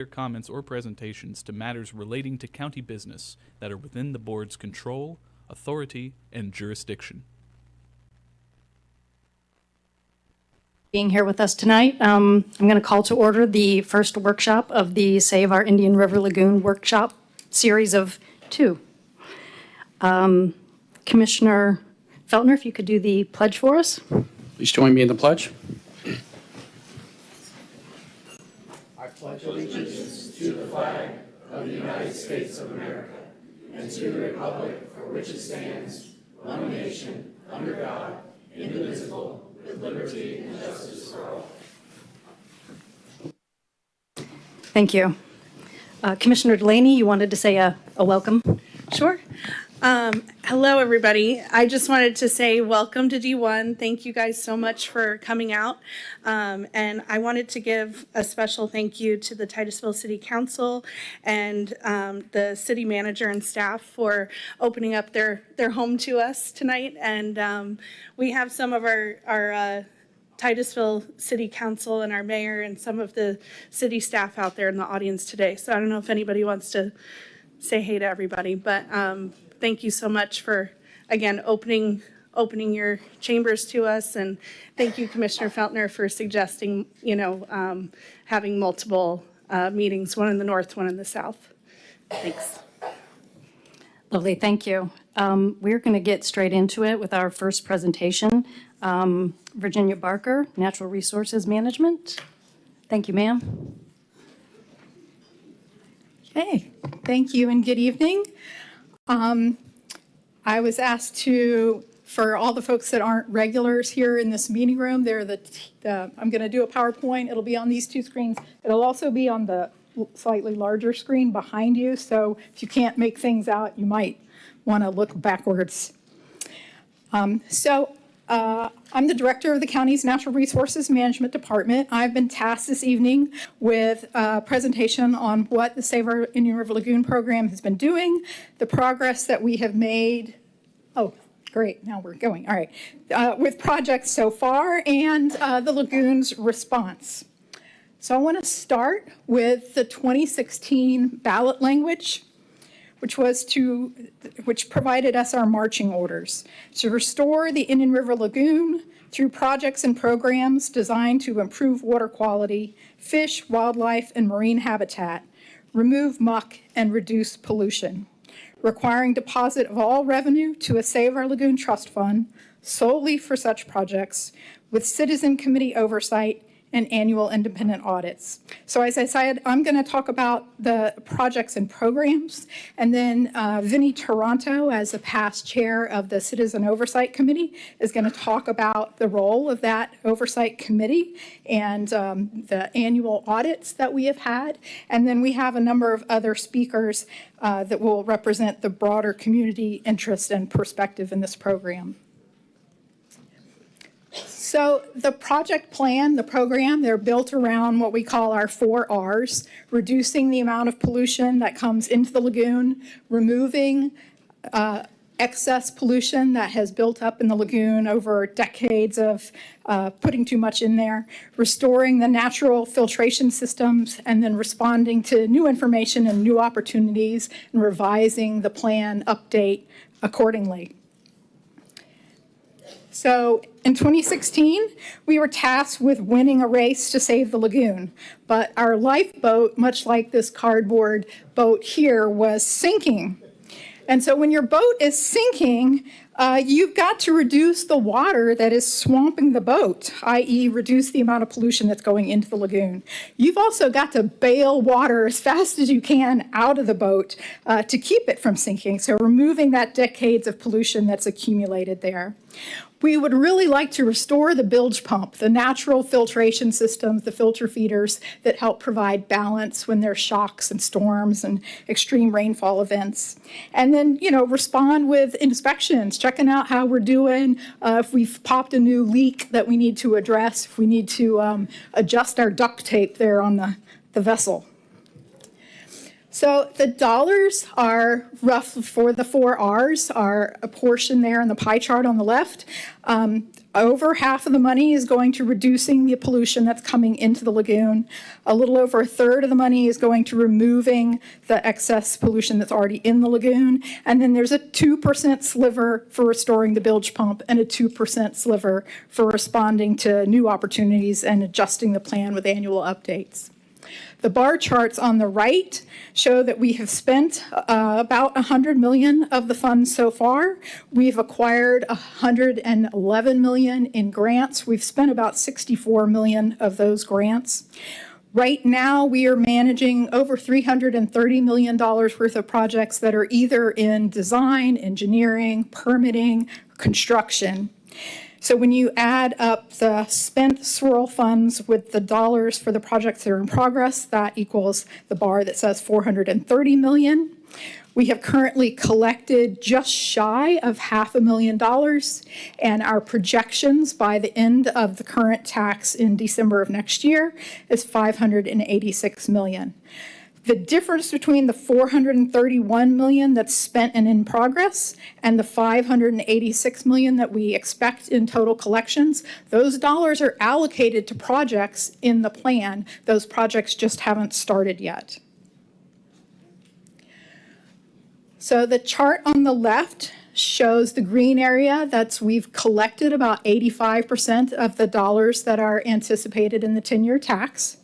their comments or presentations to matters relating to county business that are within the board's control, authority, and jurisdiction. Being here with us tonight, I'm going to call to order the first workshop of the Save Our Indian River Lagoon workshop series of 2. Commissioner Feltner, if you could do the pledge for us. Please join me in the pledge. I pledge allegiance to the flag of the United States of America and to the republic for which it stands, one nation, under God, indivisible, with liberty and justice for all. Thank you. Commissioner Delaney, you wanted to say a welcome? Sure. Hello, everybody. I just wanted to say welcome to D1. Thank you guys so much for coming out. And I wanted to give a special thank you to the Titusville City Council and the city manager and staff for opening up their home to us tonight. And we have some of our Titusville City Council and our mayor and some of the city staff out there in the audience today. So I don't know if anybody wants to say hey to everybody, but thank you so much for, again, opening your chambers to us, and thank you, Commissioner Feltner, for suggesting, having multiple meetings, one in the north, one in the south. Thanks. Lovely, thank you. We're going to get straight into it with our first presentation. Virginia Barker, Natural Resources Management. Thank you, ma'am. Hey, thank you and good evening. I was asked for all the folks that aren't regulars here in this meeting room, I'm going to do a PowerPoint. It'll be on these 2 screens. It'll also be on the slightly larger screen behind you. So if you can't make things out, you might want to look backwards. I'm the director of the county's Natural Resources Management Department. I've been tasked this evening with a presentation on what the Save Our Indian River Lagoon program has been doing, the progress that we have made. Oh, great, now we're going. All right, with projects so far and the lagoon's response. So I want to start with the 2016 ballot language, which provided us our marching orders to restore the Indian River Lagoon through projects and programs designed to improve water quality, fish, wildlife, and marine habitat, remove muck, and reduce pollution, requiring deposit of all revenue to a Save Our Lagoon trust fund solely for such projects, with citizen committee oversight and annual independent audits. So as I said, I'm going to talk about the projects and programs, and then Vinnie Toronto, as the past chair of the Citizen Oversight Committee, is going to talk about the role of that oversight committee and the annual audits that we have had. And then we have a number of other speakers that will represent the broader community interest and perspective in this program. So the project plan, the program, they're built around what we call our 4 R's: reducing the amount of pollution that comes into the lagoon, removing excess pollution that has built up in the lagoon over decades of putting too much in there, restoring the natural filtration systems, and then responding to new information and new opportunities and revising the plan update accordingly. So in 2016, we were tasked with winning a race to save the lagoon, but our lifeboat, much like this cardboard boat here, was sinking. And so when your boat is sinking, you've got to reduce the water that is swamping the boat, i.e. reduce the amount of pollution that's going into the lagoon. You've also got to bail water as fast as you can out of the boat to keep it from sinking, so removing that decades of pollution that's accumulated there. We would really like to restore the bilge pump, the natural filtration systems, the filter feeders that help provide balance when there's shocks and storms and extreme rainfall events. And then, respond with inspections, checking out how we're doing, if we've popped a new leak that we need to address, if we need to adjust our duct tape there on the vessel. So the dollars are rough for the 4 R's, are a portion there in the pie chart on the left. Over half of the money is going to reducing the pollution that's coming into the lagoon. A little over a third of the money is going to removing the excess pollution that's already in the lagoon. And then there's a 2% sliver for restoring the bilge pump and a 2% sliver for responding to new opportunities and adjusting the plan with annual updates. The bar charts on the right show that we have spent about $100 million of the funds so far. We've acquired $111 million in grants. We've spent about $64 million of those grants. Right now, we are managing over $330 million worth of projects that are either in design, engineering, permitting, construction. So when you add up the spent SOIRL funds with the dollars for the projects that are in progress, that equals the bar that says $430 million. We have currently collected just shy of $500,000, and our projections by the end of the current tax in December of next year is $586 million. The difference between the $431 million that's spent and in progress and the $586 million that we expect in total collections, those dollars are allocated to projects in the plan. Those projects just haven't started yet. So the chart on the left shows the green area. We've collected about 85% of the dollars that are anticipated in the 10-year tax.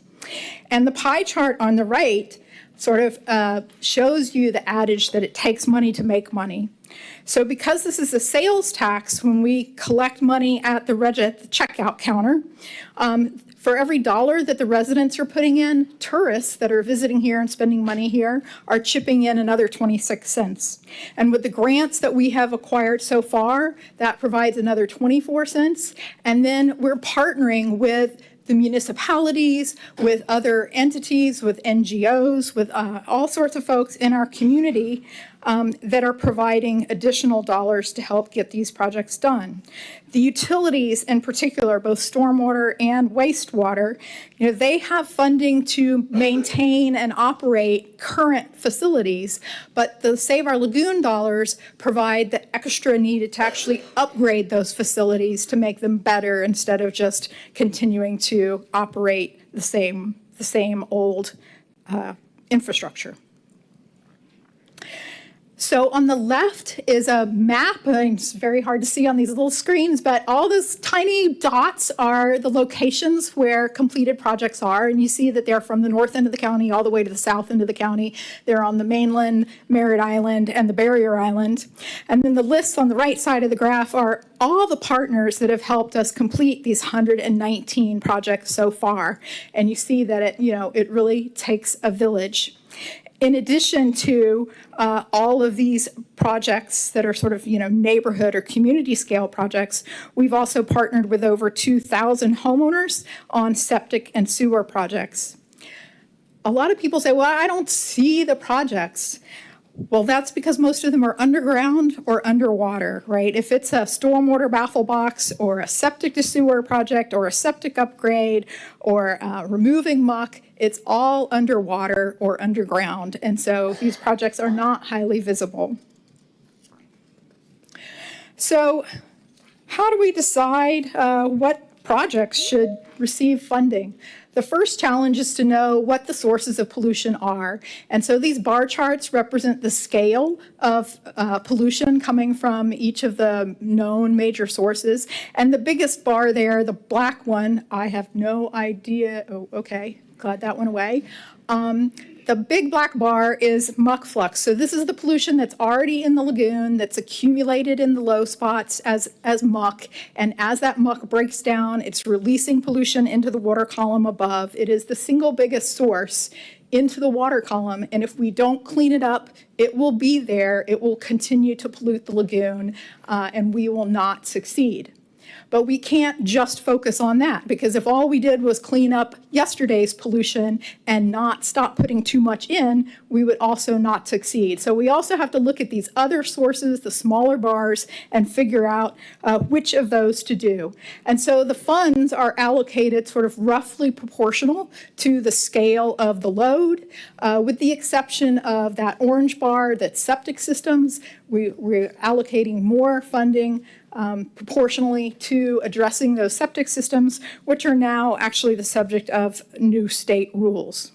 And the pie chart on the right sort of shows you the adage that it takes money to make money. So because this is a sales tax, when we collect money at the checkout counter, for every dollar that the residents are putting in, tourists that are visiting here and spending money here are chipping in another 26 cents. And with the grants that we have acquired so far, that provides another 24 cents. And then we're partnering with the municipalities, with other entities, with NGOs, with all sorts of folks in our community that are providing additional dollars to help get these projects done. The utilities in particular, both stormwater and wastewater, they have funding to maintain and operate current facilities, but the Save Our Lagoon dollars provide the extra needed to actually upgrade those facilities to make them better instead of just continuing to operate the same old infrastructure. So on the left is a map. It's very hard to see on these little screens, but all those tiny dots are the locations where completed projects are. And you see that they're from the north end of the county all the way to the south end of the county. They're on the mainland, Merritt Island, and the Barrier Island. And then the lists on the right side of the graph are all the partners that have helped us complete these 119 projects so far. And you see that it really takes a village. In addition to all of these projects that are sort of, neighborhood or community scale projects, we've also partnered with over 2,000 homeowners on septic and sewer projects. A lot of people say, well, I don't see the projects. Well, that's because most of them are underground or underwater, right? If it's a stormwater baffle box or a septic to sewer project or a septic upgrade or removing muck, it's all underwater or underground. And so these projects are not highly visible. So how do we decide what projects should receive funding? The first challenge is to know what the sources of pollution are. And so these bar charts represent the scale of pollution coming from each of the known major sources. And the biggest bar there, the black one, I have no idea. Oh, okay, glad that went away. The big black bar is muck flux. So this is the pollution that's already in the lagoon that's accumulated in the low spots as muck. And as that muck breaks down, it's releasing pollution into the water column above. It is the single biggest source into the water column. And if we don't clean it up, it will be there. It will continue to pollute the lagoon, and we will not succeed. But we can't just focus on that, because if all we did was clean up yesterday's pollution and not stop putting too much in, we would also not succeed. So we also have to look at these other sources, the smaller bars, and figure out which of those to do. And so the funds are allocated sort of roughly proportional to the scale of the load, with the exception of that orange bar that's septic systems, We're allocating more funding proportionally to addressing those septic systems, which are now actually the subject of new state rules.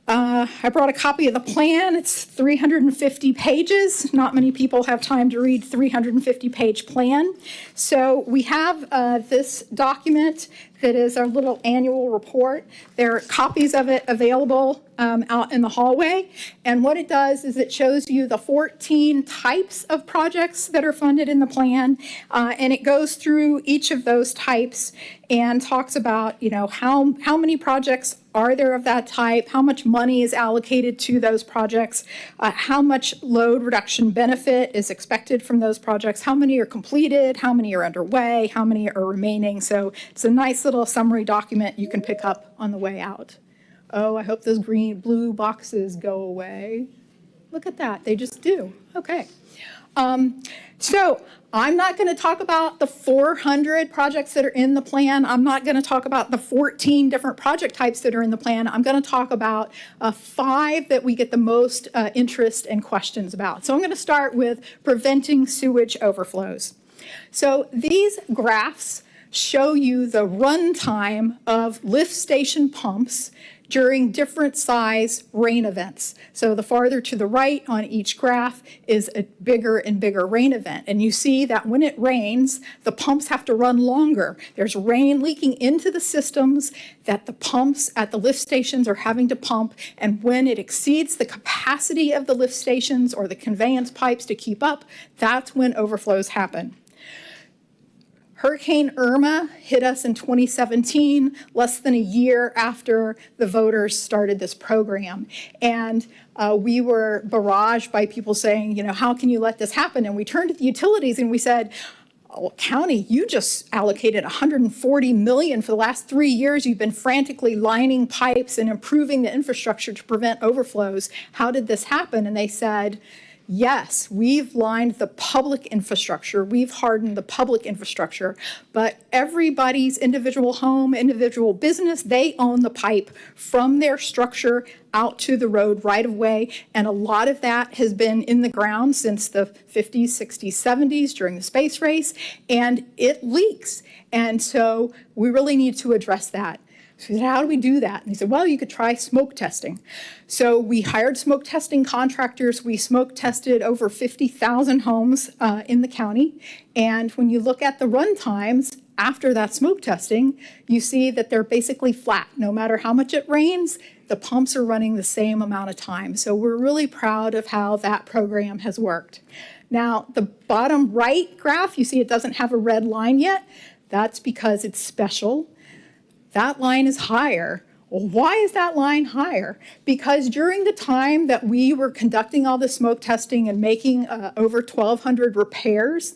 I brought a copy of the plan. It's 350 pages. Not many people have time to read 350-page plan. So we have this document that is our little annual report. There are copies of it available out in the hallway. And what it does is it shows you the 14 types of projects that are funded in the plan. And it goes through each of those types and talks about, how many projects are there of that type, how much money is allocated to those projects, how much load reduction benefit is expected from those projects, how many are completed, how many are underway, how many are remaining. So it's a nice little summary document you can pick up on the way out. Oh, I hope those blue boxes go away. Look at that, they just do. Okay. So I'm not going to talk about the 400 projects that are in the plan. I'm not going to talk about the 14 different project types that are in the plan. I'm going to talk about 5 that we get the most interest and questions about. So I'm going to start with preventing sewage overflows. So these graphs show you the runtime of lift station pumps during different size rain events. So the farther to the right on each graph is a bigger and bigger rain event. And you see that when it rains, the pumps have to run longer. There's rain leaking into the systems that the pumps at the lift stations are having to pump. And when it exceeds the capacity of the lift stations or the conveyance pipes to keep up, that's when overflows happen. Hurricane Irma hit us in 2017, less than a year after the voters started this program. And we were barraged by people saying, how can you let this happen? And we turned to the utilities and we said, oh, county, you just allocated $140 million for the last 3 years. You've been frantically lining pipes and improving the infrastructure to prevent overflows. How did this happen? And they said, yes, we've lined the public infrastructure, we've hardened the public infrastructure, but everybody's individual home, individual business, they own the pipe from their structure out to the road right of way. And a lot of that has been in the ground since the 50s, 60s, 70s during the space race, and it leaks. And so we really need to address that. So he said, how do we do that? And he said, well, you could try smoke testing. So we hired smoke testing contractors. We smoke tested over 50,000 homes in the county. And when you look at the run times after that smoke testing, you see that they're basically flat. No matter how much it rains, the pumps are running the same amount of time. So we're really proud of how that program has worked. Now, the bottom right graph, you see it doesn't have a red line yet. That's because it's special. That line is higher. Well, why is that line higher? Because during the time that we were conducting all the smoke testing and making over 1,200 repairs,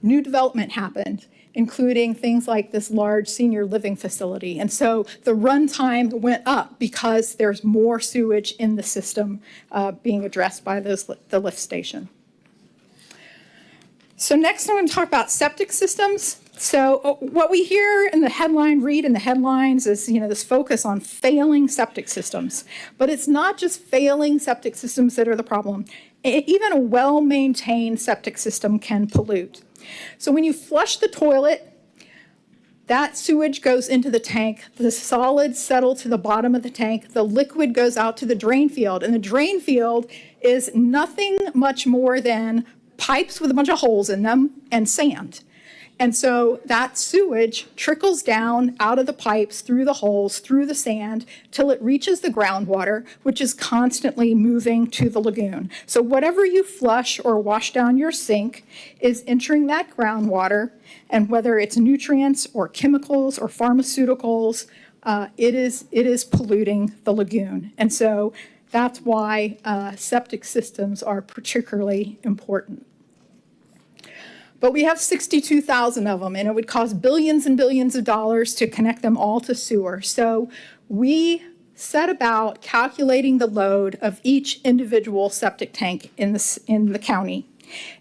new development happened, including things like this large senior living facility. And so the runtime went up because there's more sewage in the system being addressed by the lift station. So next I'm going to talk about septic systems. So what we hear in the headline, read in the headlines is, this focus on failing septic systems. But it's not just failing septic systems that are the problem. Even a well-maintained septic system can pollute. So when you flush the toilet, that sewage goes into the tank, the solids settle to the bottom of the tank, the liquid goes out to the drain field, and the drain field is nothing much more than pipes with a bunch of holes in them and sand. And so that sewage trickles down out of the pipes, through the holes, through the sand, till it reaches the groundwater, which is constantly moving to the lagoon. So whatever you flush or wash down your sink is entering that groundwater, and whether it's nutrients or chemicals or pharmaceuticals, it is polluting the lagoon. And so that's why septic systems are particularly important. But we have 62,000 of them, and it would cost billions and billions of dollars to connect them all to sewer. So we set about calculating the load of each individual septic tank in the county.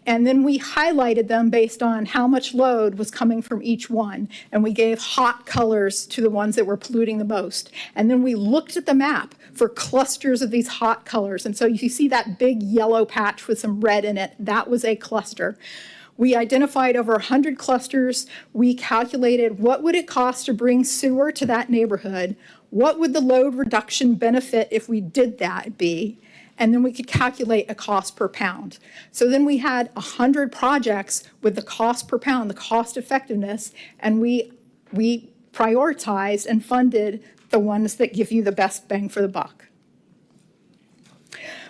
And then we highlighted them based on how much load was coming from each one. And we gave hot colors to the ones that were polluting the most. And then we looked at the map for clusters of these hot colors. And so you see that big yellow patch with some red in it. That was a cluster. We identified over 100 clusters. We calculated what would it cost to bring sewer to that neighborhood? What would the load reduction benefit if we did that be? And then we could calculate a cost per pound. So then we had 100 projects with the cost per pound, the cost effectiveness, and we prioritized and funded the ones that give you the best bang for the buck.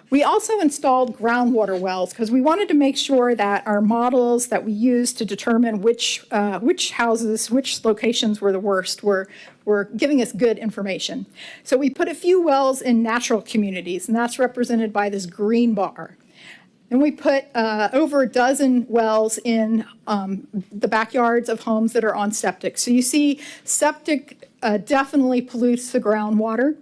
We also installed groundwater wells because we wanted to make sure that our models that we used to determine which houses, which locations were the worst were giving us good information. So we put a few wells in natural communities, and that's represented by this green bar. And we put over a dozen wells in the backyards of homes that are on septic. So you see septic definitely pollutes the groundwater.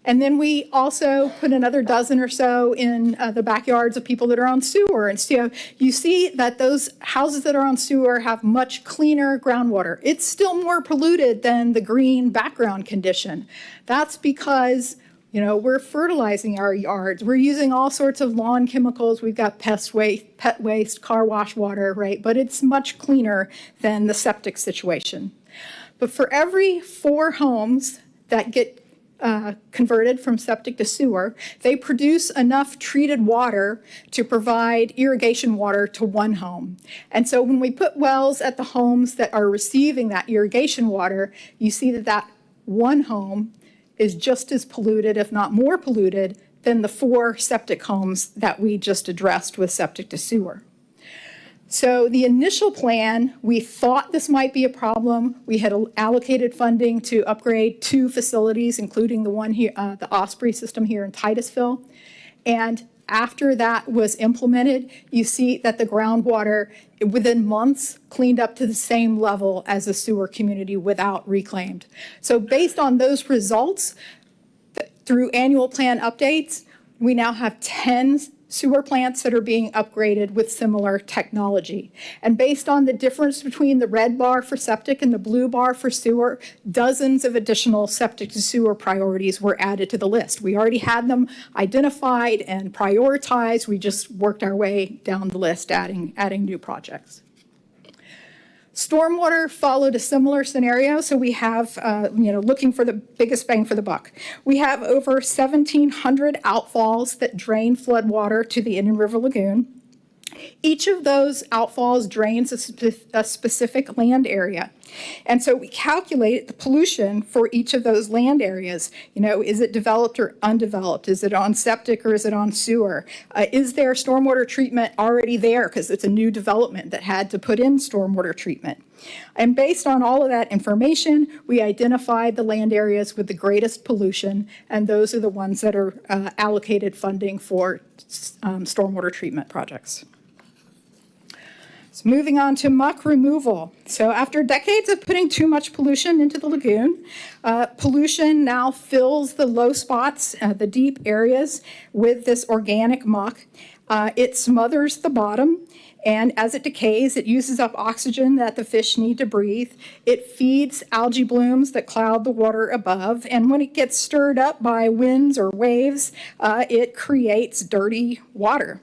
And then we also put another dozen or so in the backyards of people that are on sewer. And so you see that those houses that are on sewer have much cleaner groundwater. It's still more polluted than the green background condition. That's because, you know, we're fertilizing our yards. We're using all sorts of lawn chemicals. We've got pet waste, car wash water, right? But it's much cleaner than the septic situation. But for every 4 homes that get converted from septic to sewer, they produce enough treated water to provide irrigation water to 1 home. And so when we put wells at the homes that are receiving that irrigation water, you see that that 1 home is just as polluted, if not more polluted, than the 4 septic homes that we just addressed with septic to sewer. So the initial plan, we thought this might be a problem. We had allocated funding to upgrade 2 facilities, including the one here, the Osprey system here in Titusville. And after that was implemented, you see that the groundwater within months cleaned up to the same level as the sewer community without reclaimed. So based on those results, through annual plan updates, we now have 10 sewer plants that are being upgraded with similar technology. And based on the difference between the red bar for septic and the blue bar for sewer, dozens of additional septic to sewer priorities were added to the list. We already had them identified and prioritized. We just worked our way down the list, adding new projects. Stormwater followed a similar scenario, so we have, looking for the biggest bang for the buck. We have over 1,700 outfalls that drain floodwater to the Indian River Lagoon. Each of those outfalls drains a specific land area. And so we calculate the pollution for each of those land areas. You know, is it developed or undeveloped? Is it on septic or is it on sewer? Is there stormwater treatment already there? Because it's a new development that had to put in stormwater treatment. And based on all of that information, we identified the land areas with the greatest pollution, and those are the ones that are allocated funding for stormwater treatment projects. So moving on to muck removal. So after decades of putting too much pollution into the lagoon, pollution now fills the low spots, the deep areas, with this organic muck. It smothers the bottom, and as it decays, it uses up oxygen that the fish need to breathe. It feeds algae blooms that cloud the water above, and when it gets stirred up by winds or waves, it creates dirty water.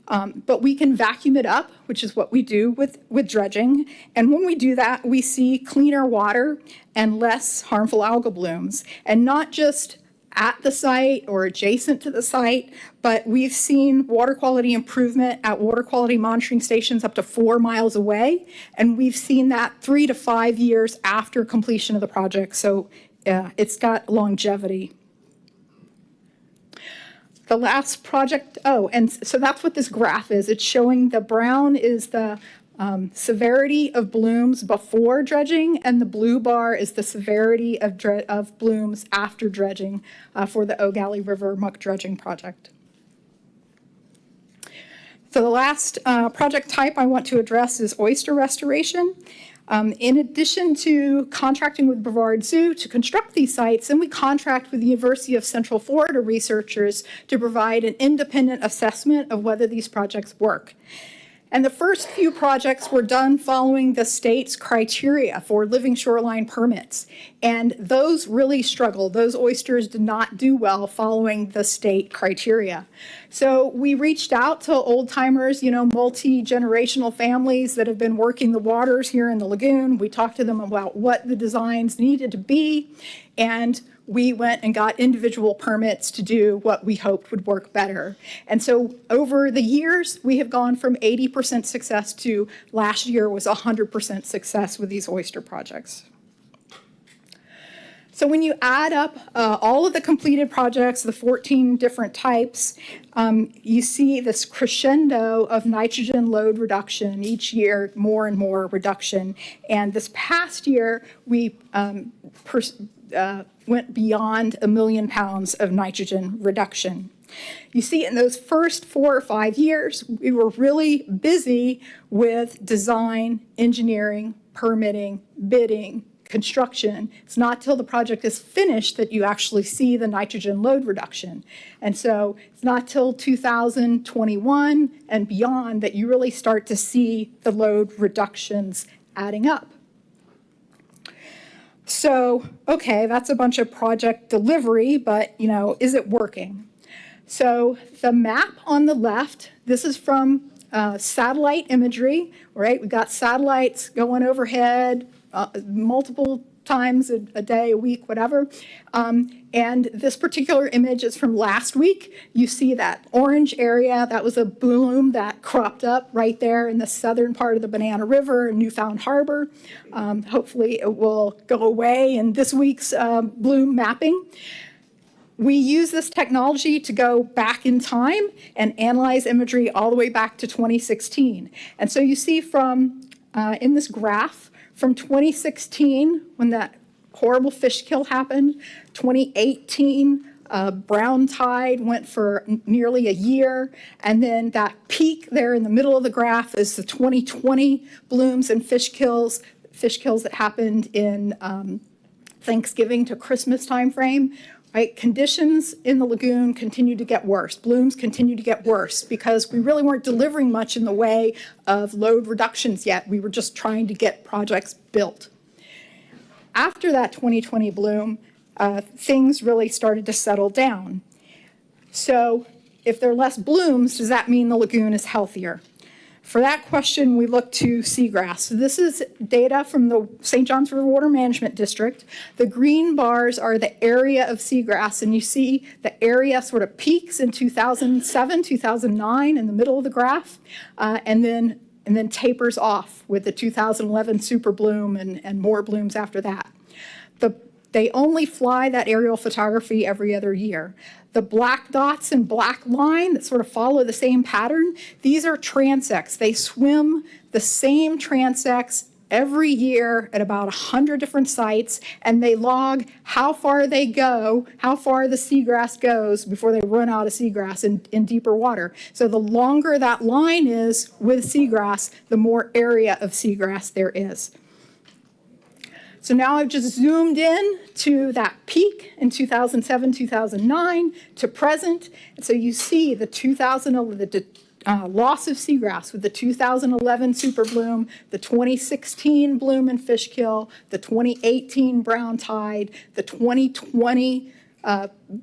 But we can vacuum it up, which is what we do with dredging. And when we do that, we see cleaner water and less harmful algal blooms. And not just at the site or adjacent to the site, but we've seen water quality improvement at water quality monitoring stations up to 4 miles away. And we've seen that 3 to 5 years after completion of the project. So it's got longevity. The last project, and so that's what this graph is. It's showing the brown is the severity of blooms before dredging, and the blue bar is the severity of blooms after dredging for the O'Galley River muck dredging project. So the last project type I want to address is oyster restoration. In addition to contracting with Brevard Zoo to construct these sites, and we contract with the University of Central Florida researchers to provide an independent assessment of whether these projects work. And the first few projects were done following the state's criteria for living shoreline permits. And those really struggled. Those oysters did not do well following the state criteria. So we reached out to old timers, multi-generational families that have been working the waters here in the lagoon. We talked to them about what the designs needed to be. And we went and got individual permits to do what we hoped would work better. And so over the years, we have gone from 80% success to last year was 100% success with these oyster projects. So when you add up all of the completed projects, the 14 different types, you see this crescendo of nitrogen load reduction each year, more and more reduction. And this past year, we went beyond 1 million pounds of nitrogen reduction. You see, in those first 4 or 5 years, we were really busy with design, engineering, permitting, bidding, construction. It's not till the project is finished that you actually see the nitrogen load reduction. And so it's not till 2021 and beyond that you really start to see the load reductions adding up. So, okay, that's a bunch of project delivery, but, is it working? So the map on the left, this is from satellite imagery, right? We've got satellites going overhead multiple times a day, a week, whatever. And this particular image is from last week. You see that orange area, that was a bloom that cropped up right there in the southern part of the Banana River in Newfound Harbor. Hopefully it will go away in this week's bloom mapping. We use this technology to go back in time and analyze imagery all the way back to 2016. And so you see from, in this graph, from 2016, when that horrible fish kill happened, 2018, brown tide went for nearly a year, and then that peak there in the middle of the graph is the 2020 blooms and fish kills that happened in Thanksgiving to Christmas timeframe. Right? Conditions in the lagoon continue to get worse. Blooms continue to get worse because we really weren't delivering much in the way of load reductions yet. We were just trying to get projects built. After that 2020 bloom, things really started to settle down. So if there are less blooms, does that mean the lagoon is healthier? For that question, we look to seagrass. So this is data from the St. Johns River Water Management District. The green bars are the area of seagrass, and you see the area sort of peaks in 2007, 2009 in the middle of the graph, and then tapers off with the 2011 super bloom and more blooms after that. They only fly that aerial photography every other year. The black dots and black line that sort of follow the same pattern, these are transects. They swim the same transects every year at about 100 different sites, and they log how far they go, how far the seagrass goes before they run out of seagrass in deeper water. So the longer that line is with seagrass, the more area of seagrass there is. So now I've just zoomed in to that peak in 2007, 2009 to present. And so you see the loss of seagrass with the 2011 super bloom, the 2016 bloom and fish kill, the 2018 brown tide, the 2020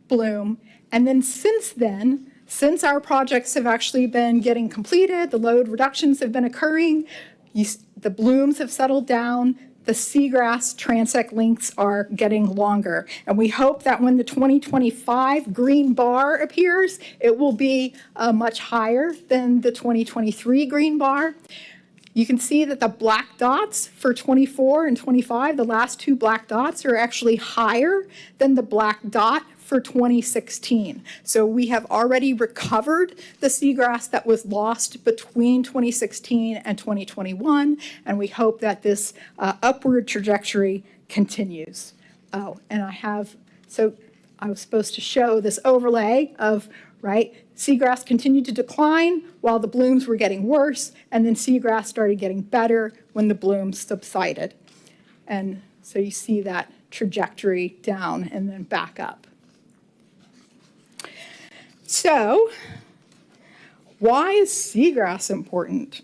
bloom. And then since our projects have actually been getting completed, the load reductions have been occurring, the blooms have settled down, the seagrass transect lengths are getting longer. And we hope that when the 2025 green bar appears, it will be much higher than the 2023 green bar. You can see that the black dots for 24 and 25, the last two black dots, are actually higher than the black dot for 2016. So we have already recovered the seagrass that was lost between 2016 and 2021, and we hope that this upward trajectory continues. Oh, and I was supposed to show this overlay of, right, seagrass continued to decline while the blooms were getting worse, and then seagrass started getting better when the blooms subsided. And so you see that trajectory down and then back up. So, why is seagrass important?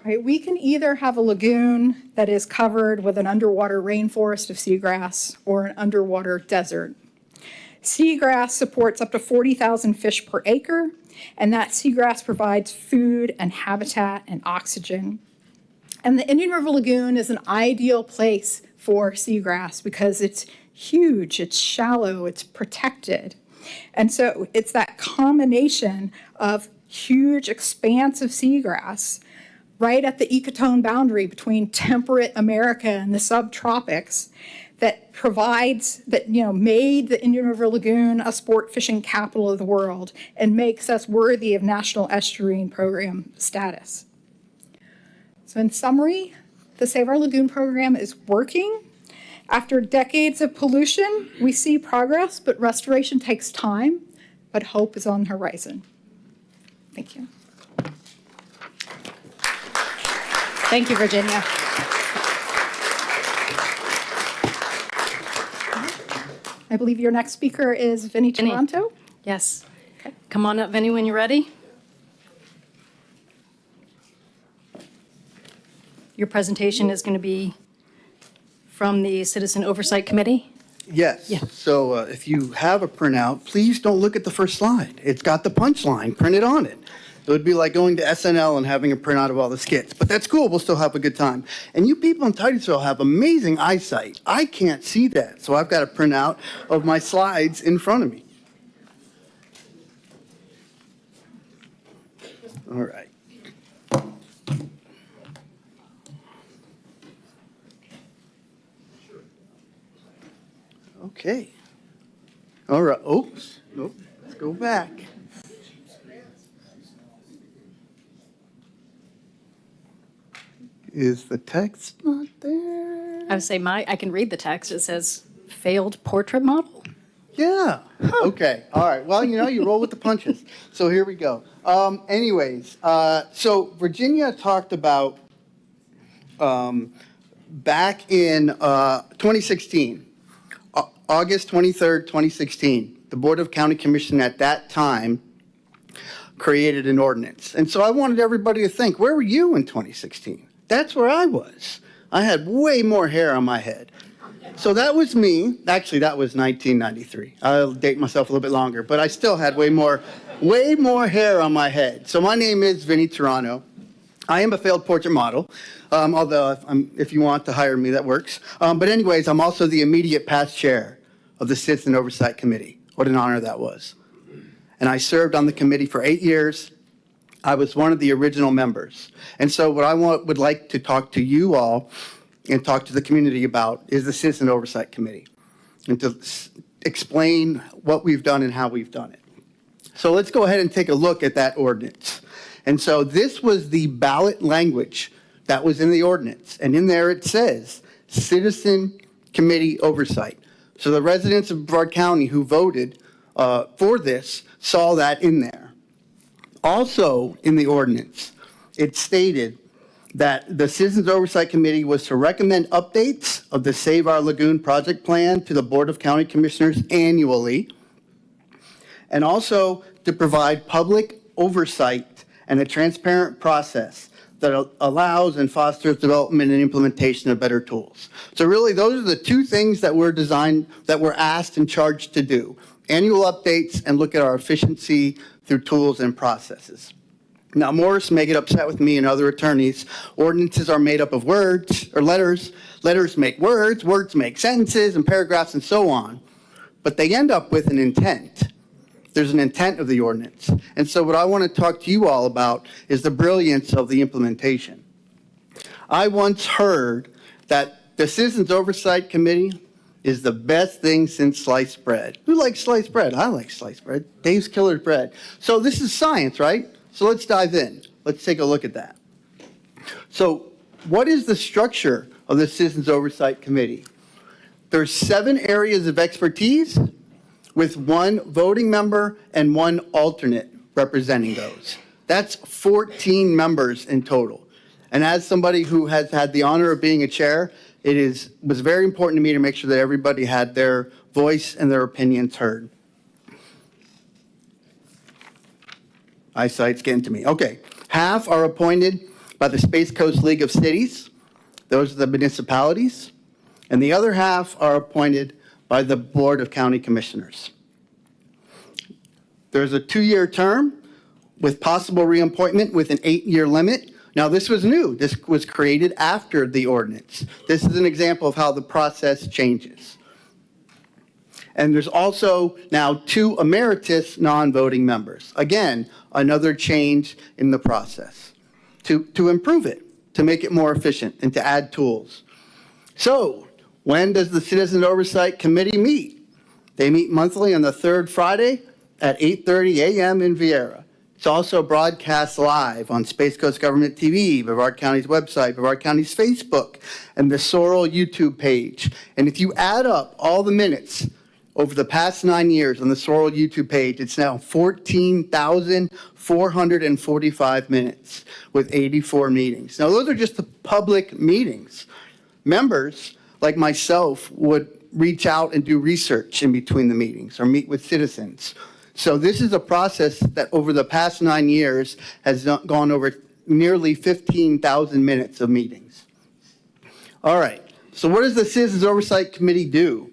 right? We can either have a lagoon that is covered with an underwater rainforest of seagrass or an underwater desert. Seagrass supports up to 40,000 fish per acre, and that seagrass provides food and habitat and oxygen. And the Indian River Lagoon is an ideal place for seagrass because it's huge, it's shallow, it's protected. And so it's that combination of huge expanse of seagrass right at the ecotone boundary between temperate America and the subtropics that provides, that, made the Indian River Lagoon a sport fishing capital of the world and makes us worthy of National Estuarine Program status. So in summary, the Save Our Lagoon program is working. After decades of pollution, we see progress, but restoration takes time, but hope is on the horizon. Thank you. Thank you, Virginia. I believe your next speaker is Vinnie Vinnie. Toronto. Yes. Come on up, Vinnie, when you're ready. Your presentation is going to be from the Citizen Oversight Committee. Yes. Yeah. So if you have a printout, please don't look at the first slide. It's got the punchline printed on it. It would be like going to SNL and having a printout of all the skits. But that's cool. We'll still have a good time. And you people in Titusville have amazing eyesight. I can't see that. So I've got a printout of my slides in front of me. All right. Okay. All right. Oops. Nope. Let's go back. Is the text not there? I would say I can read the text. It says failed portrait model. Yeah. Okay. All right. Well, you roll with the punches. So here we go. So Virginia talked about back in 2016, August 23rd, 2016, the Board of County Commission at that time created an ordinance. And so I wanted everybody to think, where were you in 2016? That's where I was. I had way more hair on my head. So that was me. Actually, that was 1993. I'll date myself a little bit longer, but I still had way more hair on my head. So my name is Vinnie Toronto. I am a failed portrait model, although if you want to hire me, that works. But anyways, I'm also the immediate past chair of the Citizen Oversight Committee. What an honor that was. And I served on the committee for 8 years. I was one of the original members. And so what I would like to talk to you all and talk to the community about is the Citizen Oversight Committee and to explain what we've done and how we've done it. So let's go ahead and take a look at that ordinance. And so this was the ballot language that was in the ordinance. And in there it says, Citizen Committee Oversight. So the residents of Brevard County who voted for this saw that in there. Also in the ordinance, it stated that the Citizens Oversight Committee was to recommend updates of the Save Our Lagoon project plan to the Board of County Commissioners annually, and also to provide public oversight and a transparent process that allows and fosters development and implementation of better tools. So really, those are the two things that we're asked and charged to do. Annual updates and look at our efficiency through tools and processes. Now, Morris may get upset with me and other attorneys. Ordinances are made up of words or letters. Letters make words. Words make sentences and paragraphs and so on. But they end up with an intent. There's an intent of the ordinance. And so what I want to talk to you all about is the brilliance of the implementation. I once heard that the Citizens Oversight Committee is the best thing since sliced bread. Who likes sliced bread? I like sliced bread. Dave's Killer Bread. So this is science, right? So let's dive in. Let's take a look at that. So what is the structure of the Citizens Oversight Committee? There's 7 areas of expertise with 1 voting member and 1 alternate representing those. That's 14 members in total. And as somebody who has had the honor of being a chair, it was very important to me to make sure that everybody had their voice and their opinions heard. Eyesight's getting to me. Okay. Half are appointed by the Space Coast League of Cities. Those are the municipalities. And the other half are appointed by the Board of County Commissioners. There's a 2-year term with possible reappointment with an 8-year limit. Now, this was new. This was created after the ordinance. This is an example of how the process changes. And there's also now 2 emeritus non-voting members. Again, another change in the process to improve it, to make it more efficient, and to add tools. So, when does the Citizen Oversight Committee meet? They meet monthly on the 3rd Friday at 8:30 a.m. in Viera. It's also broadcast live on Space Coast Government TV, Brevard County's website, Brevard County's Facebook, and the SOIRL YouTube page. And if you add up all the minutes over the past 9 years on the SOIRL YouTube page, it's now 14,445 minutes with 84 meetings. Now, those are just the public meetings. Members, like myself, would reach out and do research in between the meetings or meet with citizens. So this is a process that over the past 9 years has gone over nearly 15,000 minutes of meetings. All right, so what does the Citizens Oversight Committee do?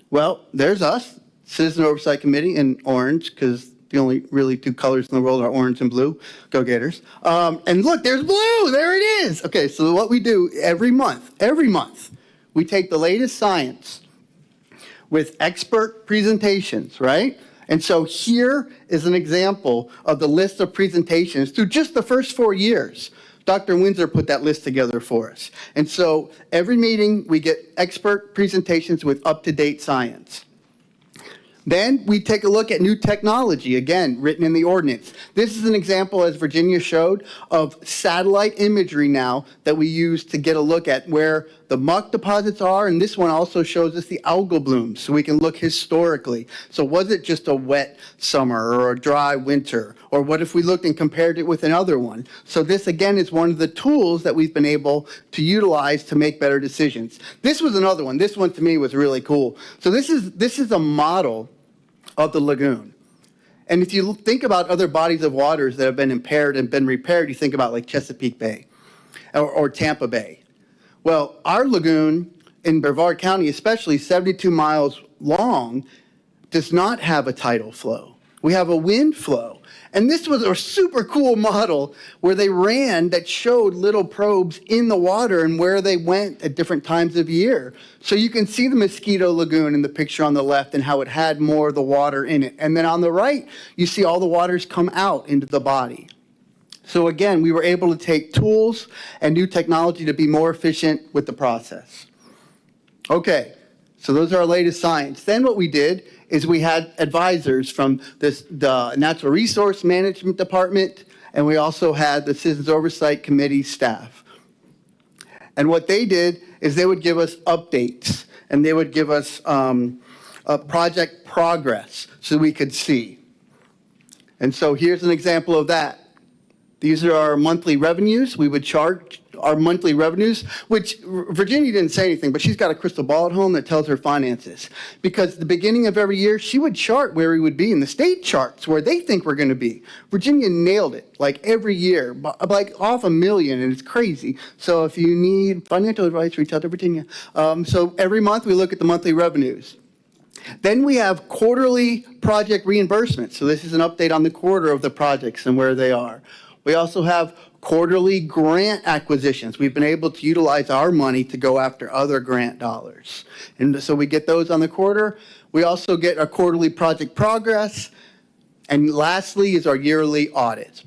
Well, there's us, Citizen Oversight Committee in orange, because the only really 2 colors in the world are orange and blue. Go Gators. And look, there's blue, there it is. Okay, so what we do every month, we take the latest science with expert presentations, right? And so here is an example of the list of presentations through just the first 4 years. Dr. Windsor put that list together for us. And so every meeting we get expert presentations with up-to-date science. Then we take a look at new technology, again, written in the ordinance. This is an example, as Virginia showed, of satellite imagery now that we use to get a look at where the muck deposits are, and this one also shows us the algal blooms, so we can look historically. So was it just a wet summer or a dry winter? Or what if we looked and compared it with another one? So this, again, is one of the tools that we've been able to utilize to make better decisions. This was another one. This one, to me, was really cool. So this is a model of the lagoon. And if you think about other bodies of waters that have been impaired and been repaired, you think about like Chesapeake Bay or Tampa Bay. Well, our lagoon in Brevard County, especially 72 miles long, does not have a tidal flow. We have a wind flow. And this was a super cool model where they ran that showed little probes in the water and where they went at different times of year. So you can see the Mosquito Lagoon in the picture on the left and how it had more of the water in it. And then on the right, you see all the waters come out into the body. So again, we were able to take tools and new technology to be more efficient with the process. Okay, so those are our latest science. Then what we did is we had advisors from the Natural Resource Management Department, and we also had the Citizens Oversight Committee staff. And what they did is they would give us updates, and they would give us a project progress so we could see. And so here's an example of that. These are our monthly revenues. We would charge our monthly revenues, which Virginia didn't say anything, but she's got a crystal ball at home that tells her finances. Because at the beginning of every year, she would chart where we would be in the state charts, where they think we're going to be. Virginia nailed it, like every year, like off $1 million, and it's crazy. So if you need financial advice, reach out to Virginia. So every month we look at the monthly revenues. Then we have quarterly project reimbursements. So this is an update on the quarter of the projects and where they are. We also have quarterly grant acquisitions. We've been able to utilize our money to go after other grant dollars. And so we get those on the quarter. We also get a quarterly project progress. And lastly is our yearly audit.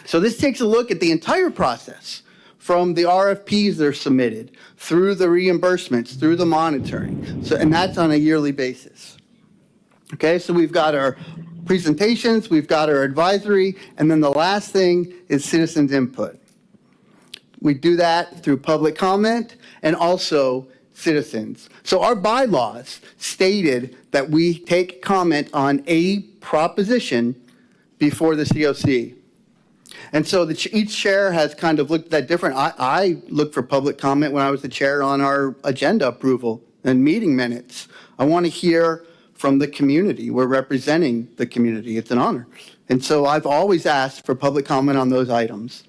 So this takes a look at the entire process, from the RFPs that are submitted, through the reimbursements, through the monitoring. So, and that's on a yearly basis. Okay, so we've got our presentations, we've got our advisory, and then the last thing is citizens input. We do that through public comment and also citizens. So our bylaws stated that we take comment on a proposition before the COC. And so each chair has kind of looked at that different. I looked for public comment when I was the chair on our agenda approval and meeting minutes. I want to hear from the community. We're representing the community. It's an honor. And so I've always asked for public comment on those items.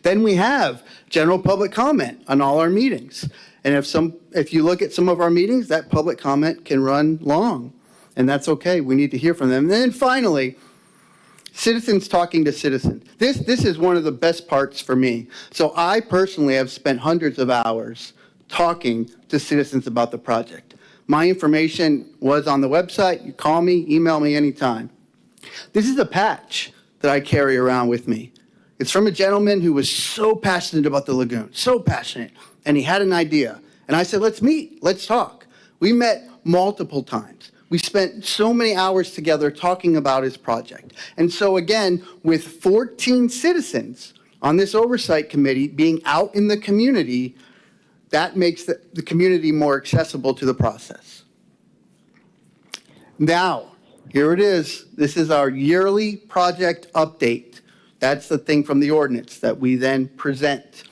Then we have general public comment on all our meetings. And if you look at some of our meetings, that public comment can run long, and that's okay. We need to hear from them. And then finally, citizens talking to citizens. This is one of the best parts for me. So I personally have spent hundreds of hours talking to citizens about the project. My information was on the website. You call me, email me anytime. This is a patch that I carry around with me. It's from a gentleman who was so passionate about the lagoon, so passionate, and he had an idea. And I said, let's meet, let's talk. We met multiple times. We spent so many hours together talking about his project. And so again, with 14 citizens on this oversight committee being out in the community, that makes the community more accessible to the process. Now, here it is. This is our yearly project update. That's the thing from the ordinance that we then present.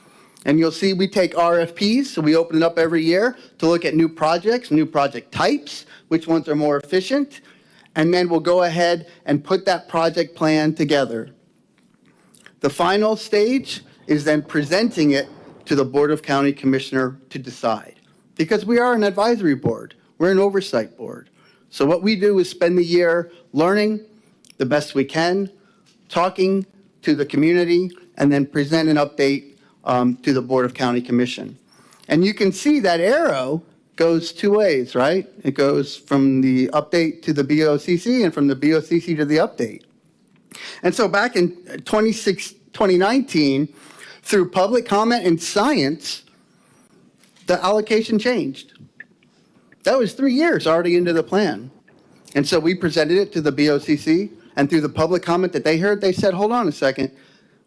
And you'll see we take RFPs, so we open it up every year to look at new projects, new project types, which ones are more efficient, and then we'll go ahead and put that project plan together. The final stage is then presenting it to the Board of County Commissioner to decide. Because we are an advisory board, we're an oversight board. So what we do is spend the year learning the best we can, talking to the community, and then present an update to the Board of County Commission. And you can see that arrow goes two ways, right? It goes from the update to the BOCC and from the BOCC to the update. And so back in 2019, through public comment and science, the allocation changed. That was 3 years already into the plan. And so we presented it to the BOCC, and through the public comment that they heard, they said, hold on a second,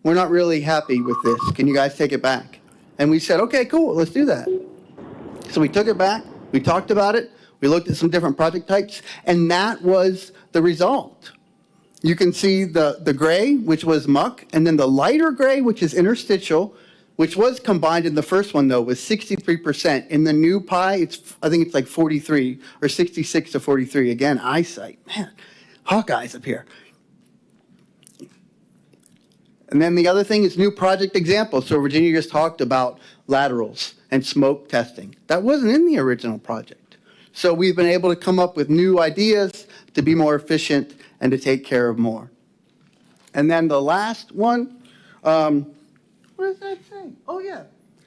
we're not really happy with this. Can you guys take it back? And we said, okay, cool, let's do that. So we took it back, we talked about it, we looked at some different project types, and that was the result. You can see the gray, which was muck, and then the lighter gray, which is interstitial, which was combined in the first one, though, was 63%. In the new pie, I think it's like 43, or 66 to 43. Again, eyesight. Man, Hawkeyes up here. And then the other thing is new project examples. So Virginia just talked about laterals and smoke testing. That wasn't in the original project. So we've been able to come up with new ideas to be more efficient and to take care of more. And then the last one, what does that say? Oh, yeah.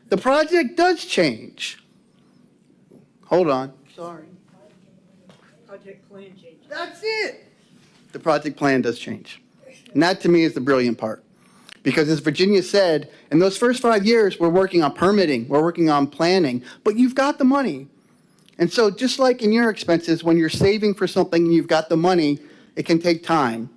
The project does change. Hold on. Sorry. Project plan changes. That's it. The project plan does change. And that, to me, is the brilliant part. Because as Virginia said, in those first 5 years, we're working on permitting, we're working on planning, but you've got the money. And so just like in your expenses, when you're saving for something and you've got the money, it can take time.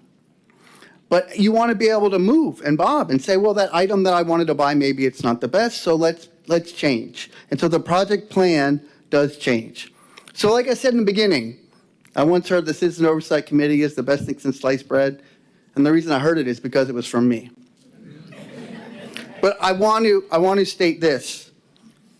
But you want to be able to move and bob and say, well, that item that I wanted to buy, maybe it's not the best, so let's change. And so the project plan does change. So like I said in the beginning, I once heard the Citizen Oversight Committee is the best thing since sliced bread. And the reason I heard it is because it was from me. But I want to state this.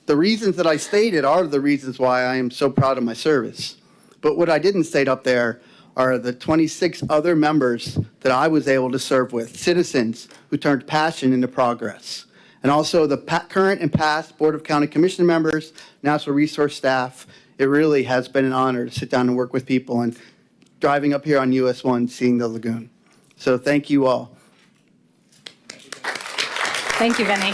The reasons that I stated are the reasons why I am so proud of my service. But what I didn't state up there are the 26 other members that I was able to serve with, citizens who turned passion into progress. And also the current and past Board of County Commission members, natural resource staff. It really has been an honor to sit down and work with people and driving up here on US 1, seeing the lagoon. So thank you all. Thank you, Vinny.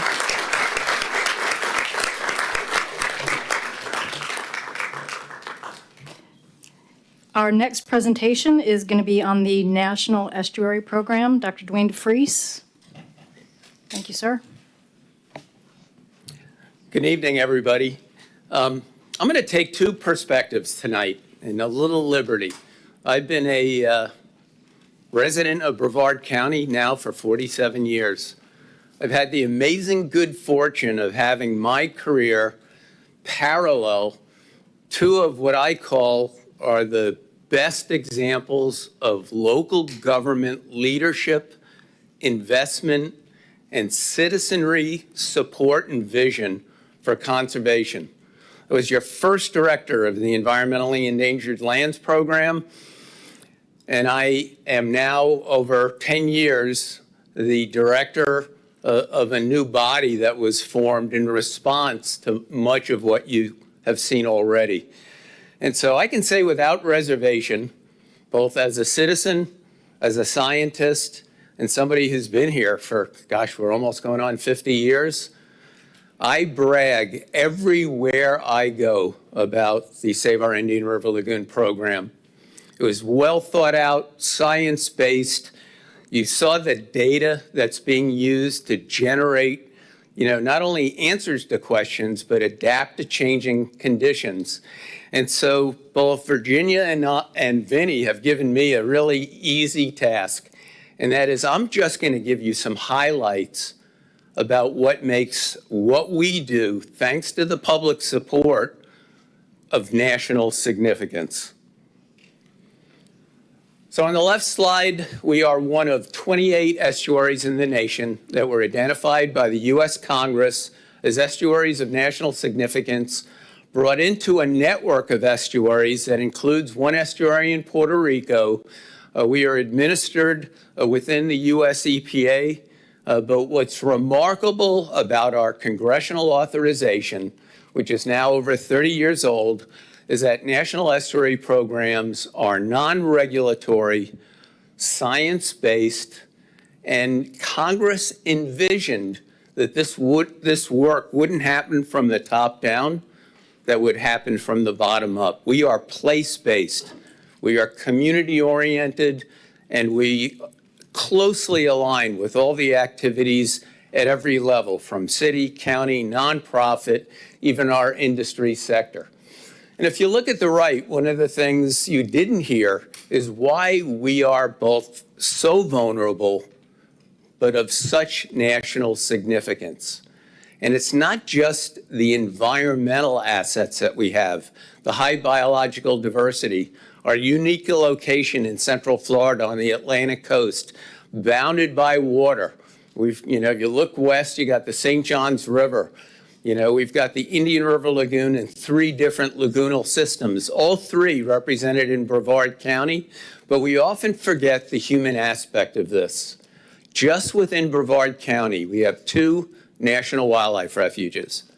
Our next presentation is going to be on the National Estuary Program. Dr. Dwayne DeFries. Thank you, sir. Good evening, everybody. I'm going to take two perspectives tonight and a little liberty. I've been a resident of Brevard County now for 47 years. I've had the amazing good fortune of having my career parallel two of what I call are the best examples of local government leadership, investment, and citizenry support and vision for conservation. I was your first director of the Environmentally Endangered Lands Program, and I am now, over 10 years, the director of a new body that was formed in response to much of what you have seen already. And so I can say without reservation, both as a citizen, as a scientist, and somebody who's been here for, gosh, we're almost going on 50 years, I brag everywhere I go about the Save Our Indian River Lagoon program. It was well thought out, science-based. You saw the data that's being used to generate, not only answers to questions, but adapt to changing conditions. And so both Virginia and Vinny have given me a really easy task, and that is I'm just going to give you some highlights about what makes what we do, thanks to the public support, of national significance. So on the left slide, we are one of 28 estuaries in the nation that were identified by the U.S. Congress as estuaries of national significance, brought into a network of estuaries that includes one estuary in Puerto Rico. We are administered within the U.S. EPA. But what's remarkable about our congressional authorization, which is now over 30 years old, is that national estuary programs are non-regulatory, science-based, and Congress envisioned that this work wouldn't happen from the top down, that would happen from the bottom up. We are place-based, we are community-oriented, and we closely align with all the activities at every level, from city, county, nonprofit, even our industry sector. And if you look at the right, one of the things you didn't hear is why we are both so vulnerable, but of such national significance. And it's not just the environmental assets that we have, the high biological diversity, our unique location in Central Florida on the Atlantic coast, bounded by water. If you look west, you got the St. Johns River. We've got the Indian River Lagoon and 3 different lagoonal systems, all 3 represented in Brevard County. But we often forget the human aspect of this. Just within Brevard County, we have 2 national wildlife refuges.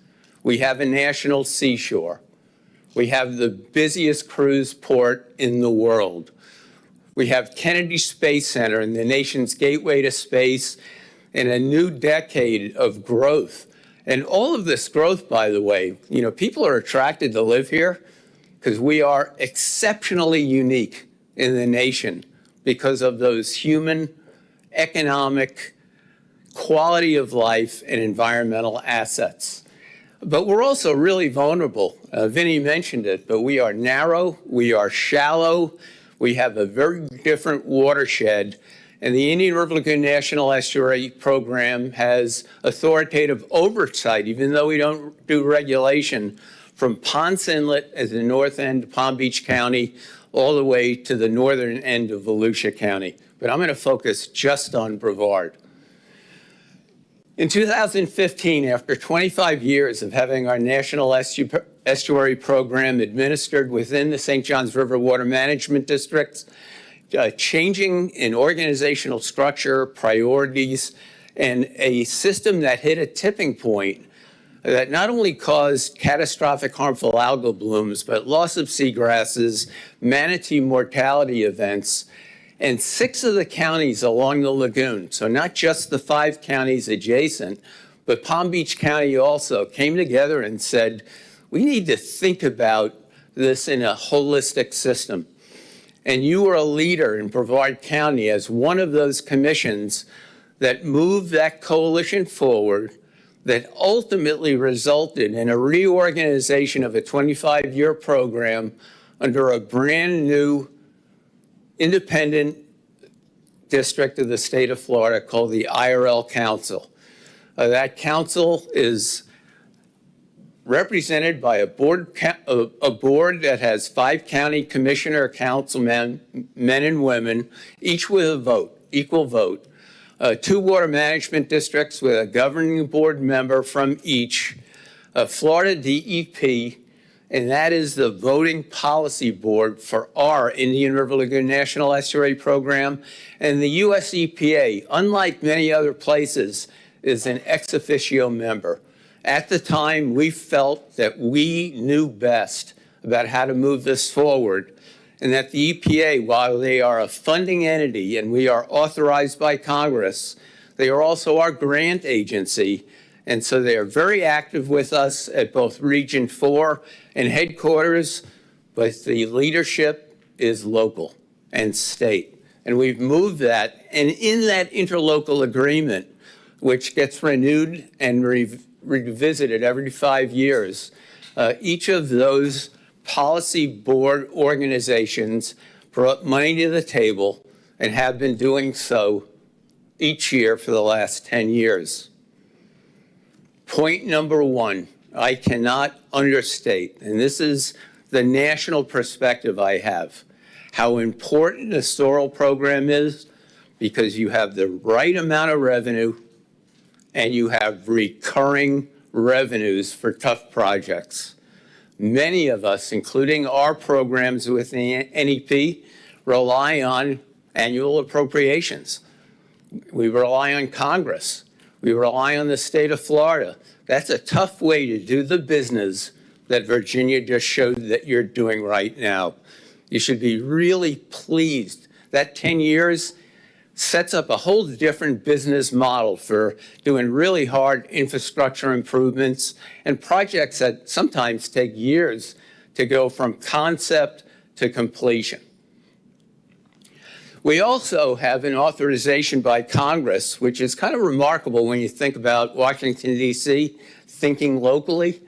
We have a national seashore. We have the busiest cruise port in the world. We have Kennedy Space Center and the nation's gateway to space, and a new decade of growth. And all of this growth, by the way, people are attracted to live here because we are exceptionally unique in the nation because of those human, economic, quality of life, and environmental assets. But we're also really vulnerable. Vinny mentioned it, but we are narrow, we are shallow, we have a very different watershed, and the Indian River Lagoon National Estuary Program has authoritative oversight, even though we don't do regulation, from Ponce Inlet at the north end of Palm Beach County all the way to the northern end of Volusia County. But I'm going to focus just on Brevard. In 2015, after 25 years of having our National Estuary Program administered within the St. Johns River Water Management Districts, changing in organizational structure, priorities, and a system that hit a tipping point that not only caused catastrophic harmful algal blooms, but loss of seagrasses, manatee mortality events, and 6 of the counties along the lagoon, so not just the 5 counties adjacent, but Palm Beach County also came together and said, we need to think about this in a holistic system. And you were a leader in Brevard County as one of those commissions that moved that coalition forward, that ultimately resulted in a reorganization of a 25-year program under a brand new independent district of the state of Florida called the IRL Council. That council is represented by a board that has 5 county commissioner councilmen, men and women, each with a vote, equal vote. 2 water management districts with a governing board member from each, Florida DEP, and that is the voting policy board for our Indian River Lagoon National Estuary Program. And the US EPA, unlike many other places, is an ex officio member. At the time, we felt that we knew best about how to move this forward, and that the EPA, while they are a funding entity and we are authorized by Congress, they are also our grant agency. And so they are very active with us at both Region 4 and headquarters, but the leadership is local and state. And we've moved that, and in that interlocal agreement, which gets renewed and revisited every 5 years, each of those policy board organizations brought money to the table and have been doing so each year for the last 10 years. Point number one, I cannot understate, and this is the national perspective I have, how important the SOIRL program is, because you have the right amount of revenue and you have recurring revenues for tough projects. Many of us, including our programs with the NEP, rely on annual appropriations. We rely on Congress. We rely on the state of Florida. That's a tough way to do the business that Virginia just showed that you're doing right now. You should be really pleased. That 10 years sets up a whole different business model for doing really hard infrastructure improvements and projects that sometimes take years to go from concept to completion. We also have an authorization by Congress, which is kind of remarkable when you think about Washington, D.C., thinking locally.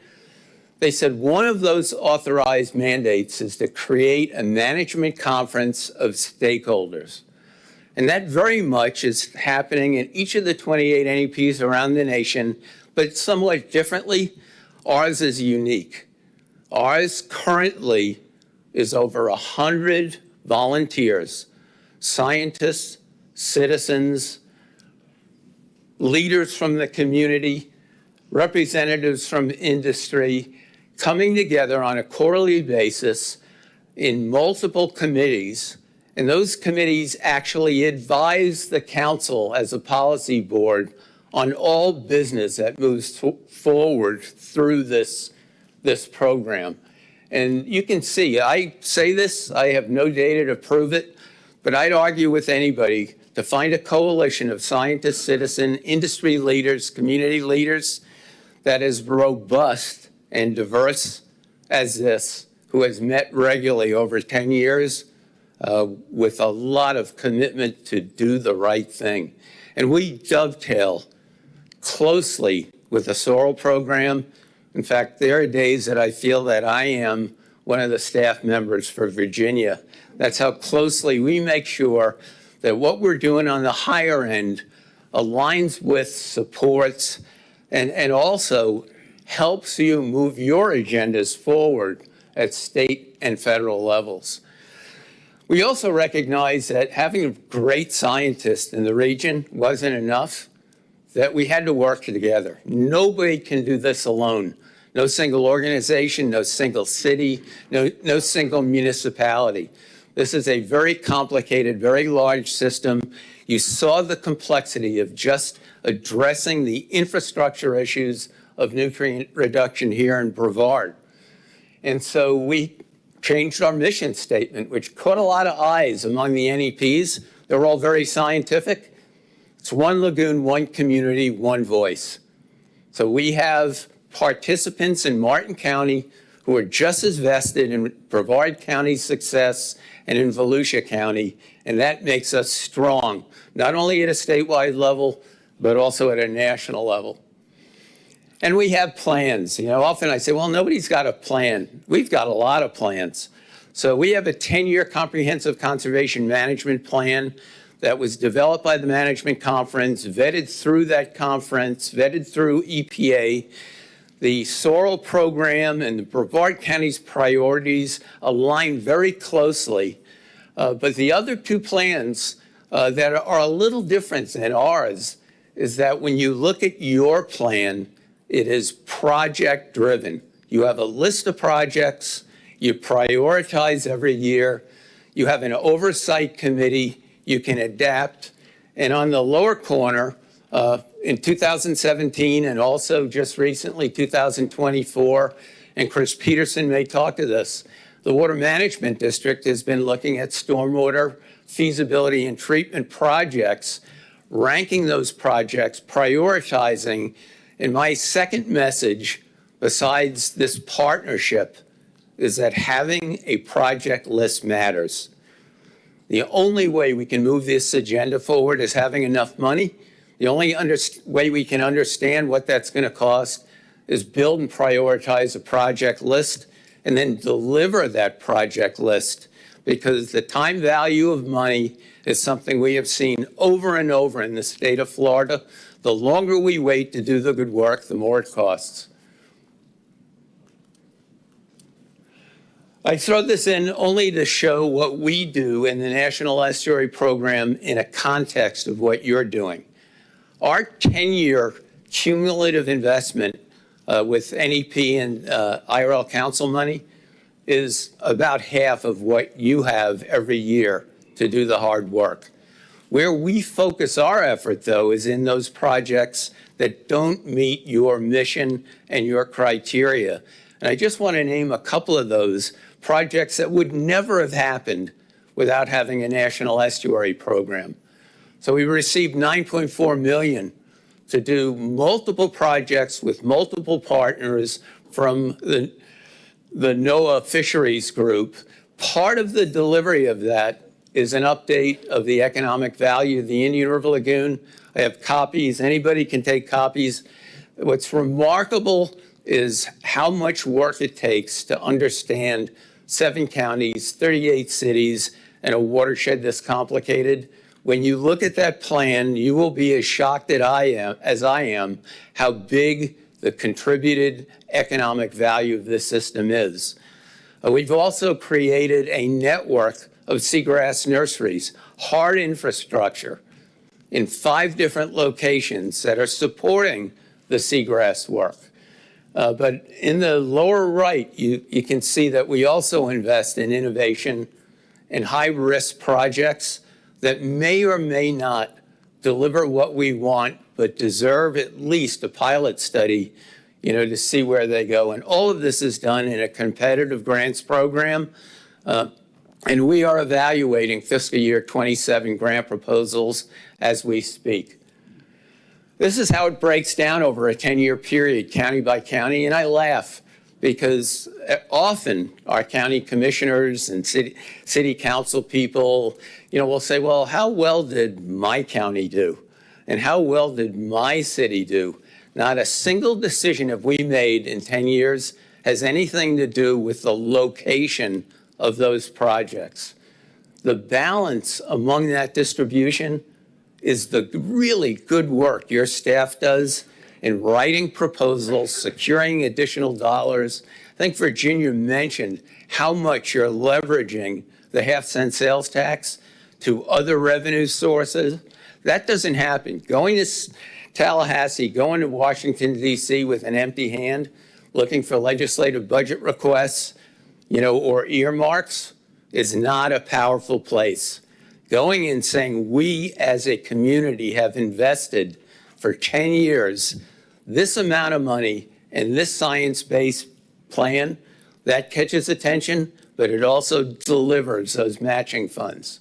They said one of those authorized mandates is to create a management conference of stakeholders. And that very much is happening in each of the 28 NEPs around the nation, but somewhat differently. Ours is unique. Ours currently is over 100 volunteers, scientists, citizens, leaders from the community, representatives from industry, coming together on a quarterly basis in multiple committees. And those committees actually advise the council as a policy board on all business that moves forward through this program. And you can see, I say this, I have no data to prove it, but I'd argue with anybody to find a coalition of scientists, citizen, industry leaders, community leaders that is robust and diverse as this, who has met regularly over 10 years with a lot of commitment to do the right thing. And we dovetail closely with the SOIRL program. In fact, there are days that I feel that I am one of the staff members for Virginia. That's how closely we make sure that what we're doing on the higher end aligns with, supports, and also helps you move your agendas forward at state and federal levels. We also recognize that having great scientists in the region wasn't enough, that we had to work together. Nobody can do this alone. No single organization, no single city, no single municipality. This is a very complicated, very large system. You saw the complexity of just addressing the infrastructure issues of nutrient reduction here in Brevard. And so we changed our mission statement, which caught a lot of eyes among the NEPs. They're all very scientific. It's one lagoon, one community, one voice. So we have participants in Martin County who are just as vested in Brevard County's success and in Volusia County, and that makes us strong, not only at a statewide level, but also at a national level. And we have plans. You know, often I say, well, nobody's got a plan. We've got a lot of plans. So we have a 10-year comprehensive conservation management plan that was developed by the management conference, vetted through that conference, vetted through EPA. The SOIRL program and the Brevard County's priorities align very closely. But the other two plans that are a little different than ours is that when you look at your plan, it is project driven. You have a list of projects, you prioritize every year, you have an oversight committee, you can adapt, and on the lower corner, in 2017 and also just recently 2024, and Chris Peterson may talk to this, the Water Management District has been looking at stormwater feasibility and treatment projects, ranking those projects, prioritizing. And my second message, besides this partnership, is that having a project list matters. The only way we can move this agenda forward is having enough money. The only way we can understand what that's going to cost is build and prioritize a project list and then deliver that project list, because the time value of money is something we have seen over and over in the state of Florida. The longer we wait to do the good work, the more it costs. I throw this in only to show what we do in the National Estuary Program in a context of what you're doing. Our 10-year cumulative investment with NEP and IRL Council money is about half of what you have every year to do the hard work. Where we focus our effort, though, is in those projects that don't meet your mission and your criteria. And I just want to name a couple of those projects that would never have happened without having a National Estuary Program. So we received $9.4 million to do multiple projects with multiple partners from the NOAA Fisheries Group. Part of the delivery of that is an update of the economic value of the Indian River Lagoon. I have copies. Anybody can take copies. What's remarkable is how much work it takes to understand 7 counties, 38 cities, and a watershed this complicated. When you look at that plan, you will be as shocked as I am how big the contributed economic value of this system is. We've also created a network of seagrass nurseries, hard infrastructure in 5 different locations that are supporting the seagrass work. But in the lower right, you can see that we also invest in innovation and high-risk projects that may or may not deliver what we want, but deserve at least a pilot study, to see where they go. And all of this is done in a competitive grants program. And we are evaluating fiscal year 27 grant proposals as we speak. This is how it breaks down over a 10-year period, county by county. And I laugh because often our county commissioners and city council people, will say, well, how well did my county do? And how well did my city do? Not a single decision have we made in 10 years has anything to do with the location of those projects. The balance among that distribution is the really good work your staff does in writing proposals, securing additional dollars. I think Virginia mentioned how much you're leveraging the half-cent sales tax to other revenue sources. That doesn't happen. Going to Tallahassee, going to Washington, D.C. with an empty hand, looking for legislative budget requests, or earmarks is not a powerful place. Going and saying we as a community have invested for 10 years this amount of money and this science-based plan, that catches attention, but it also delivers those matching funds.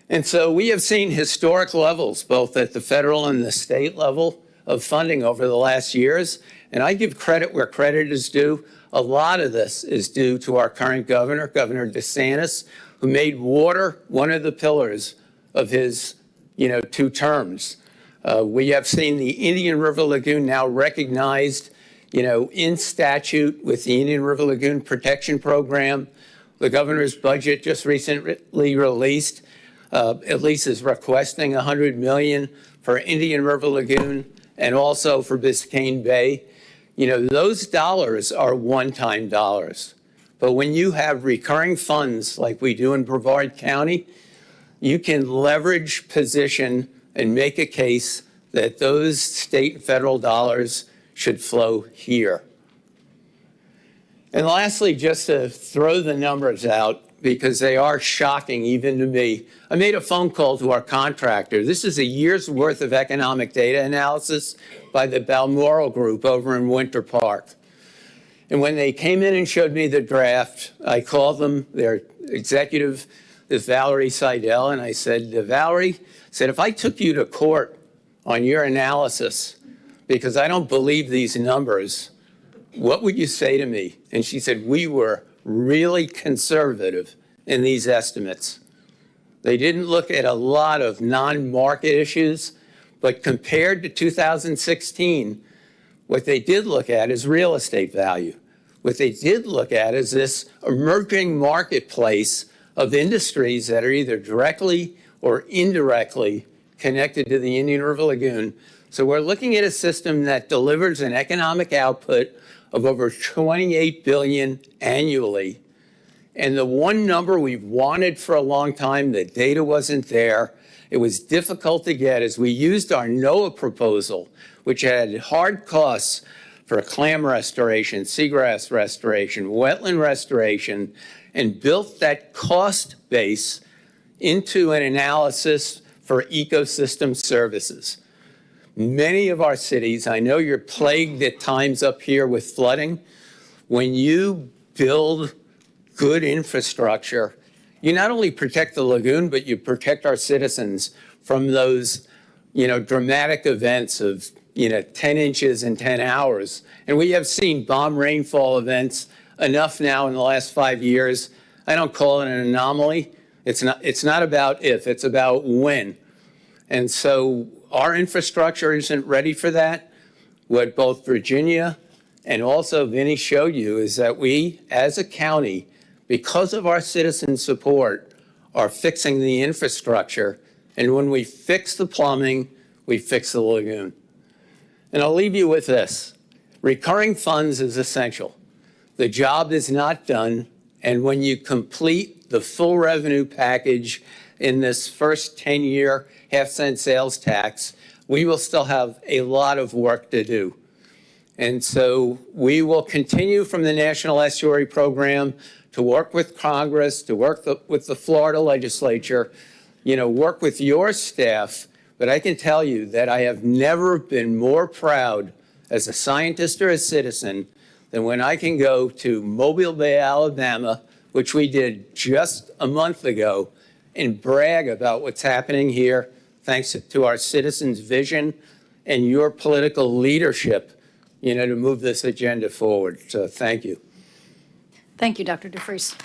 And so we have seen historic levels, both at the federal and the state level, of funding over the last years. And I give credit where credit is due. A lot of this is due to our current governor, Governor DeSantis, who made water one of the pillars of his, 2 terms. We have seen the Indian River Lagoon now recognized, in statute with the Indian River Lagoon Protection Program. The governor's budget just recently released at least is requesting $100 million for Indian River Lagoon and also for Biscayne Bay. Those dollars are one-time dollars. But when you have recurring funds like we do in Brevard County, you can leverage position and make a case that those state and federal dollars should flow here. And lastly, just to throw the numbers out, because they are shocking even to me. I made a phone call to our contractor. This is a year's worth of economic data analysis by the Balmoral Group over in Winter Park. And when they came in and showed me the draft, I called them, their executive is Valerie Seidel, and I said, Valerie, if I took you to court on your analysis because I don't believe these numbers, what would you say to me? And she said, we were really conservative in these estimates. They didn't look at a lot of non-market issues, but compared to 2016, what they did look at is real estate value. What they did look at is this emerging marketplace of industries that are either directly or indirectly connected to the Indian River Lagoon. So we're looking at a system that delivers an economic output of over 28 billion annually. And the one number we've wanted for a long time, the data wasn't there. It was difficult to get as we used our NOAA proposal, which had hard costs for clam restoration, seagrass restoration, wetland restoration, and built that cost base into an analysis for ecosystem services. Many of our cities, I know you're plagued at times up here with flooding. When you build good infrastructure, you not only protect the lagoon, but you protect our citizens from those, dramatic events of, 10 inches in 10 hours. And we have seen bomb rainfall events enough now in the last 5 years. I don't call it an anomaly. It's not about if, it's about when. And so our infrastructure isn't ready for that. What both Virginia and also Vinny showed you is that we, as a county, because of our citizen support, are fixing the infrastructure. And when we fix the plumbing, we fix the lagoon. And I'll leave you with this. Recurring funds is essential. The job is not done. And when you complete the full revenue package in this first 10-year half-cent sales tax, we will still have a lot of work to do. And so we will continue from the National Estuary Program to work with Congress, to work with the Florida legislature, work with your staff. But I can tell you that I have never been more proud as a scientist or a citizen than when I can go to Mobile Bay, Alabama, which we did just a month ago, and brag about what's happening here thanks to our citizens' vision and your political leadership, to move this agenda forward. So thank you. Thank you, Dr. DeFries.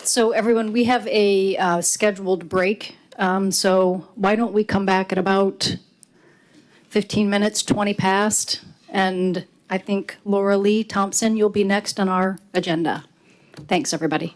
So everyone, we have a scheduled break. So why don't we come back at about 15 minutes, 20 past, and I think Laura Lee Thompson, you'll be next on our agenda. Thanks, everybody.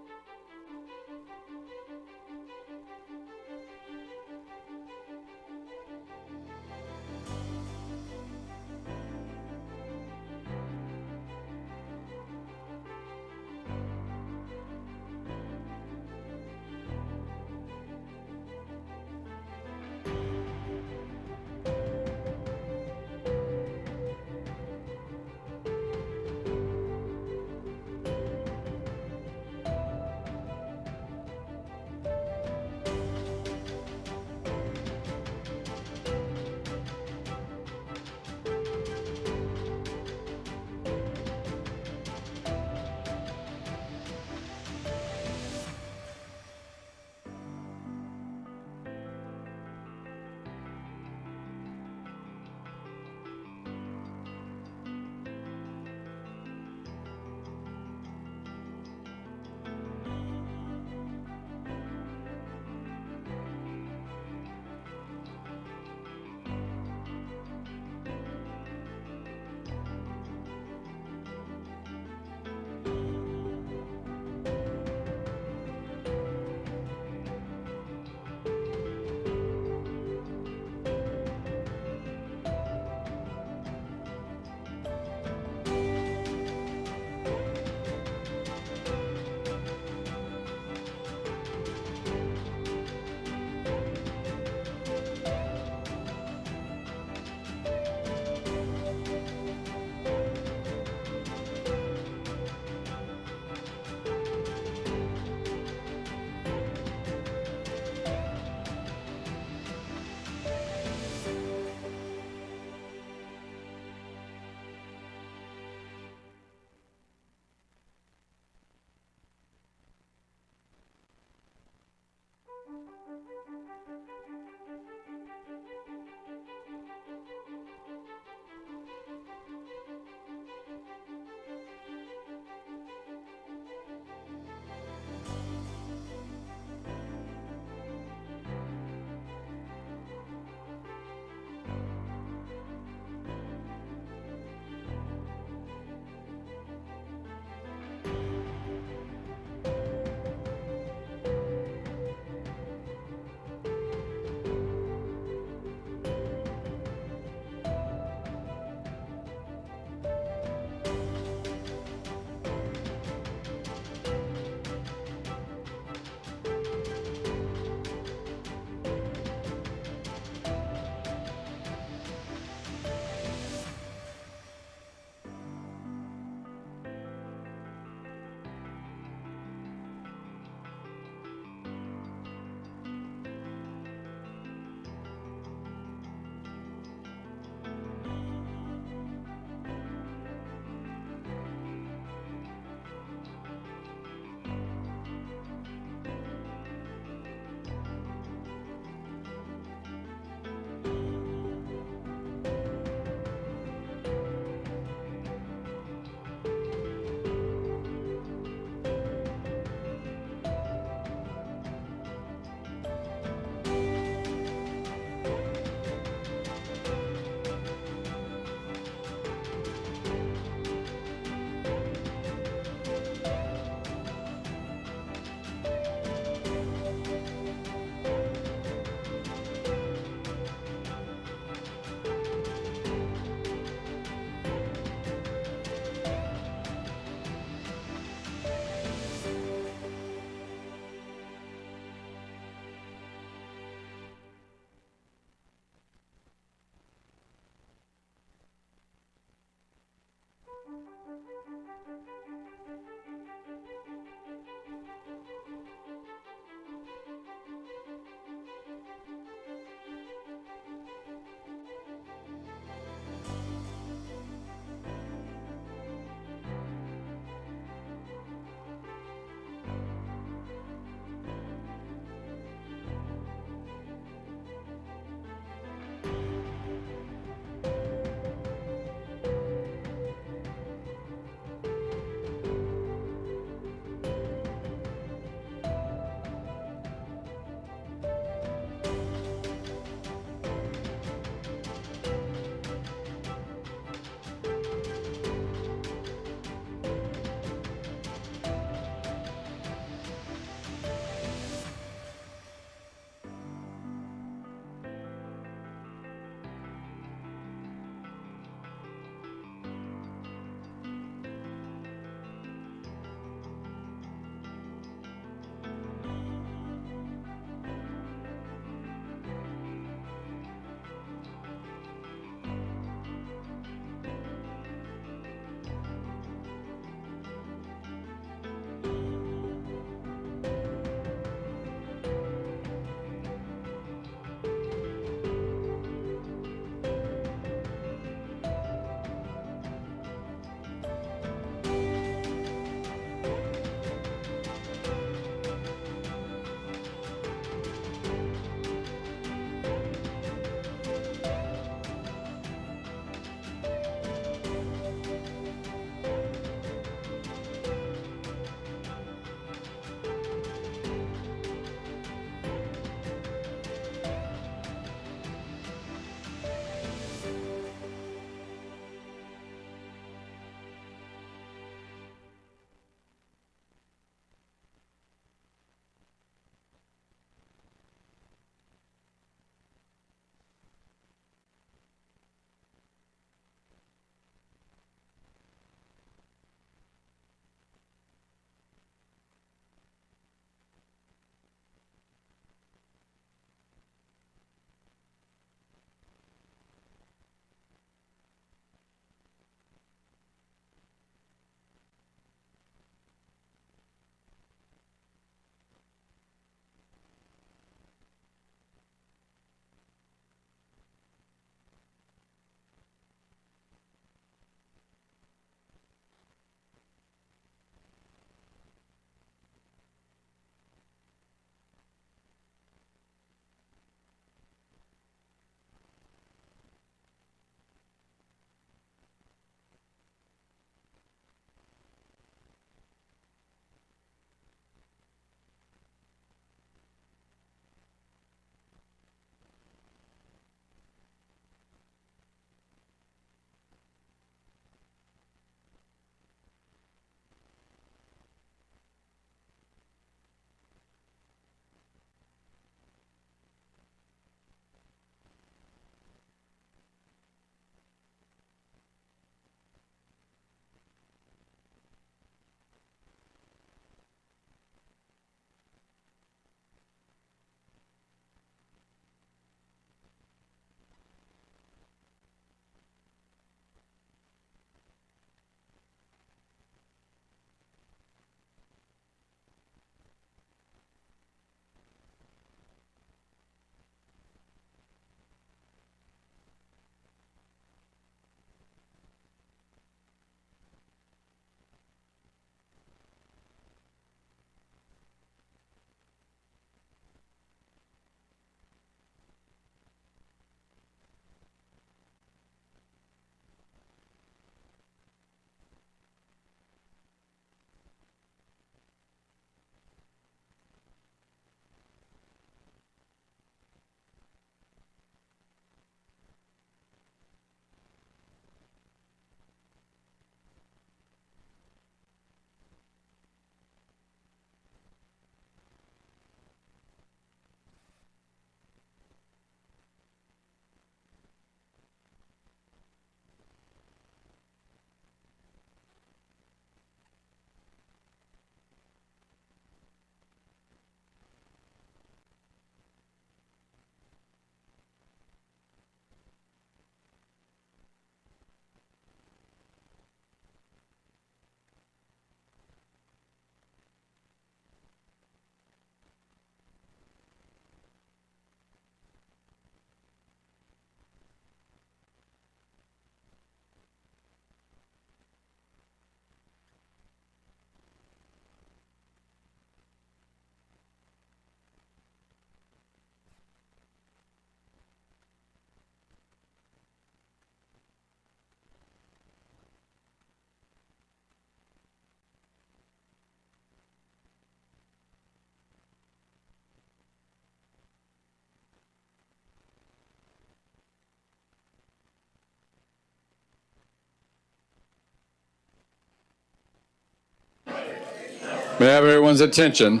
May I have everyone's attention?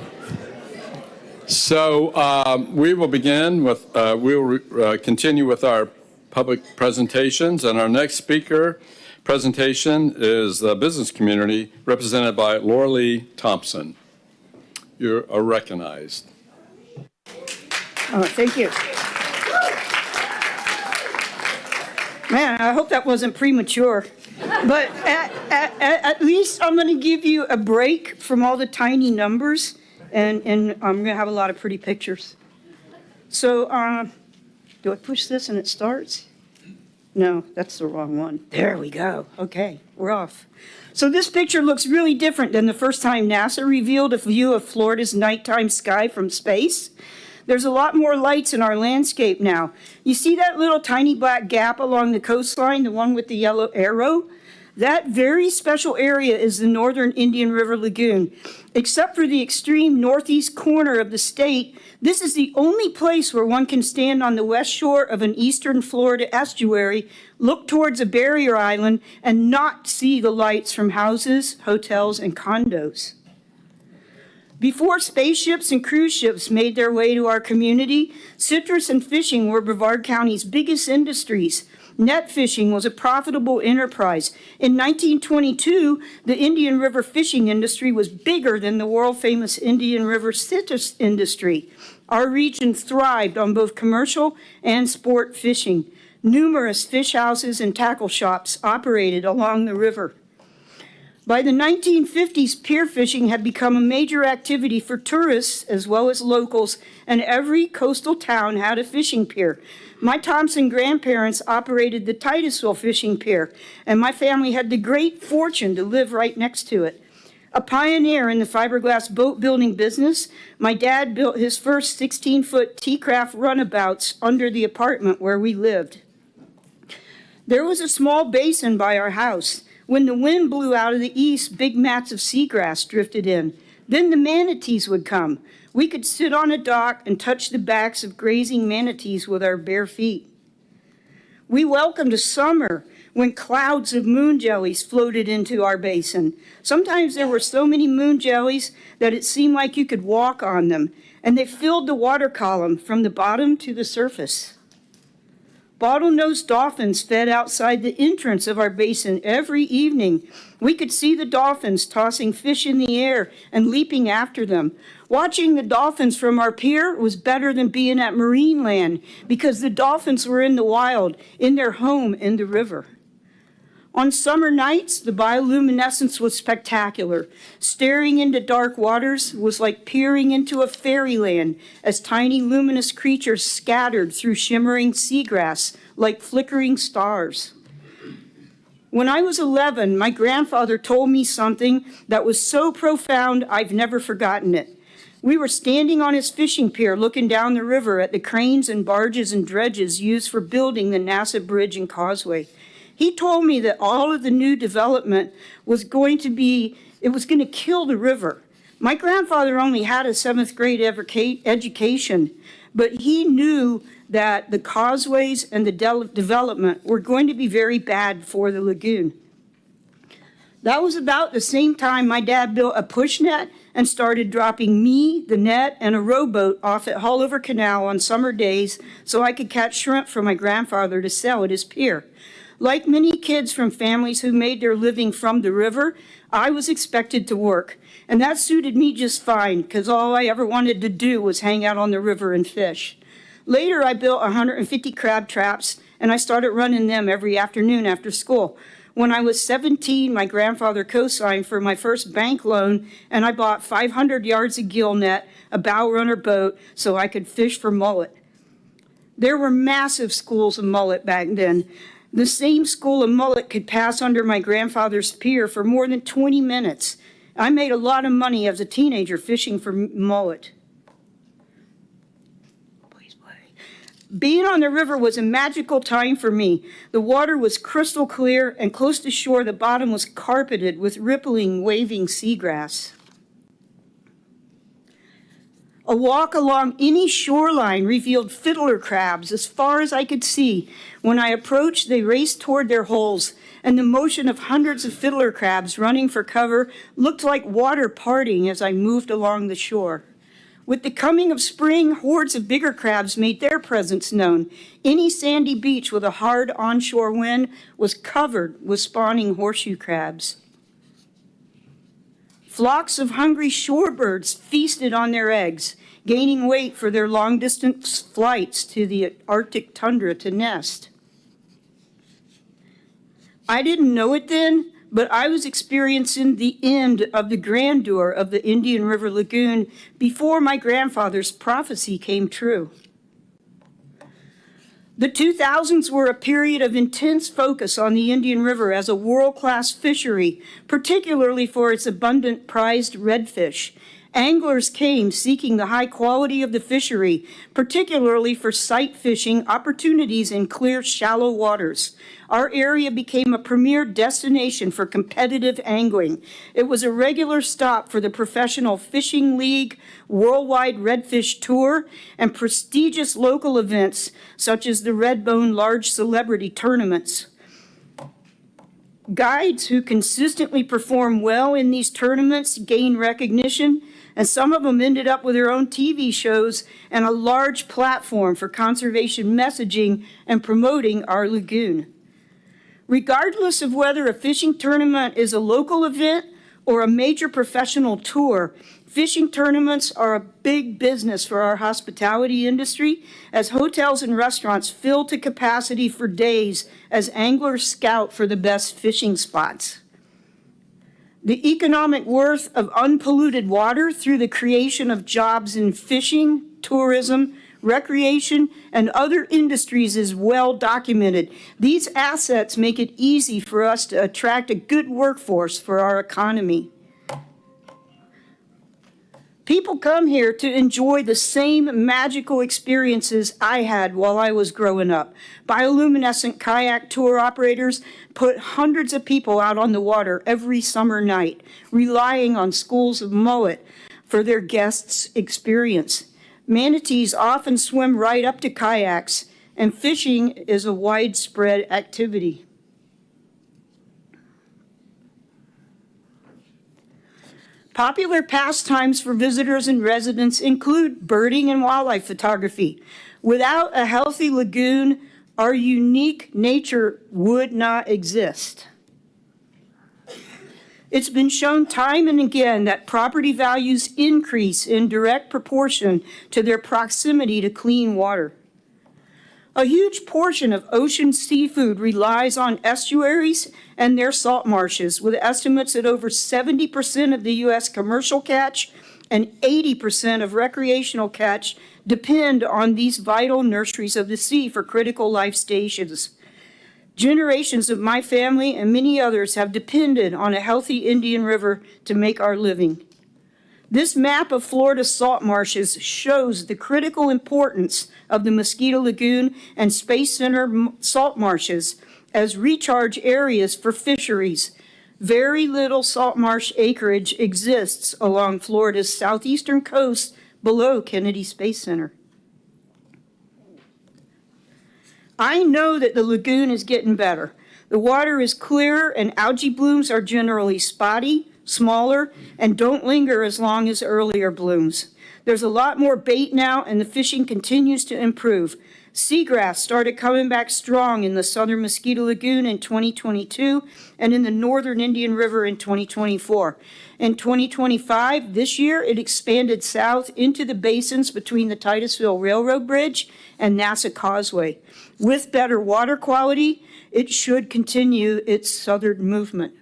So we will begin with, continue with our public presentations, and our next speaker presentation is the business community represented by Laura Lee Thompson. You are recognized. Oh, thank you. Man, I hope that wasn't premature. But at least I'm going to give you a break from all the tiny numbers, and I'm going to have a lot of pretty pictures. So, do I push this and it starts? No, that's the wrong one. There we go. Okay, we're off. So this picture looks really different than the first time NASA revealed a view of Florida's nighttime sky from space. There's a lot more lights in our landscape now. You see that little tiny black gap along the coastline, the one with the yellow arrow? That very special area is the northern Indian River Lagoon. Except for the extreme northeast corner of the state, this is the only place where one can stand on the west shore of an eastern Florida estuary, look towards a barrier island, and not see the lights from houses, hotels, and condos. Before spaceships and cruise ships made their way to our community, citrus and fishing were Brevard County's biggest industries. Net fishing was a profitable enterprise. In 1922, the Indian River fishing industry was bigger than the world-famous Indian River citrus industry. Our region thrived on both commercial and sport fishing. Numerous fish houses and tackle shops operated along the river. By the 1950s, pier fishing had become a major activity for tourists as well as locals, and every coastal town had a fishing pier. My Thompson grandparents operated the Titusville fishing pier, and my family had the great fortune to live right next to it. A pioneer in the fiberglass boat building business, my dad built his first 16-foot T-craft runabouts under the apartment where we lived. There was a small basin by our house. When the wind blew out of the east, big mats of seagrass drifted in. Then the manatees would come. We could sit on a dock and touch the backs of grazing manatees with our bare feet. We welcomed a summer when clouds of moon jellies floated into our basin. Sometimes there were so many moon jellies that it seemed like you could walk on them, and they filled the water column from the bottom to the surface. Bottlenose dolphins fed outside the entrance of our basin every evening. We could see the dolphins tossing fish in the air and leaping after them. Watching the dolphins from our pier was better than being at Marineland because the dolphins were in the wild, in their home in the river. On summer nights, the bioluminescence was spectacular. Staring into dark waters was like peering into a fairyland as tiny luminous creatures scattered through shimmering seagrass like flickering stars. When I was 11, my grandfather told me something that was so profound I've never forgotten it. We were standing on his fishing pier looking down the river at the cranes and barges and dredges used for building the NASA Bridge and Causeway. He told me that all of the new development was going to kill the river. My grandfather only had a 7th grade education, but he knew that the causeways and the development were going to be very bad for the lagoon. That was about the same time my dad built a push net and started dropping me, the net, and a rowboat off at Hullover Canal on summer days so I could catch shrimp for my grandfather to sell at his pier. Like many kids from families who made their living from the river, I was expected to work. And that suited me just fine, because all I ever wanted to do was hang out on the river and fish. Later, I built 150 crab traps, and I started running them every afternoon after school. When I was 17, my grandfather co-signed for my first bank loan, and I bought 500 yards of gill net, a bow runner boat, so I could fish for mullet. There were massive schools of mullet back then. The same school of mullet could pass under my grandfather's pier for more than 20 minutes. I made a lot of money as a teenager fishing for mullet. Please play. Being on the river was a magical time for me. The water was crystal clear, and close to shore, the bottom was carpeted with rippling, waving seagrass. A walk along any shoreline revealed fiddler crabs as far as I could see. When I approached, they raced toward their holes, and the motion of hundreds of fiddler crabs running for cover looked like water parting as I moved along the shore. With the coming of spring, hordes of bigger crabs made their presence known. Any sandy beach with a hard onshore wind was covered with spawning horseshoe crabs. Flocks of hungry shorebirds feasted on their eggs, gaining weight for their long-distance flights to the Arctic tundra to nest. I didn't know it then, but I was experiencing the end of the grandeur of the Indian River Lagoon before my grandfather's prophecy came true. The 2000s were a period of intense focus on the Indian River as a world-class fishery, particularly for its abundant prized redfish. Anglers came seeking the high quality of the fishery, particularly for sight fishing opportunities in clear, shallow waters. Our area became a premier destination for competitive angling. It was a regular stop for the Professional Fishing League, Worldwide Redfish Tour, and prestigious local events such as the Redbone Large Celebrity Tournaments. Guides who consistently perform well in these tournaments gain recognition, and some of them ended up with their own TV shows and a large platform for conservation messaging and promoting our lagoon. Regardless of whether a fishing tournament is a local event or a major professional tour, fishing tournaments are a big business for our hospitality industry, as hotels and restaurants fill to capacity for days as anglers scout for the best fishing spots. The economic worth of unpolluted water through the creation of jobs in fishing, tourism, recreation, and other industries is well documented. These assets make it easy for us to attract a good workforce for our economy. People come here to enjoy the same magical experiences I had while I was growing up. Bioluminescent kayak tour operators put hundreds of people out on the water every summer night, relying on schools of mullet for their guests' experience. Manatees often swim right up to kayaks, and fishing is a widespread activity. Popular pastimes for visitors and residents include birding and wildlife photography. Without a healthy lagoon, our unique nature would not exist. It's been shown time and again that property values increase in direct proportion to their proximity to clean water. A huge portion of ocean seafood relies on estuaries and their salt marshes, with estimates that over 70% of the U.S. commercial catch and 80% of recreational catch depend on these vital nurseries of the sea for critical life stations. Generations of my family and many others have depended on a healthy Indian River to make our living. This map of Florida's salt marshes shows the critical importance of the Mosquito Lagoon and Space Center salt marshes as recharge areas for fisheries. Very little salt marsh acreage exists along Florida's southeastern coast below Kennedy Space Center. I know that the lagoon is getting better. The water is clearer and algae blooms are generally spotty, smaller, and don't linger as long as earlier blooms. There's a lot more bait now, and the fishing continues to improve. Seagrass started coming back strong in the southern Mosquito Lagoon in 2022 and in the northern Indian River in 2024. In 2025, this year, it expanded south into the basins between the Titusville Railroad Bridge and NASA Causeway. With better water quality, it should continue its southern movement.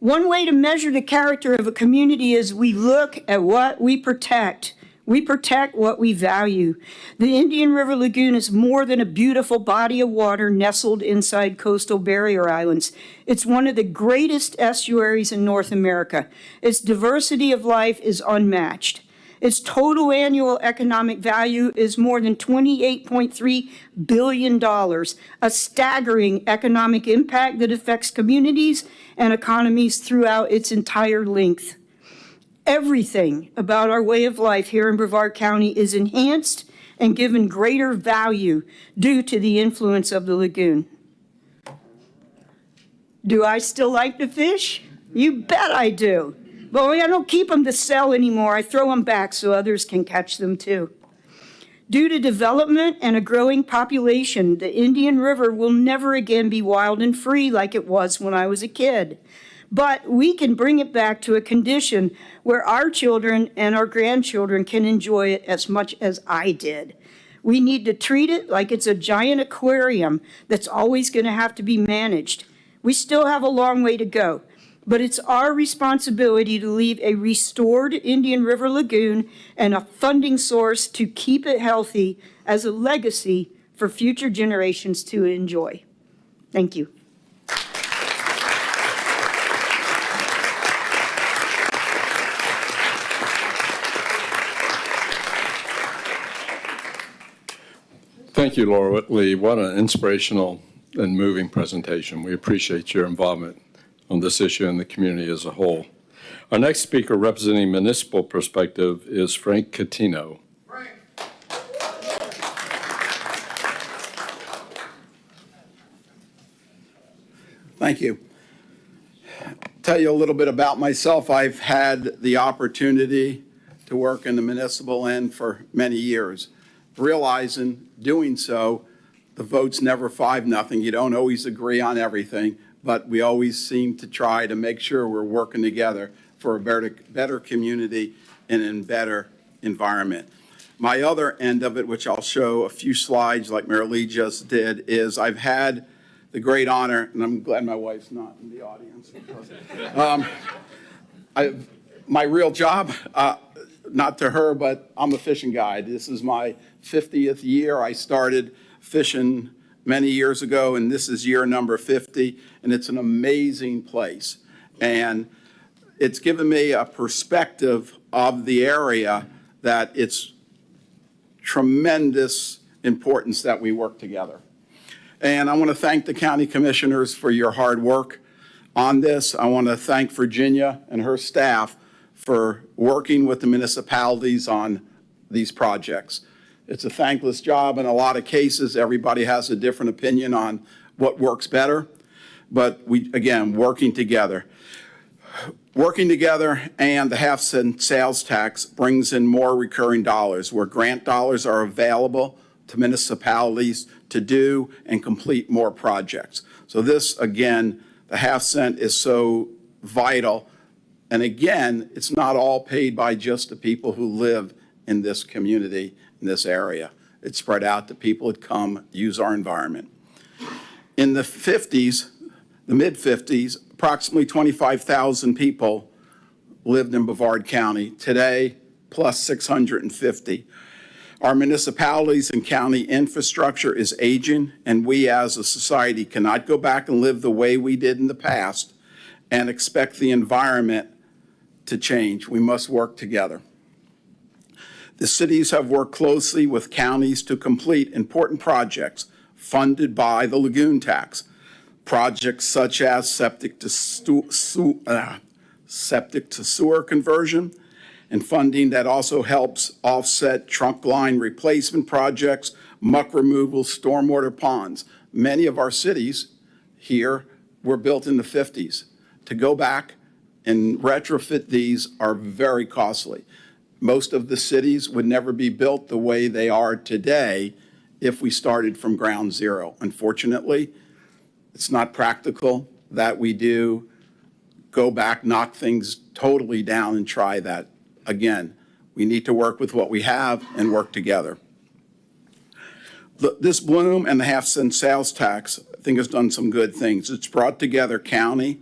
One way to measure the character of a community is we look at what we protect. We protect what we value. The Indian River Lagoon is more than a beautiful body of water nestled inside coastal barrier islands. It's one of the greatest estuaries in North America. Its diversity of life is unmatched. Its total annual economic value is more than $28.3 billion, a staggering economic impact that affects communities and economies throughout its entire length. Everything about our way of life here in Brevard County is enhanced and given greater value due to the influence of the lagoon. Do I still like to fish? You bet I do. But I don't keep them to sell anymore. I throw them back so others can catch them too. Due to development and a growing population, the Indian River will never again be wild and free like it was when I was a kid. But we can bring it back to a condition where our children and our grandchildren can enjoy it as much as I did. We need to treat it like it's a giant aquarium that's always going to have to be managed. We still have a long way to go, but it's our responsibility to leave a restored Indian River Lagoon and a funding source to keep it healthy as a legacy for future generations to enjoy. Thank you. Thank you, Laura Whitley. What an inspirational and moving presentation. We appreciate your involvement on this issue and the community as a whole. Our next speaker representing municipal perspective is Frank Catino. Thank you. Tell you a little bit about myself. I've had the opportunity to work in the municipal end for many years, realizing doing so, the vote's never 5-0. You don't always agree on everything, but we always seem to try to make sure we're working together for a better community and a better environment. My other end of it, which I'll show a few slides like Mary Lee just did, is I've had the great honor, and I'm glad my wife's not in the audience. My real job, not to her, but I'm a fishing guide. This is my 50th year. I started fishing many years ago, and this is year number 50, and it's an amazing place. And it's given me a perspective of the area that it's tremendous importance that we work together. And I want to thank the county commissioners for your hard work on this. I want to thank Virginia and her staff for working with the municipalities on these projects. It's a thankless job in a lot of cases. Everybody has a different opinion on what works better, but we, again, working together. Working together and the half-cent sales tax brings in more recurring dollars where grant dollars are available to municipalities to do and complete more projects. So this, again, the half-cent is so vital. And again, it's not all paid by just the people who live in this community, in this area. It's spread out to people that come use our environment. In the 50s, the mid-50s, approximately 25,000 people lived in Brevard County. Today, plus 650. Our municipalities and county infrastructure is aging, and we as a society cannot go back and live the way we did in the past and expect the environment to change. We must work together. The cities have worked closely with counties to complete important projects funded by the Lagoon tax. Projects such as septic to sewer conversion, and funding that also helps offset trunk line replacement projects, muck removal, stormwater ponds. Many of our cities here were built in the 50s. To go back and retrofit these are very costly. Most of the cities would never be built the way they are today if we started from ground zero. Unfortunately, it's not practical that we do go back, knock things totally down and try that. Again, we need to work with what we have and work together. This Bloom and the half-cent sales tax, I think, has done some good things. It's brought together county,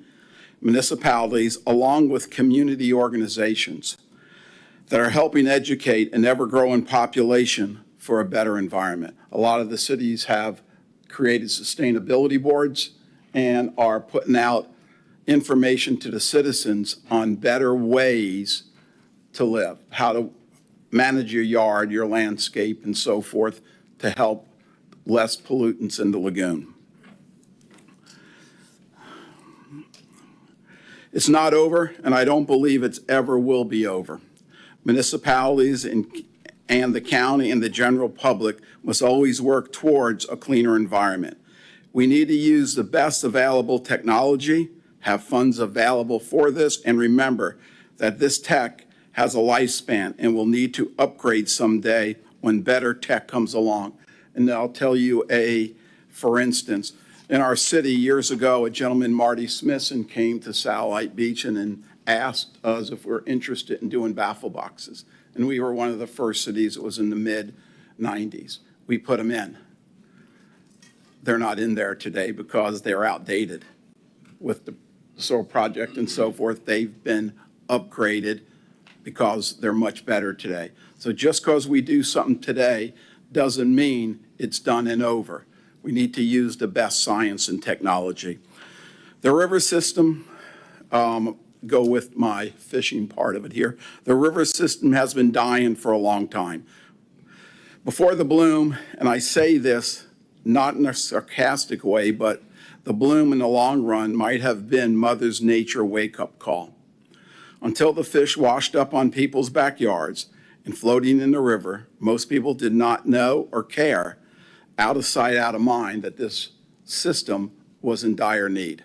municipalities, along with community organizations that are helping educate an ever-growing population for a better environment. A lot of the cities have created sustainability boards and are putting out information to the citizens on better ways to live, how to manage your yard, your landscape, and so forth to help less pollutants in the lagoon. It's not over, and I don't believe it's ever will be over. Municipalities and the county and the general public must always work towards a cleaner environment. We need to use the best available technology, have funds available for this, and remember that this tech has a lifespan and will need to upgrade someday when better tech comes along. And I'll tell you for instance, in our city years ago, a gentleman, Marty Smithson, came to Satellite Beach and asked us if we're interested in doing baffle boxes. And we were one of the first cities. It was in the mid-90s. We put them in. They're not in there today because they're outdated with the SOIRL project and so forth. They've been upgraded because they're much better today. So just because we do something today doesn't mean it's done and over. We need to use the best science and technology. The river system, go with my fishing part of it here. The river system has been dying for a long time. Before the bloom, and I say this not in a sarcastic way, but the bloom in the long run might have been Mother Nature wake-up call. Until the fish washed up on people's backyards and floating in the river, most people did not know or care, out of sight, out of mind, that this system was in dire need.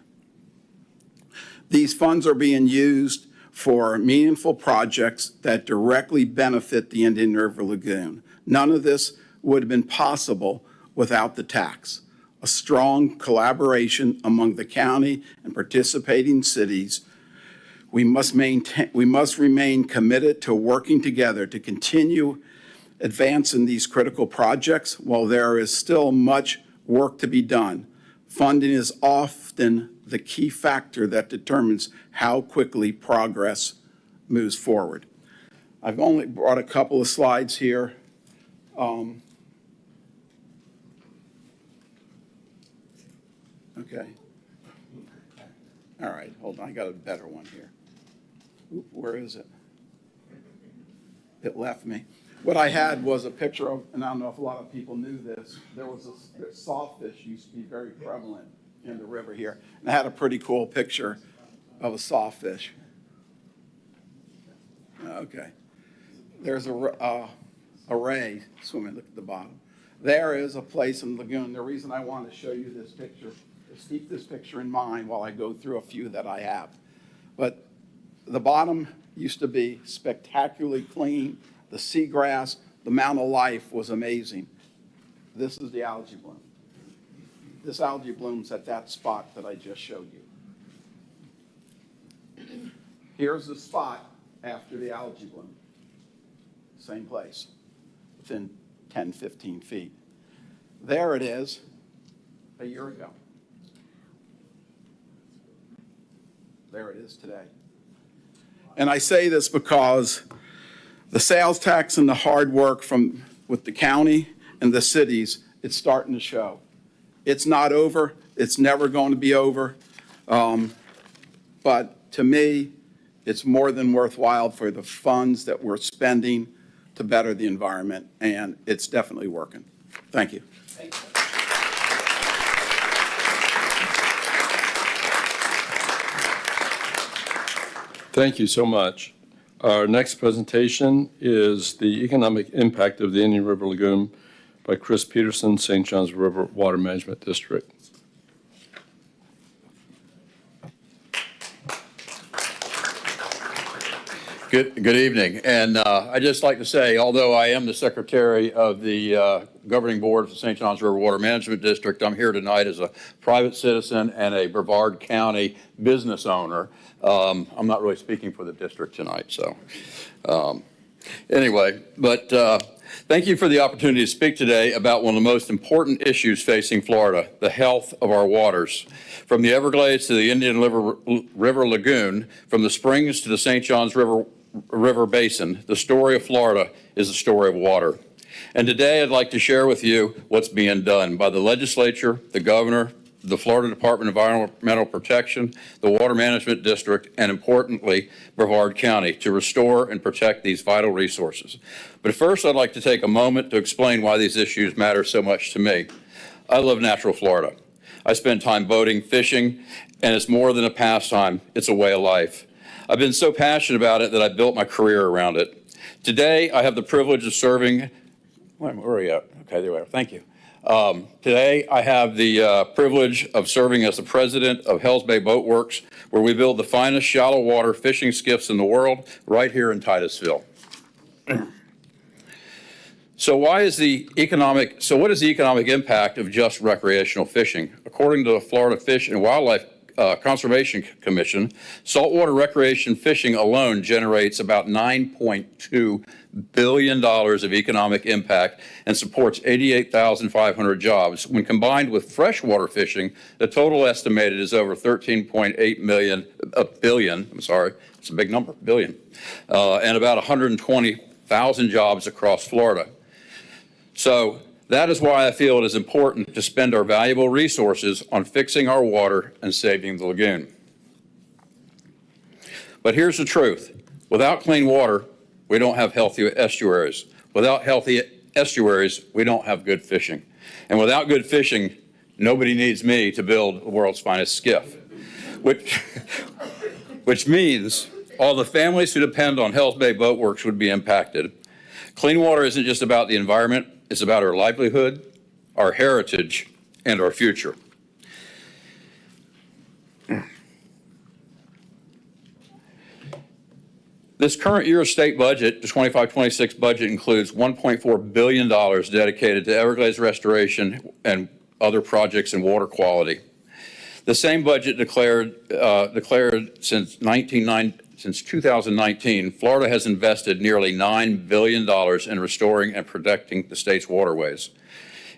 These funds are being used for meaningful projects that directly benefit the Indian River Lagoon. None of this would have been possible without the tax. A strong collaboration among the county and participating cities. We must remain committed to working together to continue advancing these critical projects while there is still much work to be done. Funding is often the key factor that determines how quickly progress moves forward. I've only brought a couple of slides here. Okay. All right, hold on, I got a better one here. Oop, where is it? It left me. What I had was a picture of, and I don't know if a lot of people knew this, there was a sawfish used to be very prevalent in the river here. And I had a pretty cool picture of a sawfish. Okay. There's a ray swimming, look at the bottom. There is a place in the lagoon. The reason I want to show you this picture is keep this picture in mind while I go through a few that I have. But the bottom used to be spectacularly clean. The seagrass, the amount of life was amazing. This is the algae bloom. This algae blooms at that spot that I just showed you. Here's the spot after the algae bloom. Same place, within 10, 15 feet. There it is a year ago. There it is today. And I say this because the sales tax and the hard work with the county and the cities, it's starting to show. It's not over. It's never going to be over. But to me, it's more than worthwhile for the funds that we're spending to better the environment, and it's definitely working. Thank you. Thank you so much. Our next presentation is the economic impact of the Indian River Lagoon by Chris Peterson, St. Johns River Water Management District. Good evening. And I'd just like to say, although I am the secretary of the governing board of the St. Johns River Water Management District, I'm here tonight as a private citizen and a Brevard County business owner. I'm not really speaking for the district tonight, so anyway, but thank you for the opportunity to speak today about one of the most important issues facing Florida, the health of our waters. From the Everglades to the Indian River Lagoon, from the springs to the St. Johns River Basin, the story of Florida is the story of water. And today I'd like to share with you what's being done by the legislature, the governor, the Florida Department of Environmental Protection, the Water Management District, and importantly, Brevard County to restore and protect these vital resources. But first, I'd like to take a moment to explain why these issues matter so much to me. I love natural Florida. I spend time boating, fishing, and it's more than a pastime, it's a way of life. I've been so passionate about it that I built my career around it. Today, I have the privilege of serving, where are you at? Okay, there we are, thank you. Today, I have the privilege of serving as the president of Hells Bay Boat Works, where we build the finest shallow water fishing skiffs in the world, right here in Titusville. So what is the economic impact of just recreational fishing? According to the Florida Fish and Wildlife Conservation Commission, saltwater recreation fishing alone generates about $9.2 billion of economic impact and supports 88,500 jobs. When combined with freshwater fishing, the total estimated is over 13.8 billion, it's a big number, billion, and about 120,000 jobs across Florida. So that is why I feel it is important to spend our valuable resources on fixing our water and saving the lagoon. But here's the truth. Without clean water, we don't have healthy estuaries. Without healthy estuaries, we don't have good fishing. And without good fishing, nobody needs me to build the world's finest skiff, which means all the families who depend on Hells Bay Boat Works would be impacted. Clean water isn't just about the environment, it's about our livelihood, our heritage, and our future. This current year's state budget, the 25-26 budget, includes $1.4 billion dedicated to Everglades restoration and other projects in water quality. The same budget declared since 2019, Florida has invested nearly $9 billion in restoring and protecting the state's waterways.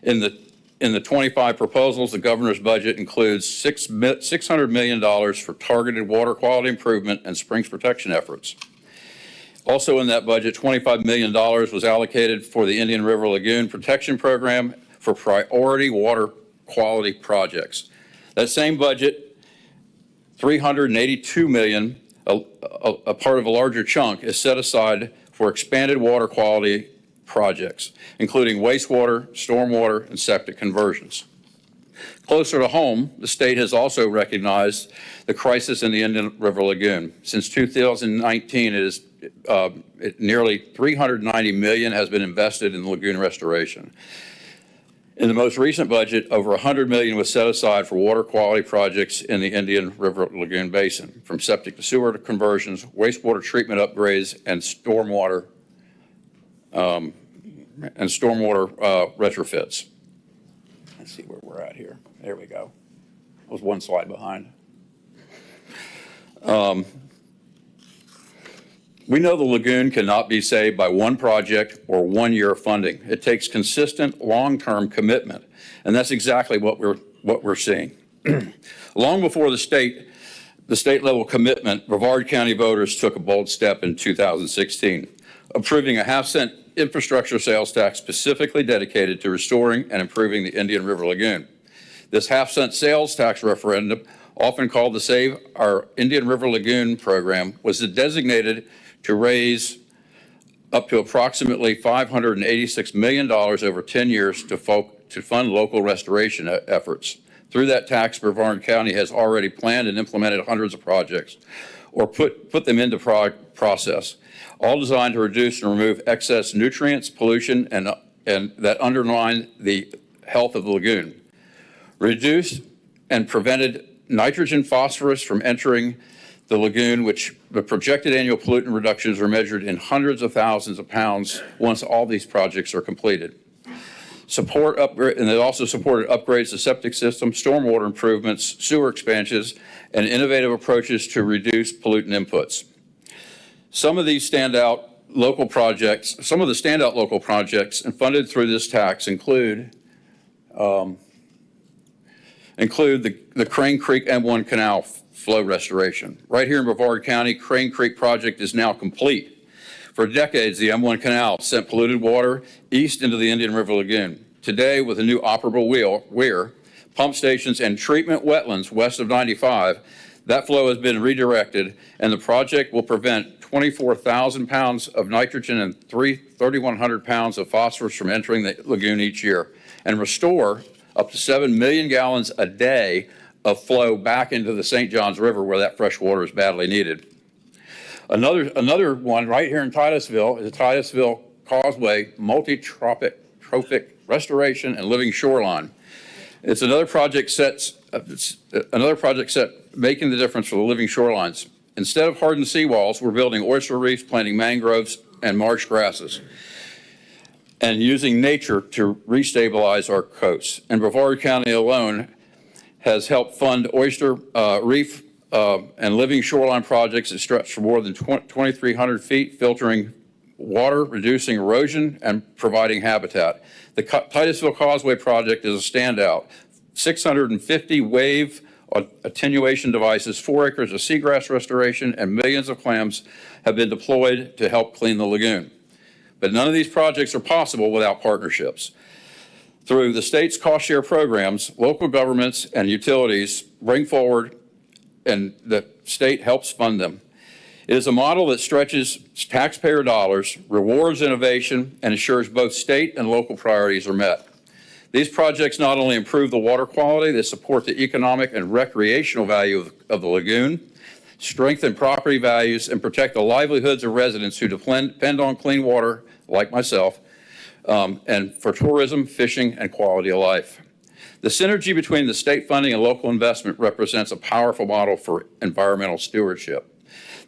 In the 25 proposals, the governor's budget includes $600 million for targeted water quality improvement and springs protection efforts. Also in that budget, $25 million was allocated for the Indian River Lagoon Protection Program for priority water quality projects. That same budget, $382 million, a part of a larger chunk, is set aside for expanded water quality projects, including wastewater, stormwater, and septic conversions. Closer to home, the state has also recognized the crisis in the Indian River Lagoon. Since 2019, nearly $390 million has been invested in lagoon restoration. In the most recent budget, over $100 million was set aside for water quality projects in the Indian River Lagoon Basin, from septic to sewer conversions, wastewater treatment upgrades, and stormwater retrofits. Let's see where we're at here. There we go. I was one slide behind. We know the lagoon cannot be saved by one project or 1 year of funding. It takes consistent, long-term commitment, and that's exactly what we're seeing. Long before the state level commitment, Brevard County voters took a bold step in 2016, approving a half-cent infrastructure sales tax specifically dedicated to restoring and improving the Indian River Lagoon. This half-cent sales tax referendum, often called the Save Our Indian River Lagoon program, was designated to raise up to approximately $586 million over 10 years to fund local restoration efforts. Through that tax, Brevard County has already planned and implemented hundreds of projects or put them into process, all designed to reduce and remove excess nutrients, pollution, and that undermine the health of the lagoon. Reduced and prevented nitrogen phosphorus from entering the lagoon, which the projected annual pollutant reductions are measured in hundreds of thousands of pounds once all these projects are completed. And it also supported upgrades to septic systems, stormwater improvements, sewer expansions, and innovative approaches to reduce pollutant inputs. Some of the standout local projects and funded through this tax include the Crane Creek M1 Canal flow restoration. Right here in Brevard County, Crane Creek project is now complete. For decades, the M1 Canal sent polluted water east into the Indian River Lagoon. Today, with a new operable weir, pump stations, and treatment wetlands west of 95, that flow has been redirected, and the project will prevent 24,000 pounds of nitrogen and 3,100 pounds of phosphorus from entering the lagoon each year, and restore up to 7 million gallons a day of flow back into the St. Johns River where that fresh water is badly needed. Another one right here in Titusville is the Titusville Causeway Multi-Trophic Restoration and Living Shoreline. It's another project set making the difference for the living shorelines. Instead of hardened seawalls, we're building oyster reefs, planting mangroves and marsh grasses, and using nature to restabilize our coasts. And Brevard County alone has helped fund oyster reef and living shoreline projects that stretch for more than 2,300 feet, filtering water, reducing erosion, and providing habitat. The Titusville Causeway project is a standout. 650 wave attenuation devices, 4 acres of seagrass restoration, and millions of clams have been deployed to help clean the lagoon. But none of these projects are possible without partnerships. Through the state's cost share programs, local governments and utilities bring forward, and the state helps fund them. It is a model that stretches taxpayer dollars, rewards innovation, and ensures both state and local priorities are met. These projects not only improve the water quality, they support the economic and recreational value of the lagoon, strengthen property values, and protect the livelihoods of residents who depend on clean water, like myself, and for tourism, fishing, and quality of life. The synergy between the state funding and local investment represents a powerful model for environmental stewardship.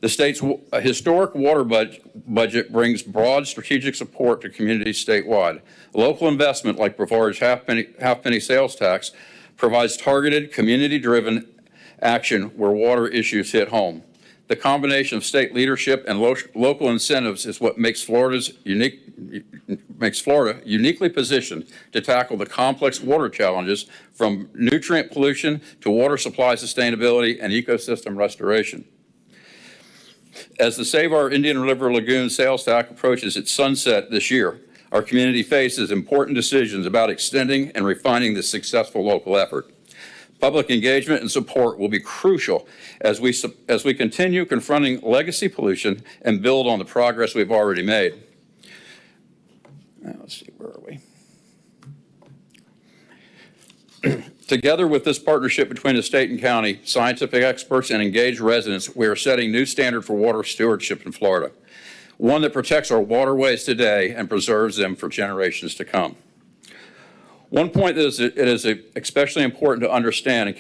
The state's historic water budget brings broad strategic support to communities statewide. Local investment, like Brevard's half-penny sales tax, provides targeted, community-driven action where water issues hit home. The combination of state leadership and local incentives is what makes Florida uniquely positioned to tackle the complex water challenges, from nutrient pollution to water supply sustainability and ecosystem restoration. As the Save Our Indian River Lagoon sales tax approaches its sunset this year, our community faces important decisions about extending and refining this successful local effort. Public engagement and support will be crucial as we continue confronting legacy pollution and build on the progress we've already made. Now, let's see, where are we? Together with this partnership between the state and county, scientific experts, and engaged residents, we are setting new standard for water stewardship in Florida, one that protects our waterways today and preserves them for generations to come. One point that it is especially important to understand and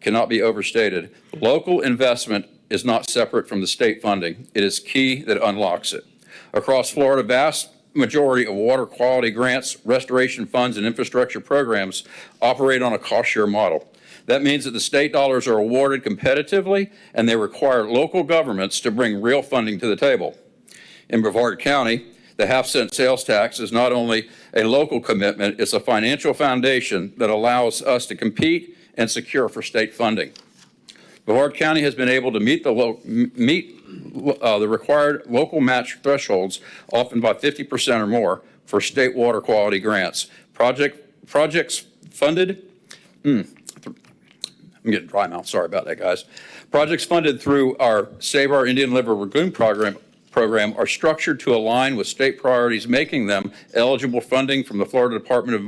cannot be overstated: local investment is not separate from the state funding. It is key that unlocks it. Across Florida, vast majority of water quality grants, restoration funds, and infrastructure programs operate on a cost-share model. That means that the state dollars are awarded competitively, and they require local governments to bring real funding to the table. In Brevard County, the half-cent sales tax is not only a local commitment, it's a financial foundation that allows us to compete and secure for state funding. Brevard County has been able to meet the required local match thresholds, often by 50% or more, for state water quality grants. Projects funded, I'm getting dry mouth, sorry about that, guys. Projects funded through our Save Our Indian River Lagoon program are structured to align with state priorities, making them eligible funding from the Florida Department of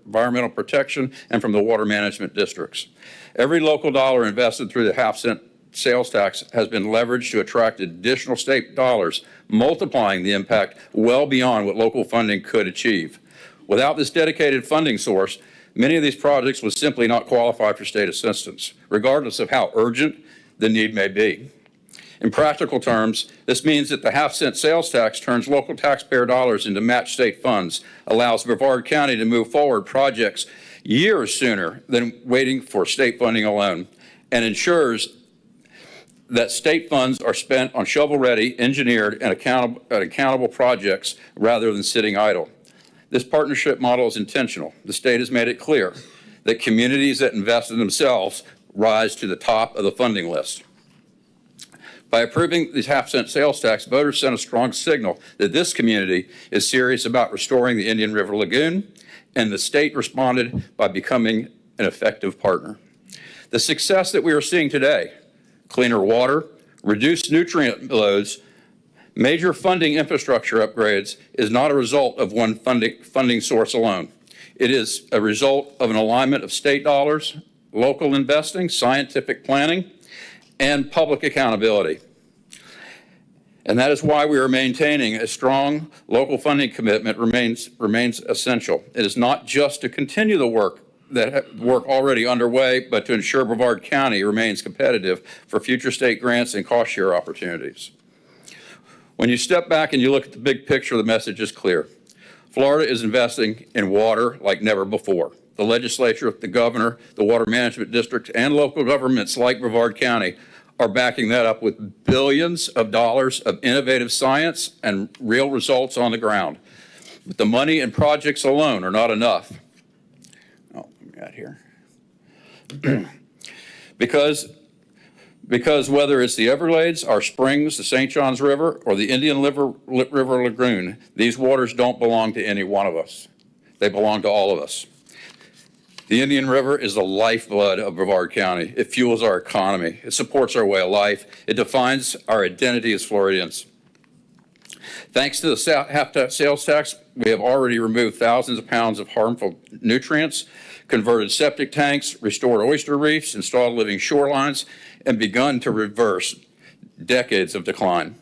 Environmental Protection and from the water management districts. Every local dollar invested through the half-cent sales tax has been leveraged to attract additional state dollars, multiplying the impact well beyond what local funding could achieve. Without this dedicated funding source, many of these projects would simply not qualify for state assistance, regardless of how urgent the need may be. In practical terms, this means that the half-cent sales tax turns local taxpayer dollars into matched state funds, allows Brevard County to move forward projects years sooner than waiting for state funding alone, and ensures that state funds are spent on shovel-ready, engineered, and accountable projects rather than sitting idle. This partnership model is intentional. The state has made it clear that communities that invest in themselves rise to the top of the funding list. By approving the half-cent sales tax, voters sent a strong signal that this community is serious about restoring the Indian River Lagoon, and the state responded by becoming an effective partner. The success that we are seeing today, cleaner water, reduced nutrient loads, major funding infrastructure upgrades, is not a result of one funding source alone. It is a result of an alignment of state dollars, local investing, scientific planning, and public accountability. And that is why we are maintaining a strong local funding commitment remains essential. It is not just to continue the work already underway, but to ensure Brevard County remains competitive for future state grants and cost share opportunities. When you step back and you look at the big picture, the message is clear. Florida is investing in water like never before. The legislature, the governor, the water management district, and local governments like Brevard County are backing that up with billions of dollars of innovative science and real results on the ground. But the money and projects alone are not enough. Oh, let me out here. because whether it's the Everglades, our springs, the St. Johns River, or the Indian River Lagoon, these waters don't belong to any one of us. They belong to all of us. The Indian River is the lifeblood of Brevard County. It fuels our economy. It supports our way of life. It defines our identity as Floridians. Thanks to the half sales tax, we have already removed thousands of pounds of harmful nutrients, converted septic tanks, restored oyster reefs, installed living shorelines, and begun to reverse decades of decline.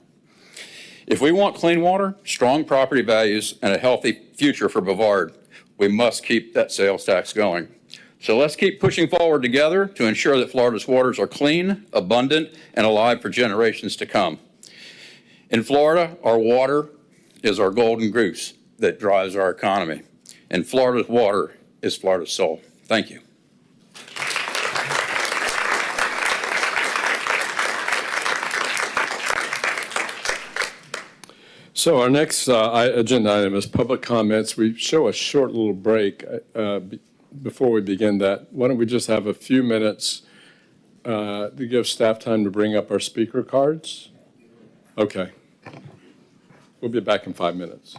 If we want clean water, strong property values, and a healthy future for Brevard, we must keep that sales tax going. So let's keep pushing forward together to ensure that Florida's waters are clean, abundant, and alive for generations to come. In Florida, our water is our golden goose that drives our economy. And Florida's water is Florida's soul. Thank you. So our next agenda item is public comments. We show a short little break before we begin that. Why don't we just have a few minutes to give staff time to bring up our speaker cards? Okay. We'll be back in 5 minutes.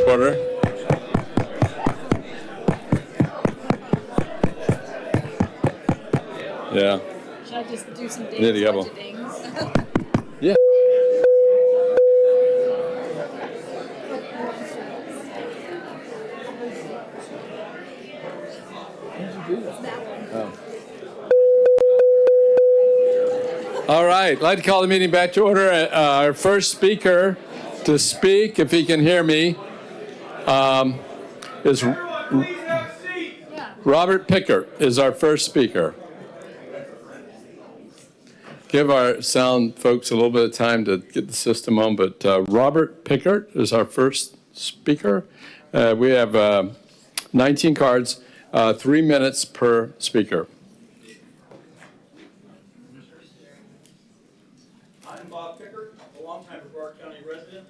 order. Yeah. Should I just do some There you go. Yeah. All right, I'd like to call the meeting back to order. Our first speaker to speak, if he can hear me, is Robert Pickert is our first speaker. Give our sound folks a little bit of time to get the system on, but Robert Pickert is our first speaker. We have 19 cards, 3 minutes per speaker.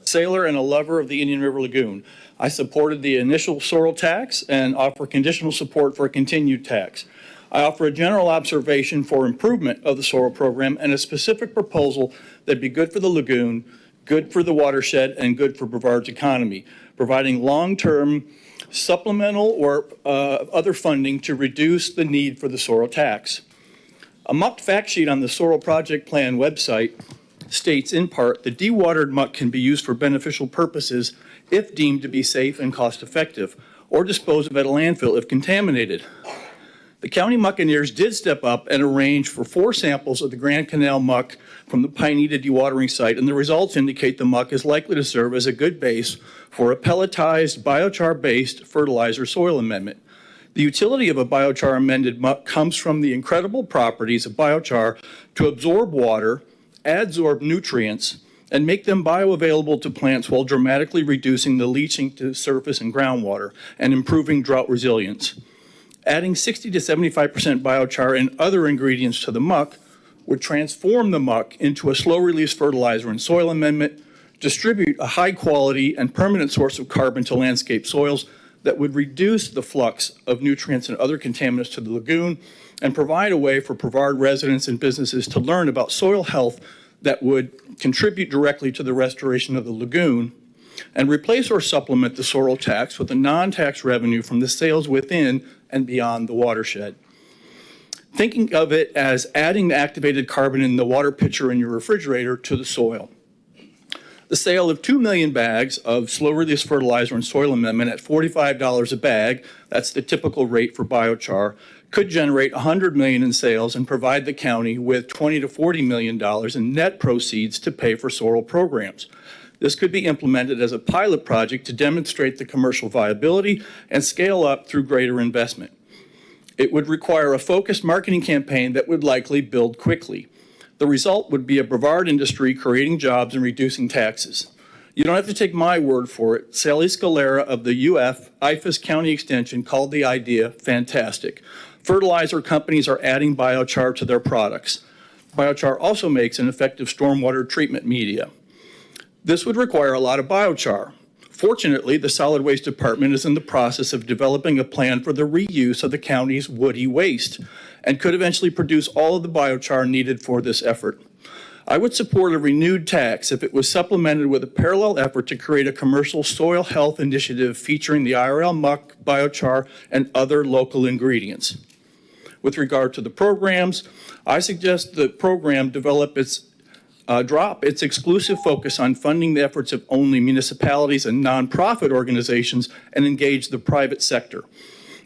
Sailor and a lover of the Indian River Lagoon. I supported the initial SOIRL tax and offer conditional support for a continued tax. I offer a general observation for improvement of the SOIRL program and a specific proposal that'd be good for the lagoon, good for the watershed, and good for Brevard's economy, providing long-term supplemental or other funding to reduce the need for the SOIRL tax. A mock fact sheet on the SOIRL project plan website states in part that dewatered muck can be used for beneficial purposes if deemed to be safe and cost-effective, or disposed of at a landfill if contaminated. The county Muccaneers did step up and arrange for 4 samples of the Grand Canal muck from the Pineda dewatering site, and the results indicate the muck is likely to serve as a good base for a pelletized biochar-based fertilizer soil amendment. The utility of a biochar amended muck comes from the incredible properties of biochar to absorb water, adsorb nutrients, and make them bioavailable to plants while dramatically reducing the leaching to surface and groundwater and improving drought resilience. Adding 60 to 75% biochar and other ingredients to the muck would transform the muck into a slow-release fertilizer and soil amendment, distribute a high-quality and permanent source of carbon to landscape soils that would reduce the flux of nutrients and other contaminants to the lagoon, and provide a way for Brevard residents and businesses to learn about soil health that would contribute directly to the restoration of the lagoon, and replace or supplement the SOIRL tax with a non-tax revenue from the sales within and beyond the watershed. Thinking of it as adding the activated carbon in the water pitcher in your refrigerator to the soil. The sale of 2 million bags of slow-release fertilizer and soil amendment at $45 a bag, that's the typical rate for biochar, could generate $100 million in sales and provide the county with $20 to $40 million in net proceeds to pay for SOIRL programs. This could be implemented as a pilot project to demonstrate the commercial viability and scale up through greater investment. It would require a focused marketing campaign that would likely build quickly. The result would be a Brevard industry creating jobs and reducing taxes. You don't have to take my word for it. Sally Scalera of the UF IFAS County Extension called the idea fantastic. Fertilizer companies are adding biochar to their products. Biochar also makes an effective stormwater treatment media. This would require a lot of biochar. Fortunately, the Solid Waste Department is in the process of developing a plan for the reuse of the county's woody waste and could eventually produce all of the biochar needed for this effort. I would support a renewed tax if it was supplemented with a parallel effort to create a commercial soil health initiative featuring the IRL muck, biochar, and other local ingredients. With regard to the programs, I suggest the program drop its exclusive focus on funding the efforts of only municipalities and nonprofit organizations and engage the private sector.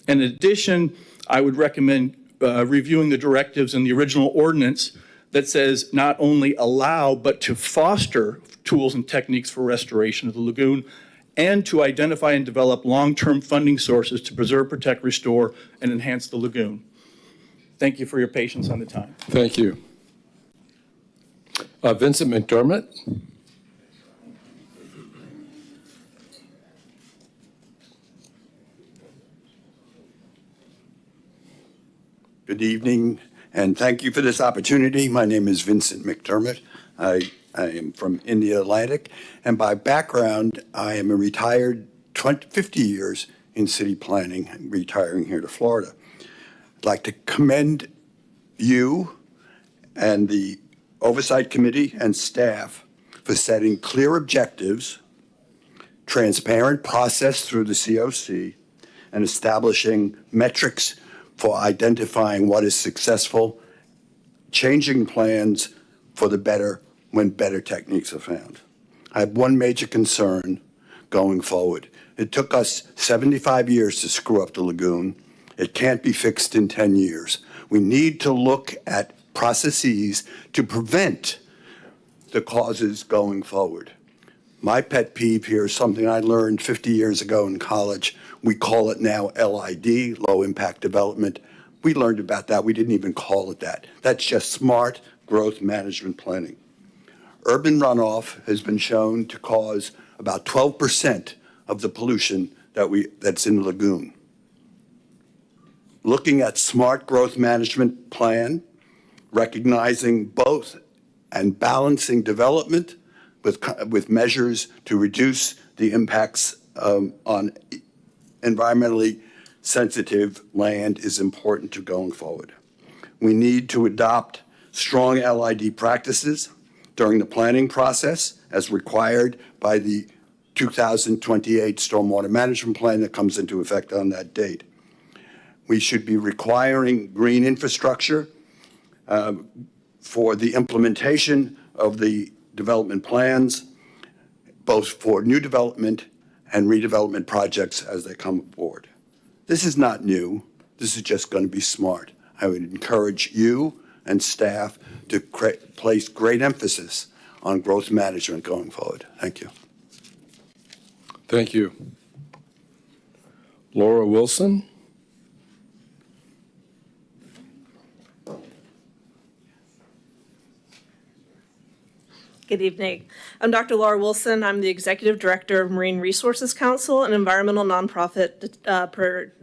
In addition, I would recommend reviewing the directives in the original ordinance that says not only allow, but to foster tools and techniques for restoration of the lagoon, and to identify and develop long-term funding sources to preserve, protect, restore, and enhance the lagoon. Thank you for your patience on the time. Thank you. Vincent McDermott. Good evening, and thank you for this opportunity. My name is Vincent McDermott. I am from India Atlantic, and by background, I am a retired 50 years in city planning, retiring here to Florida. I'd like to commend you and the Oversight Committee and staff for setting clear objectives transparent process through the COC, and establishing metrics for identifying what is successful, changing plans for the better when better techniques are found. I have one major concern going forward. It took us 75 years to screw up the lagoon. It can't be fixed in 10 years. We need to look at processes to prevent the causes going forward. My pet peeve here is something I learned 50 years ago in college. We call it now LID, low impact development. We learned about that. We didn't even call it that. That's just smart growth management planning. Urban runoff has been shown to cause about 12% of the pollution that's in the lagoon. Looking at smart growth management plan, recognizing both and balancing development with measures to reduce the impacts on environmentally sensitive land is important to going forward. We need to adopt strong LID practices during the planning process as required by the 2028 Stormwater Management Plan that comes into effect on that date. We should be requiring green infrastructure for the implementation of the development plans, both for new development and redevelopment projects as they come aboard. This is not new. This is just going to be smart. I would encourage you and staff to place great emphasis on growth management going forward. Thank you. Thank you. Laura Wilson. Good evening. I'm Dr. Laura Wilson. I'm the Executive Director of Marine Resources Council, an environmental nonprofit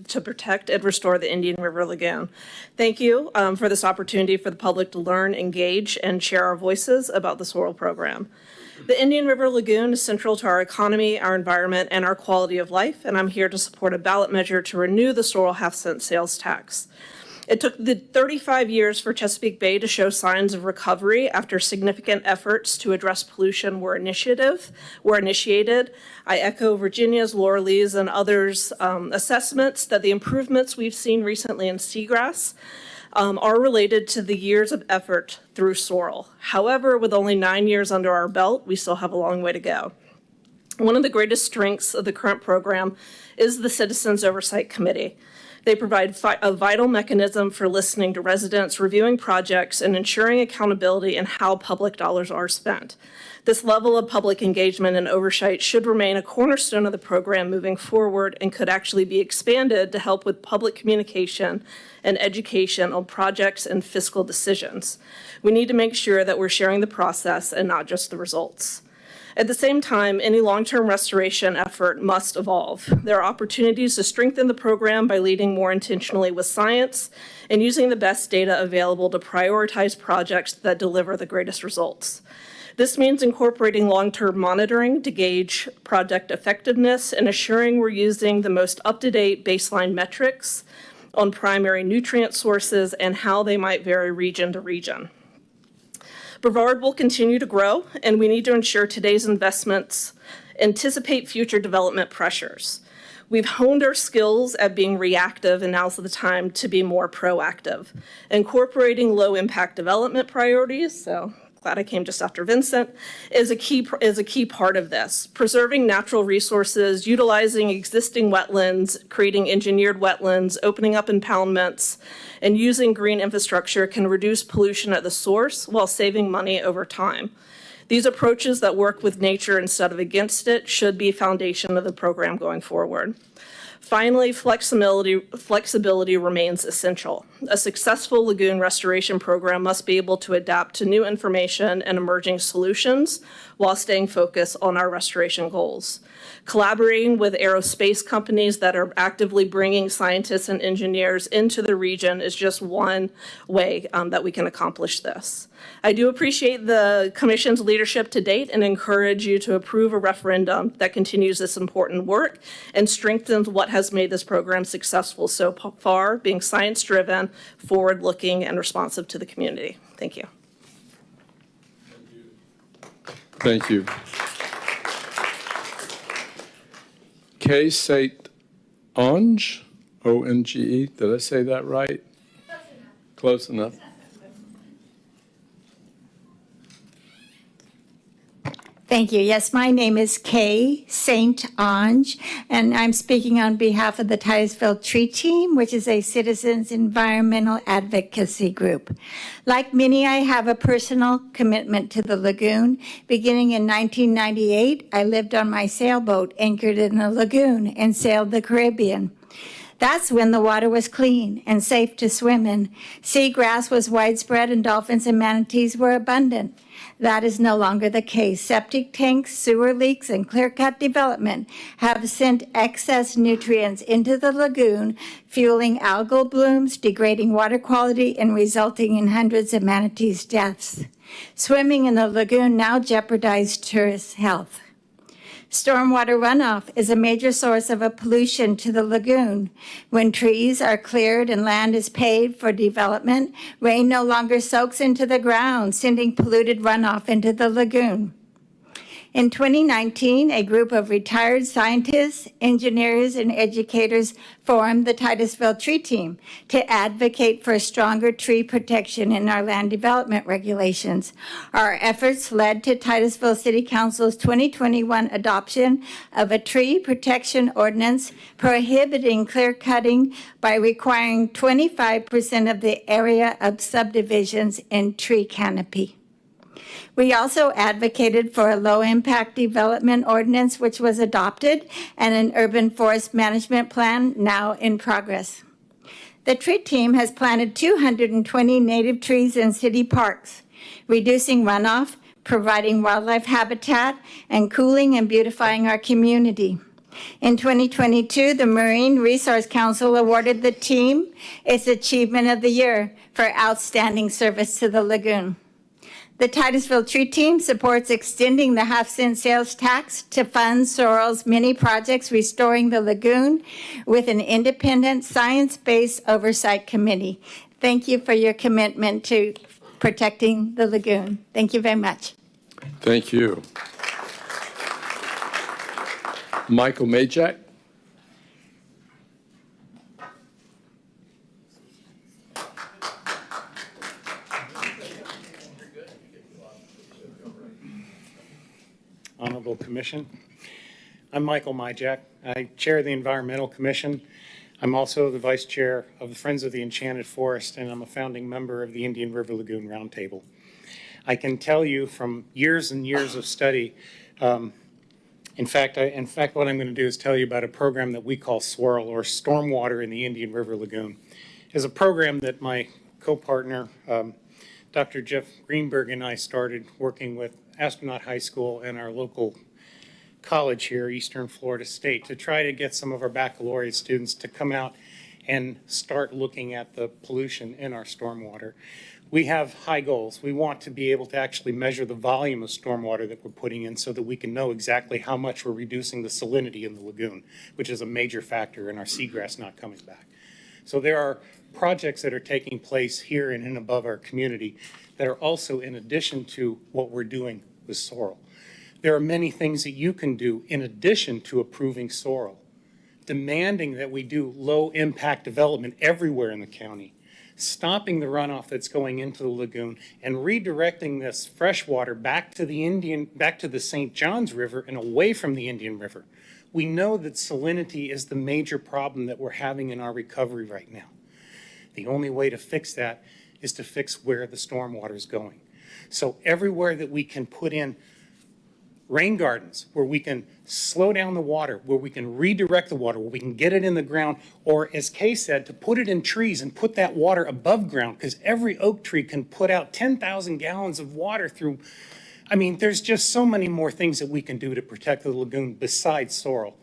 to protect and restore the Indian River Lagoon. Thank you for this opportunity for the public to learn, engage, and share our voices about the SOIRL program. The Indian River Lagoon is central to our economy, our environment, and our quality of life, and I'm here to support a ballot measure to renew the SOIRL half-cent sales tax. It took the 35 years for Chesapeake Bay to show signs of recovery after significant efforts to address pollution were initiated. I echo Virginia's, Laura Lee's, and others' assessments that the improvements we've seen recently in seagrass are related to the years of effort through SOIRL. However, with only 9 years under our belt, we still have a long way to go. One of the greatest strengths of the current program is the Citizens Oversight Committee. They provide a vital mechanism for listening to residents, reviewing projects, and ensuring accountability in how public dollars are spent. This level of public engagement and oversight should remain a cornerstone of the program moving forward and could actually be expanded to help with public communication and education on projects and fiscal decisions. We need to make sure that we're sharing the process and not just the results. At the same time, any long-term restoration effort must evolve. There are opportunities to strengthen the program by leading more intentionally with science and using the best data available to prioritize projects that deliver the greatest results. This means incorporating long-term monitoring to gauge project effectiveness and assuring we're using the most up-to-date baseline metrics on primary nutrient sources and how they might vary region to region. Brevard will continue to grow, and we need to ensure today's investments anticipate future development pressures. We've honed our skills at being reactive, and now's the time to be more proactive. Incorporating low-impact development priorities, so glad I came just after Vincent, is a key part of this. Preserving natural resources, utilizing existing wetlands, creating engineered wetlands, opening up impoundments, and using green infrastructure can reduce pollution at the source while saving money over time. These approaches that work with nature instead of against it should be foundation of the program going forward. Finally, flexibility remains essential. A successful lagoon restoration program must be able to adapt to new information and emerging solutions while staying focused on our restoration goals. Collaborating with aerospace companies that are actively bringing scientists and engineers into the region is just one way that we can accomplish this. I do appreciate the Commission's leadership to date and encourage you to approve a referendum that continues this important work and strengthens what has made this program successful so far, being science-driven, forward-looking, and responsive to the community. Thank you. Thank you. Kay St. Onge, O-N-G-E. Did I say that right? Close enough. Thank you. Yes, my name is Kay St. Onge, and I'm speaking on behalf of the Titusville Tree Team, which is a citizens environmental advocacy group. Like many, I have a personal commitment to the lagoon. Beginning in 1998, I lived on my sailboat anchored in a lagoon and sailed the Caribbean. That's when the water was clean and safe to swim in. Seagrass was widespread and dolphins and manatees were abundant. That is no longer the case. Septic tanks, sewer leaks, and clear-cut development have sent excess nutrients into the lagoon, fueling algal blooms, degrading water quality, and resulting in hundreds of manatees' deaths. Swimming in the lagoon now jeopardizes tourists' health. Stormwater runoff is a major source of a pollution to the lagoon. When trees are cleared and land is paved for development, rain no longer soaks into the ground, sending polluted runoff into the lagoon. In 2019, a group of retired scientists, engineers, and educators formed the Titusville Tree Team to advocate for stronger tree protection in our land development regulations. Our efforts led to Titusville City Council's 2021 adoption of a tree protection ordinance prohibiting clear cutting by requiring 25% of the area of subdivisions in tree canopy. We also advocated for a low-impact development ordinance, which was adopted, and an urban forest management plan now in progress. The tree team has planted 220 native trees in city parks, reducing runoff, providing wildlife habitat, and cooling and beautifying our community. In 2022, the Marine Resource Council awarded the team its Achievement of the Year for outstanding service to the lagoon. The Titusville Tree Team supports extending the half-cent sales tax to fund SOIRL's many projects restoring the lagoon with an independent, science-based oversight committee. Thank you for your commitment to protecting the lagoon. Thank you very much. Thank you. Michael Majak. Honorable Commission. I'm Michael Majak. I chair the Environmental Commission. I'm also the Vice Chair of the Friends of the Enchanted Forest, and I'm a founding member of the Indian River Lagoon Roundtable. I can tell you from years and years of study, in fact, what I'm going to do is tell you about a program that we call SOIRL, or Stormwater in the Indian River Lagoon. It's a program that my co-partner, Dr. Jeff Greenberg, and I started working with Astronaut High School and our local college here, Eastern Florida State, to try to get some of our baccalaureate students to come out and start looking at the pollution in our stormwater. We have high goals. We want to be able to actually measure the volume of stormwater that we're putting in so that we can know exactly how much we're reducing the salinity in the lagoon, which is a major factor in our seagrass not coming back. So there are projects that are taking place here and in above our community that are also in addition to what we're doing with SOIRL. There are many things that you can do in addition to approving SOIRL, demanding that we do low impact development everywhere in the county, stopping the runoff that's going into the lagoon and redirecting this fresh water back to the St. Johns River and away from the Indian River. We know that salinity is the major problem that we're having in our recovery right now. The only way to fix that is to fix where the stormwater is going. So everywhere that we can put in rain gardens, where we can slow down the water, where we can redirect the water, where we can get it in the ground, or as Kay said, to put it in trees and put that water above ground, because every oak tree can put out 10,000 gallons of water through. I mean, there's just so many more things that we can do to protect the lagoon besides SOIRL.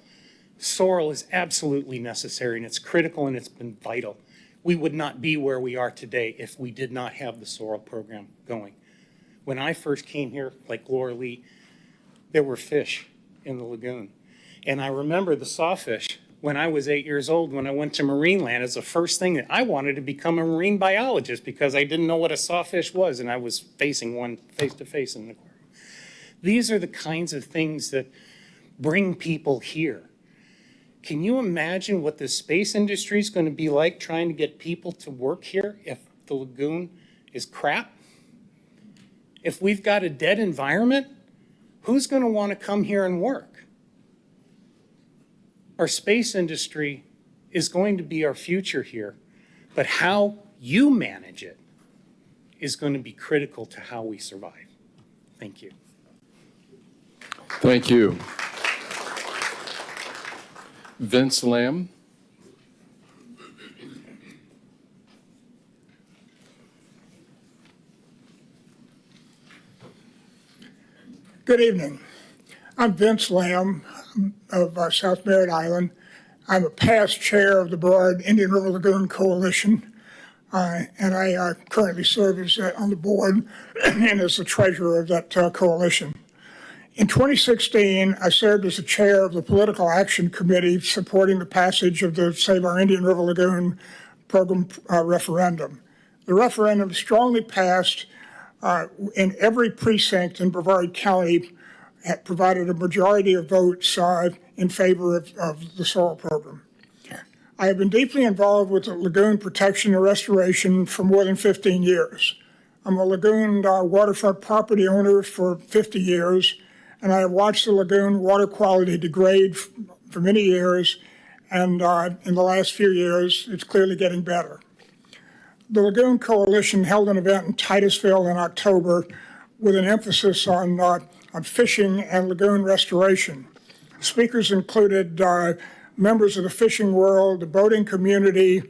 SOIRL is absolutely necessary, and it's critical, and it's been vital. We would not be where we are today if we did not have the SOIRL program going. When I first came here, like Laura Lee, there were fish in the lagoon. And I remember the sawfish when I was 8 years old, when I went to Marineland, as the first thing that I wanted to become a marine biologist because I didn't know what a sawfish was, and I was facing one face to face in the aquarium. These are the kinds of things that bring people here. Can you imagine what the space industry is going to be like trying to get people to work here if the lagoon is crap? If we've got a dead environment, who's going to want to come here and work? Our space industry is going to be our future here, but how you manage it is going to be critical to how we survive. Thank you. Thank you. Vince Lamb. Good evening. I'm Vince Lamb of South Merritt Island. I'm a past chair of the Brevard Indian River Lagoon Coalition, and I currently serve as on the board and as the treasurer of that coalition. In 2016, I served as the chair of the Political Action Committee supporting the passage of the Save Our Indian River Lagoon program referendum. The referendum strongly passed in every precinct in Brevard County, provided a majority of votes in favor of the SOIRL program. I have been deeply involved with the lagoon protection and restoration for more than 15 years. I'm a lagoon waterfront property owner for 50 years, and I have watched the lagoon water quality degrade for many years, and in the last few years, it's clearly getting better. The Lagoon Coalition held an event in Titusville in October with an emphasis on fishing and lagoon restoration. Speakers included members of the fishing world, the boating community,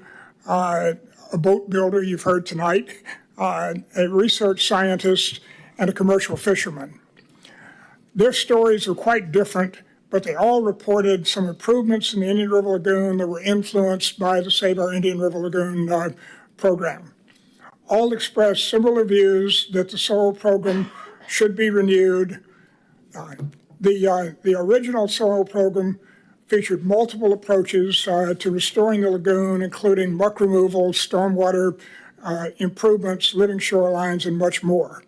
a boat builder you've heard tonight, a research scientist, and a commercial fisherman. Their stories were quite different, but they all reported some improvements in the Indian River Lagoon that were influenced by the Save Our Indian River Lagoon program. All expressed similar views that the SOIRL program should be renewed. The original SOIRL program featured multiple approaches to restoring the lagoon, including muck removal, stormwater improvements, living shorelines, and much more.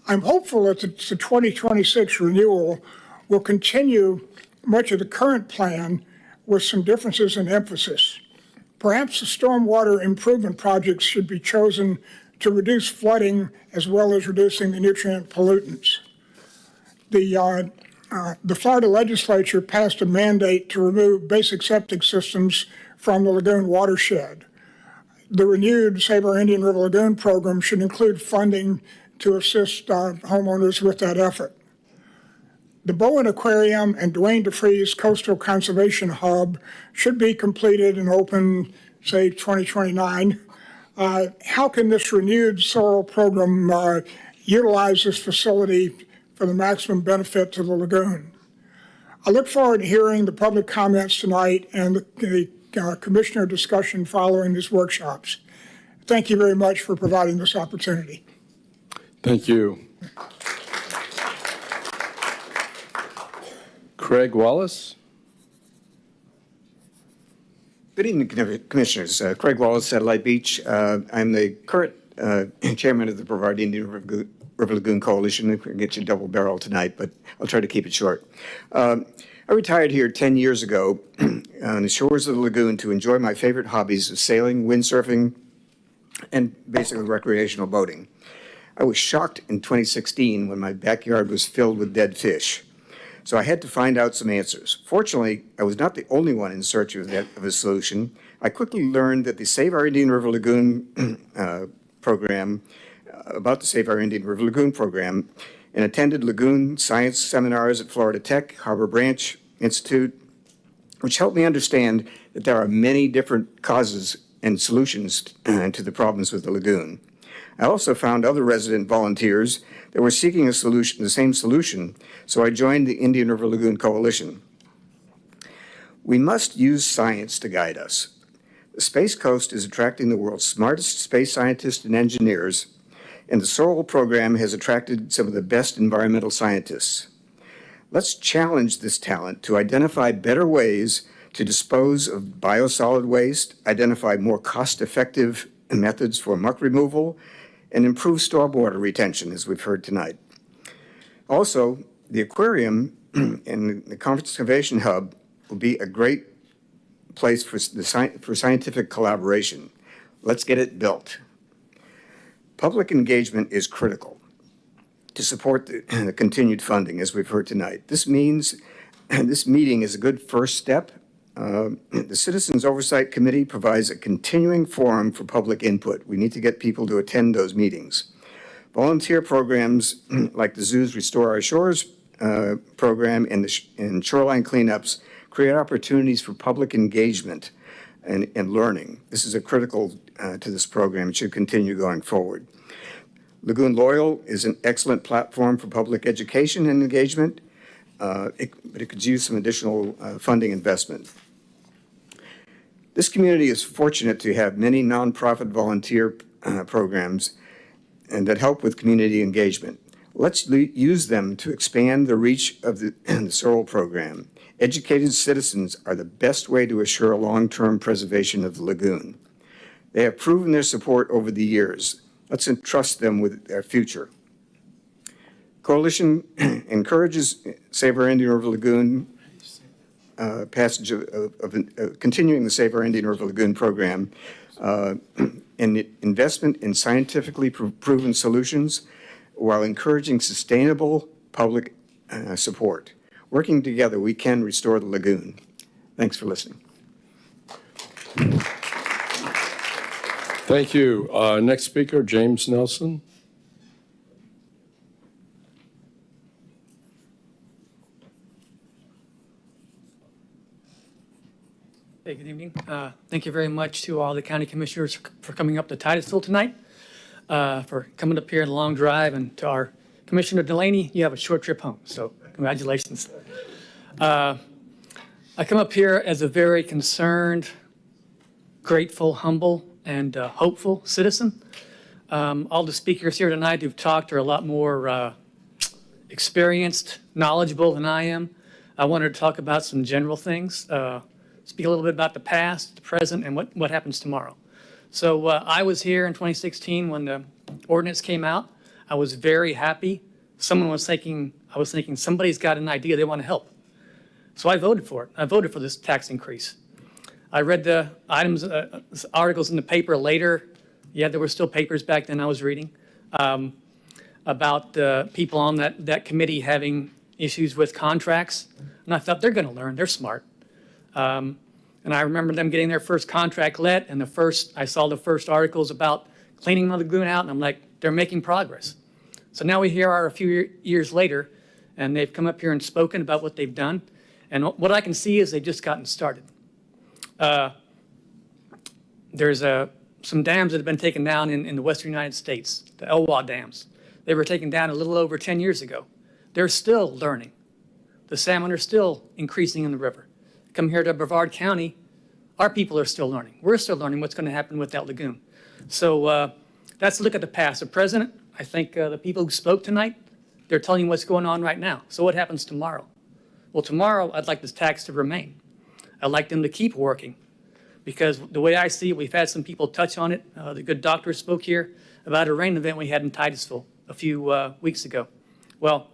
I'm hopeful that the 2026 renewal will continue much of the current plan with some differences in emphasis. Perhaps the stormwater improvement projects should be chosen to reduce flooding as well as reducing the nutrient pollutants. The Florida legislature passed a mandate to remove basic septic systems from the lagoon watershed. The renewed Save Our Indian River Lagoon program should include funding to assist homeowners with that effort. The Bowen Aquarium and Dwayne DeFreeze Coastal Conservation Hub should be completed and open, say, 2029. How can this renewed SOIRL program utilize this facility for the maximum benefit to the lagoon? I look forward to hearing the public comments tonight and the commissioner discussion following these workshops. Thank you very much for providing this opportunity. Thank you. Craig Wallace. Good evening, Commissioners. Craig Wallace, Satellite Beach. I'm the current chairman of the Brevard Indian River Lagoon Coalition. I get you double barrel tonight, but I'll try to keep it short. I retired here 10 years ago on the shores of the lagoon to enjoy my favorite hobbies of sailing, windsurfing, and basically recreational boating. I was shocked in 2016 when my backyard was filled with dead fish. So I had to find out some answers. Fortunately, I was not the only one in search of a solution. I quickly learned that the Save Our Indian River Lagoon program, about the Save Our Indian River Lagoon program, and attended lagoon science seminars at Florida Tech, Harbor Branch Institute, which helped me understand that there are many different causes and solutions to the problems with the lagoon. I also found other resident volunteers that were seeking a solution, the same solution, so I joined the Indian River Lagoon Coalition. We must use science to guide us. The Space Coast is attracting the world's smartest space scientists and engineers, and the SOIRL program has attracted some of the best environmental scientists. Let's challenge this talent to identify better ways to dispose of biosolid waste, identify more cost-effective methods for muck removal, and improve stormwater retention, as we've heard tonight. Also, the aquarium and the conservation hub will be a great place for scientific collaboration. Let's get it built. Public engagement is critical to support the continued funding, as we've heard tonight. This means this meeting is a good first step. The Citizens Oversight Committee provides a continuing forum for public input. We need to get people to attend those meetings. Volunteer programs like the zoo's Restore Our Shores program and shoreline cleanups create opportunities for public engagement and learning. This is a critical to this program. It should continue going forward. Lagoon Loyal is an excellent platform for public education and engagement, but it could use some additional funding investment. This community is fortunate to have many nonprofit volunteer programs and that help with community engagement. Let's use them to expand the reach of the SOIRL program. Educated citizens are the best way to assure long-term preservation of the lagoon. They have proven their support over the years. Let's entrust them with their future. Coalition encourages Save Our Indian River Lagoon passage of continuing the Save Our Indian River Lagoon program and investment in scientifically proven solutions while encouraging sustainable public support. Working together, we can restore the lagoon. Thanks for listening. Thank you. Next speaker, James Nelson. Hey, good evening. Thank you very much to all the county commissioners for coming up to Titusville tonight, for coming up here in a long drive, and to our Commissioner Delaney, you have a short trip home, so congratulations. I come up here as a very concerned, grateful, humble, and hopeful citizen. All the speakers here tonight who've talked are a lot more experienced, knowledgeable than I am. I wanted to talk about some general things, speak a little bit about the past, the present, and what happens tomorrow. So I was here in 2016 when the ordinance came out. I was very happy. I was thinking somebody's got an idea, they want to help. So I voted for it. I voted for this tax increase. I read the items, articles in the paper later. Yeah, there were still papers back then I was reading about people on that committee having issues with contracts. And I thought, they're going to learn. They're smart. And I remember them getting their first contract let, and I saw the first articles about cleaning the lagoon out, and I'm like, they're making progress. So now we are a few years later, and they've come up here and spoken about what they've done. And what I can see is they've just gotten started. There's some dams that have been taken down in the western United States, the Elwha dams. They were taken down a little over 10 years ago. They're still learning. The salmon are still increasing in the river. Come here to Brevard County, our people are still learning. We're still learning what's going to happen with that lagoon. So that's a look at the past. The present, I think the people who spoke tonight, they're telling you what's going on right now. So what happens tomorrow? Well, tomorrow, I'd like this tax to remain. I'd like them to keep working, because the way I see it, we've had some people touch on it. The good doctor spoke here about a rain event we had in Titusville a few weeks ago. Well,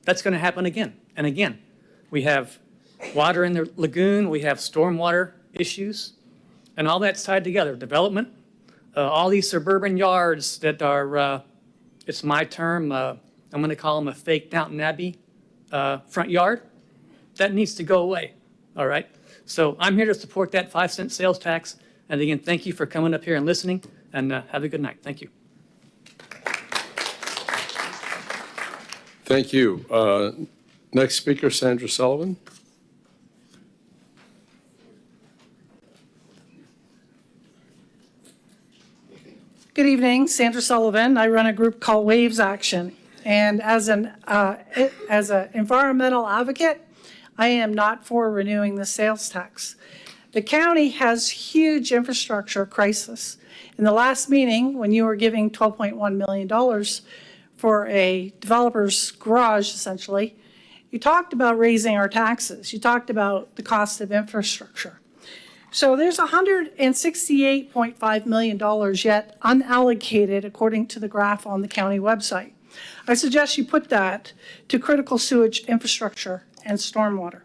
that's going to happen again and again. We have water in the lagoon, we have stormwater issues, and all that's tied together. Development, all these suburban yards that are, it's my term, I'm going to call them a fake Downton Abbey front yard. That needs to go away, all right? So I'm here to support that 5-cent sales tax. And again, thank you for coming up here and listening, and have a good night. Thank you. Thank you. Next speaker, Sandra Sullivan. Good evening, Sandra Sullivan. I run a group called Waves Action. And as an environmental advocate, I am not for renewing the sales tax. The county has huge infrastructure crisis. In the last meeting, when you were giving $12.1 million for a developer's garage, essentially, you talked about raising our taxes. You talked about the cost of infrastructure. So there's $168.5 million yet unallocated, according to the graph on the county website. I suggest you put that to critical sewage infrastructure and stormwater.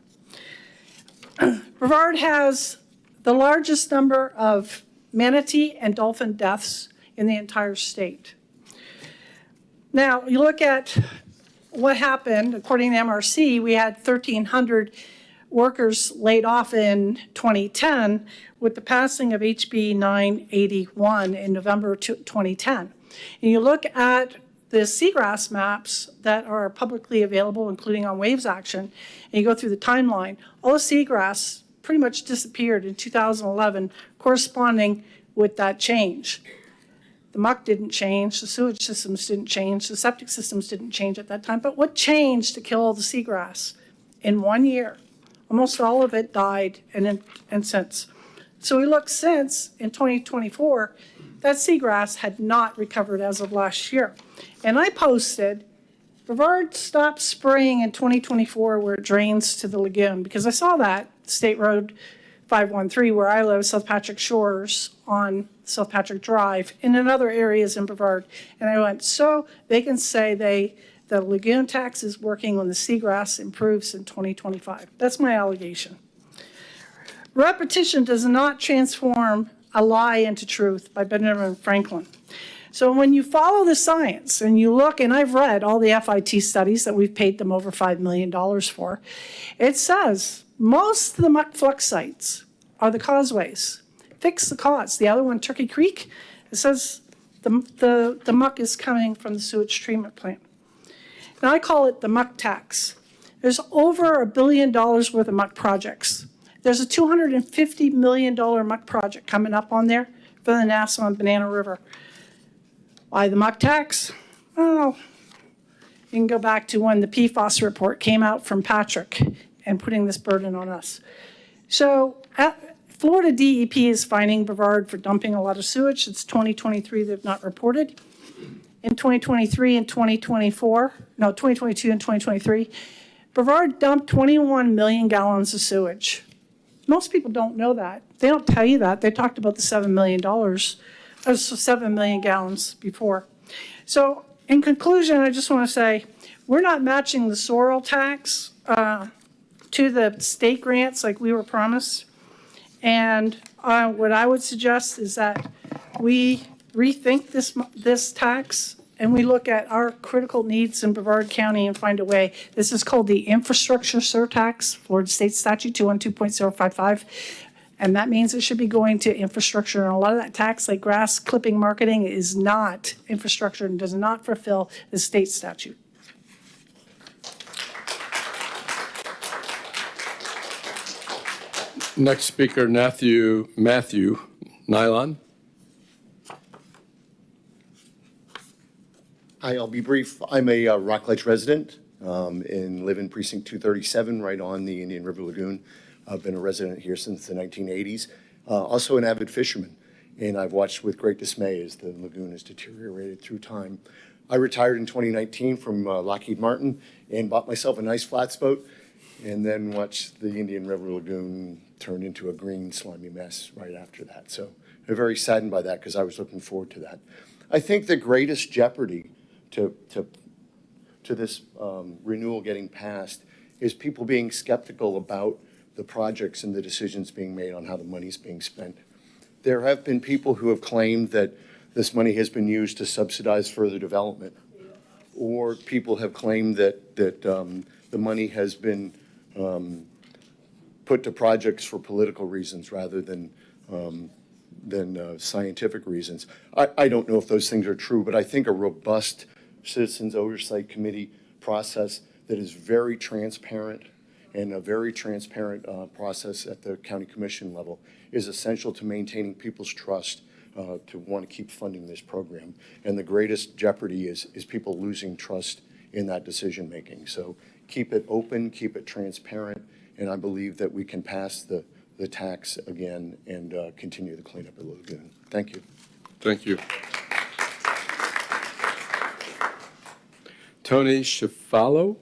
Brevard has the largest number of manatee and dolphin deaths in the entire state. Now, you look at what happened, according to MRC, we had 1,300 workers laid off in 2010 with the passing of HB 981 in November 2010. And you look at the seagrass maps that are publicly available, including on Waves Action, and you go through the timeline, all the seagrass pretty much disappeared in 2011, corresponding with that change. The muck didn't change, the sewage systems didn't change, the septic systems didn't change at that time, but what changed to kill all the seagrass? In 1 year, almost all of it died and since. So we look since, in 2024, that seagrass had not recovered as of last year. And I posted, Brevard stopped spraying in 2024 where it drains to the lagoon, because I saw that, State Road 513, where I live, South Patrick Shores on South Patrick Drive, and in other areas in Brevard. And I went, so they can say the lagoon tax is working when the seagrass improves in 2025. That's my allegation. Repetition does not transform a lie into truth by Benjamin Franklin. So when you follow the science and you look, and I've read all the FIT studies that we've paid them over $5 million for, it says most of the muck flux sites are the causeways. Fix the cause. The other one, Turkey Creek, it says the muck is coming from the sewage treatment plant. Now I call it the muck tax. There's over $1 billion worth of muck projects. There's a $250 million muck project coming up on there for the Nassau and Banana River. Why the muck tax? Well, you can go back to when the PFAS report came out from Patrick and putting this burden on us. So Florida DEP is fining Brevard for dumping a lot of sewage. It's 2023 they've not reported. In 2023 and 2024, no, 2022 and 2023, Brevard dumped 21 million gallons of sewage. Most people don't know that. They don't tell you that. They talked about the $7 million, 7 million gallons before. So in conclusion, I just want to say, we're not matching the SOIRL tax to the state grants like we were promised. And what I would suggest is that we rethink this tax and we look at our critical needs in Brevard County and find a way. This is called the infrastructure surtax, Florida State Statute 212.055. And that means it should be going to infrastructure. And a lot of that tax, like grass clipping marketing, is not infrastructure and does not fulfill the state statute. Next speaker, Matthew Nylon. Hi, I'll be brief. I'm a Rockledge resident and live in precinct 237 right on the Indian River Lagoon. I've been a resident here since the 1980s. Also an avid fisherman, and I've watched with great dismay as the lagoon has deteriorated through time. I retired in 2019 from Lockheed Martin and bought myself a nice flats boat, and then watched the Indian River Lagoon turn into a green, slimy mess right after that. So I'm very saddened by that because I was looking forward to that. I think the greatest jeopardy to this renewal getting passed is people being skeptical about the projects and the decisions being made on how the money's being spent. There have been people who have claimed that this money has been used to subsidize further development, or people have claimed that the money has been put to projects for political reasons rather than scientific reasons. I don't know if those things are true, but I think a robust Citizens Oversight Committee process that is very transparent and a very transparent process at the county commission level is essential to maintaining people's trust to want to keep funding this program. And the greatest jeopardy is people losing trust in that decision making. So keep it open, keep it transparent, and I believe that we can pass the tax again and continue the cleanup of the lagoon. Thank you. Thank you. Tony Schifalo?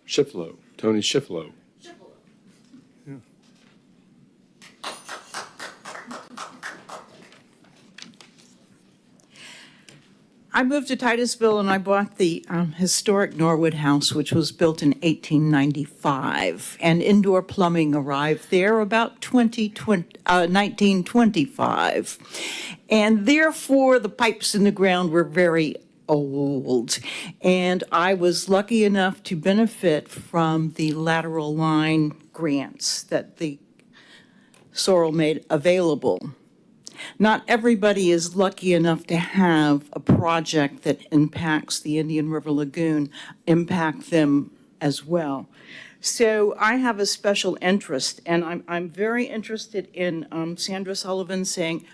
Schiflo. Tony Schiflo. Yeah. I moved to Titusville and I bought the historic Norwood House, which was built in 1895. And indoor plumbing arrived there about 1925. And therefore, the pipes in the ground were very old. And I was lucky enough to benefit from the lateral line grants that the SOIRL made available. Not everybody is lucky enough to have a project that impacts the Indian River Lagoon impact them as well. So I have a special interest, and I'm very interested in Sandra Sullivan saying,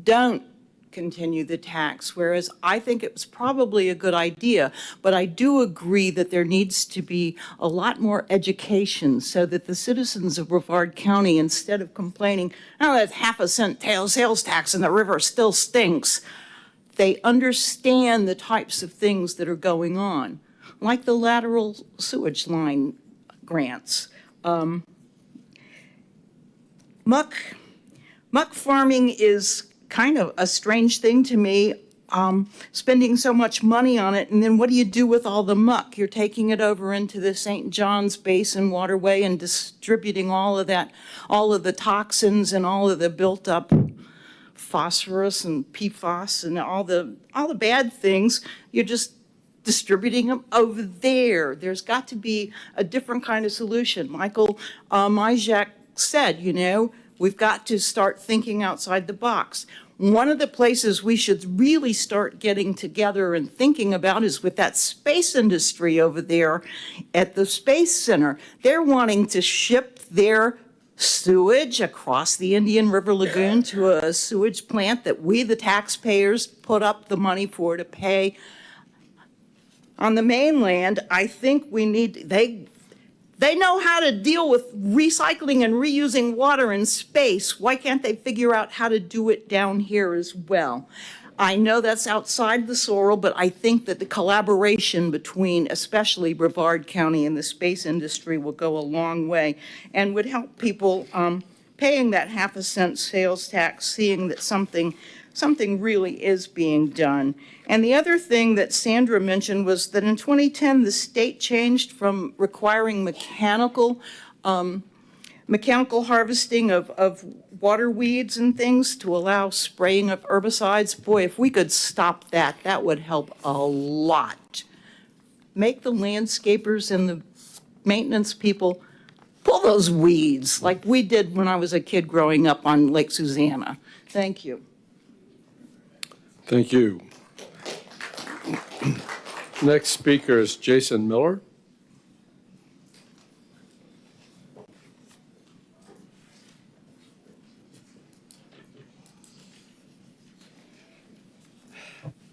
don't continue the tax, whereas I think it was probably a good idea, but I do agree that there needs to be a lot more education so that the citizens of Brevard County, instead of complaining, oh, that's half a cent sales tax and the river still stinks, they understand the types of things that are going on, like the lateral sewage line grants. Muck farming is kind of a strange thing to me, spending so much money on it, and then what do you do with all the muck? You're taking it over into the St. John's Basin waterway and distributing all of that, all of the toxins and all of the built up phosphorus and PFAS and all the bad things. You're just distributing them over there. There's got to be a different kind of solution. Michael Majak said, you know, we've got to start thinking outside the box. One of the places we should really start getting together and thinking about is with that space industry over there at the Space Center. They're wanting to ship their sewage across the Indian River Lagoon to a sewage plant that we, the taxpayers, put up the money for to pay. On the mainland, I think we need, they know how to deal with recycling and reusing water in space. Why can't they figure out how to do it down here as well? I know that's outside the SOIRL, but I think that the collaboration between especially Brevard County and the space industry will go a long way and would help people paying that half a cent sales tax, seeing that something really is being done. And the other thing that Sandra mentioned was that in 2010, the state changed from requiring mechanical harvesting of water weeds and things to allow spraying of herbicides. Boy, if we could stop that, that would help a lot. Make the landscapers and the maintenance people pull those weeds like we did when I was a kid growing up on Lake Susanna. Thank you. Thank you. Next speaker is Jason Miller.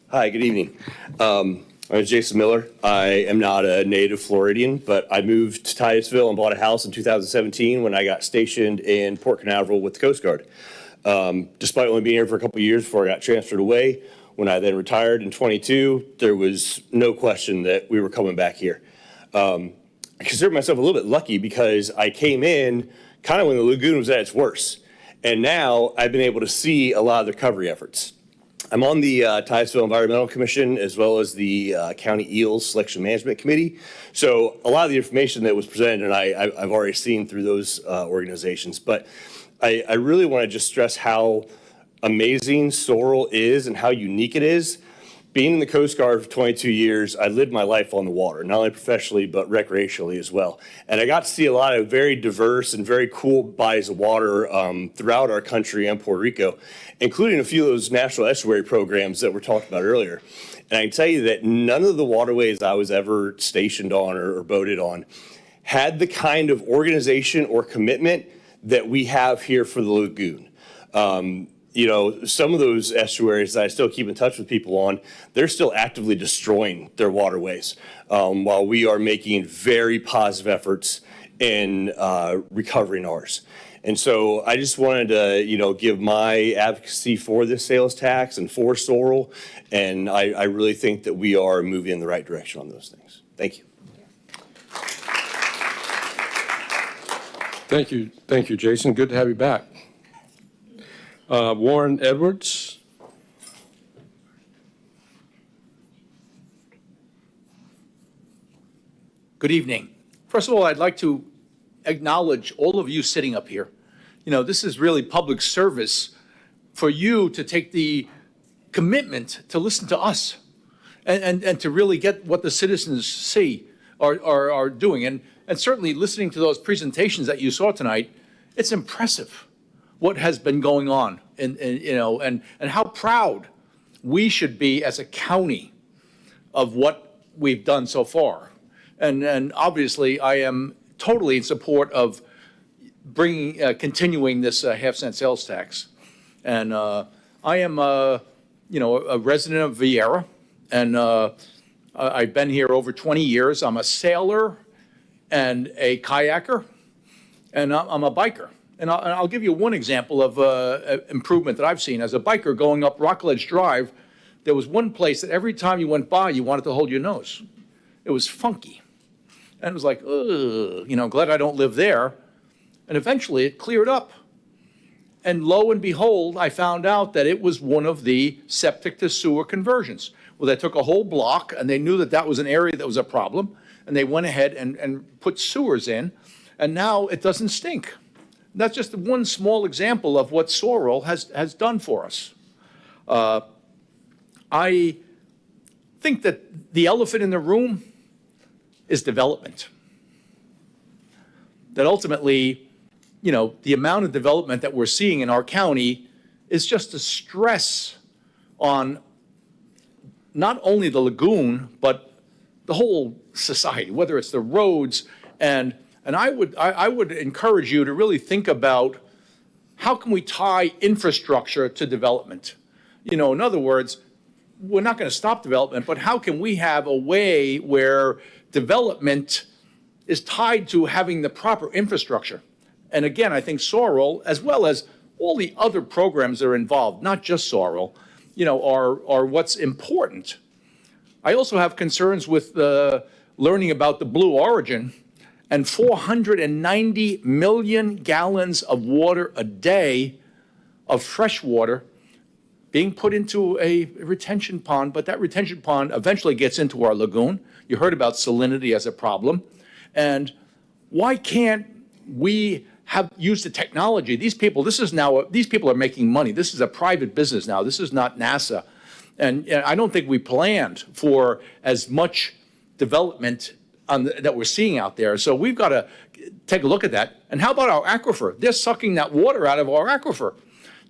Hi, good evening. My name is Jason Miller. I am not a native Floridian, but I moved to Titusville and bought a house in 2017 when I got stationed in Port Canaveral with the Coast Guard. Despite only being here for a couple of years before I got transferred away, when I then retired in 22, there was no question that we were coming back here. I consider myself a little bit lucky because I came in kind of when the lagoon was at its worst. And now I've been able to see a lot of the recovery efforts. I'm on the Titusville Environmental Commission as well as the County Eels Selection Management Committee. So a lot of the information that was presented and I've already seen through those organizations. But I really want to just stress how amazing SOIRL is and how unique it is. Being in the Coast Guard for 22 years, I lived my life on the water, not only professionally, but recreationally as well. And I got to see a lot of very diverse and very cool bodies of water throughout our country and Puerto Rico, including a few of those national estuary programs that were talked about earlier. And I can tell you that none of the waterways I was ever stationed on or boated on had the kind of organization or commitment that we have here for the lagoon. You know, some of those estuaries that I still keep in touch with people on, they're still actively destroying their waterways while we are making very positive efforts in recovering ours. And so I just wanted to, you know, give my advocacy for this sales tax and for SOIRL. And I really think that we are moving in the right direction on those things. Thank you. Thank you. Thank you, Jason. Good to have you back. Warren Edwards. Good evening. First of all, I'd like to acknowledge all of you sitting up here. You know, this is really public service for you to take the commitment to listen to us and to really get what the citizens see are doing. And certainly listening to those presentations that you saw tonight, it's impressive what has been going on and how proud we should be as a county of what we've done so far. And obviously, I am totally in support of continuing this half-cent sales tax. And I am, a resident of Viera, and I've been here over 20 years. I'm a sailor and a kayaker, and I'm a biker. And I'll give you one example of improvement that I've seen. As a biker going up Rockledge Drive, there was one place that every time you went by, you wanted to hold your nose. It was funky. And it was like, ugh, glad I don't live there. And eventually it cleared up. And lo and behold, I found out that it was one of the septic to sewer conversions. Well, they took a whole block and they knew that that was an area that was a problem. And they went ahead and put sewers in. And now it doesn't stink. That's just one small example of what SOIRL has done for us. I think that the elephant in the room is development. That ultimately, the amount of development that we're seeing in our county is just a stress on not only the lagoon, but the whole society, whether it's the roads. And I would encourage you to really think about how can we tie infrastructure to development? In other words, we're not going to stop development, but how can we have a way where development is tied to having the proper infrastructure? And again, I think SOIRL, as well as all the other programs that are involved, not just SOIRL, are what's important. I also have concerns with learning about the Blue Origin and 490 million gallons of water a day of fresh water being put into a retention pond, but that retention pond eventually gets into our lagoon. You heard about salinity as a problem. And why can't we use the technology? These people are making money. This is a private business now. This is not NASA. And I don't think we planned for as much development that we're seeing out there. So we've got to take a look at that. And how about our aquifer? They're sucking that water out of our aquifer.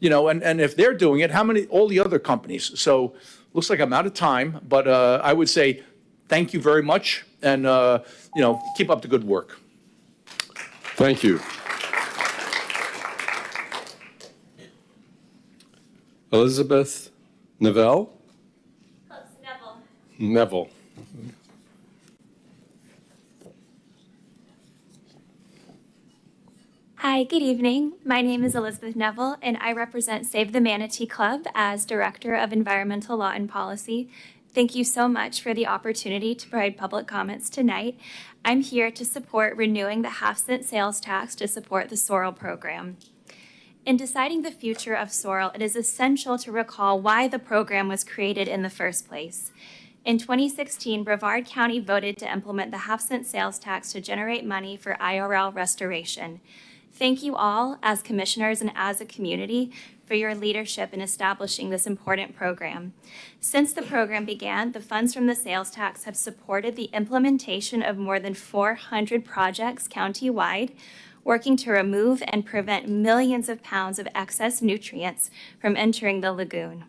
And if they're doing it, all the other companies? So looks like I'm out of time, but I would say thank you very much, and keep up the good work. Thank you. Elizabeth Neville? Neville. Hi, good evening. My name is Elizabeth Neville, and I represent Save the Manatee Club as Director of Environmental Law and Policy. Thank you so much for the opportunity to provide public comments tonight. I'm here to support renewing the half-cent sales tax to support the SOIRL program. In deciding the future of SOIRL, it is essential to recall why the program was created in the first place. In 2016, Brevard County voted to implement the half-cent sales tax to generate money for IRL restoration. Thank you all, as commissioners and as a community, for your leadership in establishing this important program. Since the program began, the funds from the sales tax have supported the implementation of more than 400 projects countywide, working to remove and prevent millions of pounds of excess nutrients from entering the lagoon.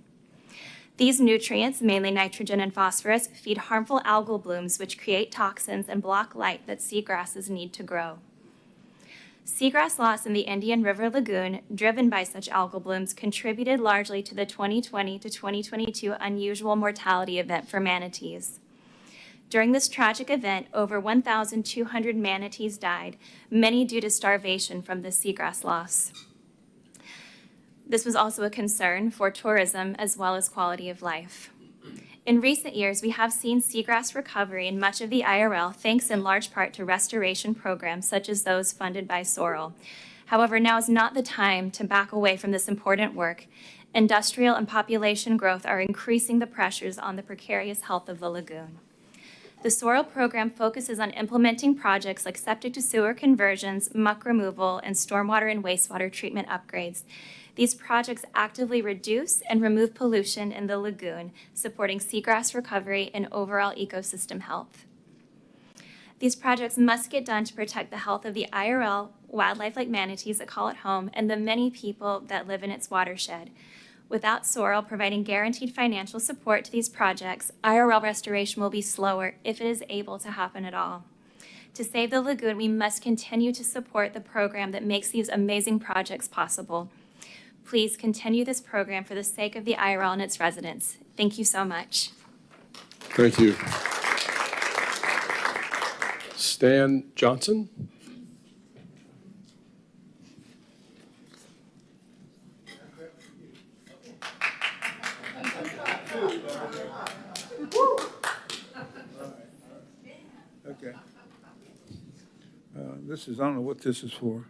These nutrients, mainly nitrogen and phosphorus, feed harmful algal blooms which create toxins and block light that seagrasses need to grow. Seagrass loss in the Indian River Lagoon, driven by such algal blooms, contributed largely to the 2020 to 2022 unusual mortality event for manatees. During this tragic event, over 1,200 manatees died, many due to starvation from the seagrass loss. This was also a concern for tourism as well as quality of life. In recent years, we have seen seagrass recovery in much of the IRL, thanks in large part to restoration programs such as those funded by SOIRL. However, now is not the time to back away from this important work. Industrial and population growth are increasing the pressures on the precarious health of the lagoon. The SOIRL program focuses on implementing projects like septic to sewer conversions, muck removal, and stormwater and wastewater treatment upgrades. These projects actively reduce and remove pollution in the lagoon, supporting seagrass recovery and overall ecosystem health. These projects must get done to protect the health of the IRL, wildlife like manatees that call it home, and the many people that live in its watershed. Without SOIRL providing guaranteed financial support to these projects, IRL restoration will be slower if it is able to happen at all. To save the lagoon, we must continue to support the program that makes these amazing projects possible. Please continue this program for the sake of the IRL and its residents. Thank you so much. Thank you. Stan Johnson? Okay. I don't know what this is for.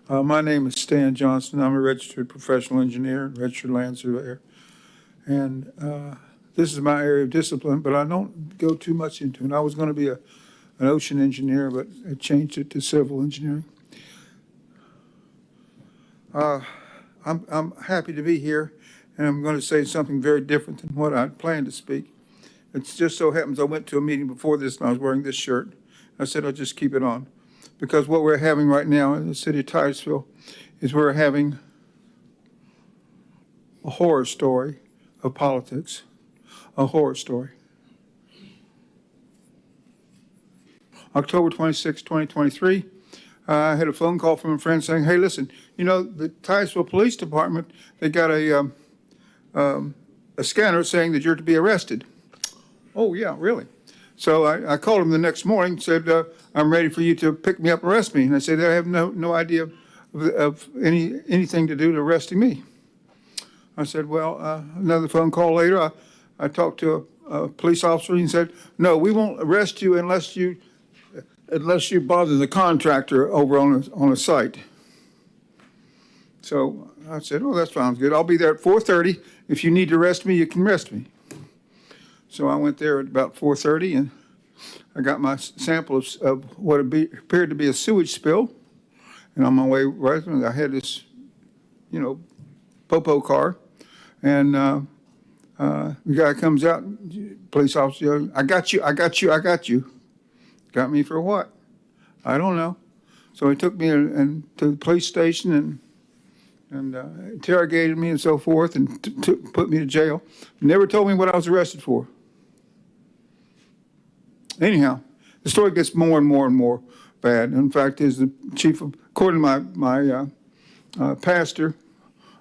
My name is Stan Johnson. I'm a registered professional engineer, registered land surveyor. And this is my area of discipline, but I don't go too much into it. I was going to be an ocean engineer, but I changed it to civil engineering. I'm happy to be here, and I'm going to say something very different than what I planned to speak. It just so happens I went to a meeting before this, and I was wearing this shirt. I said I'll just keep it on. Because what we're having right now in the city of Titusville is we're having a horror story of politics, a horror story. October 26, 2023, I had a phone call from a friend saying, hey, listen, you know, the Titusville Police Department, they got a scanner saying that you're to be arrested. Oh, yeah, really? So I called him the next morning and said, I'm ready for you to pick me up and arrest me. And I said, I have no idea of anything to do to arresting me. I said, well, another phone call later, I talked to a police officer and he said, no, we won't arrest you unless you bother the contractor over on a site. So I said, oh, that sounds good. I'll be there at 4:30. If you need to arrest me, you can arrest me. So I went there at about 4:30 and I got my sample of what appeared to be a sewage spill. And on my way right, I had this, popo car. And the guy comes out, police officer yells, I got you, I got you, I got you. Got me for what? I don't know. So he took me to the police station and interrogated me and so forth and put me to jail. Never told me what I was arrested for. Anyhow, the story gets more and more and more bad. In fact, according to my pastor,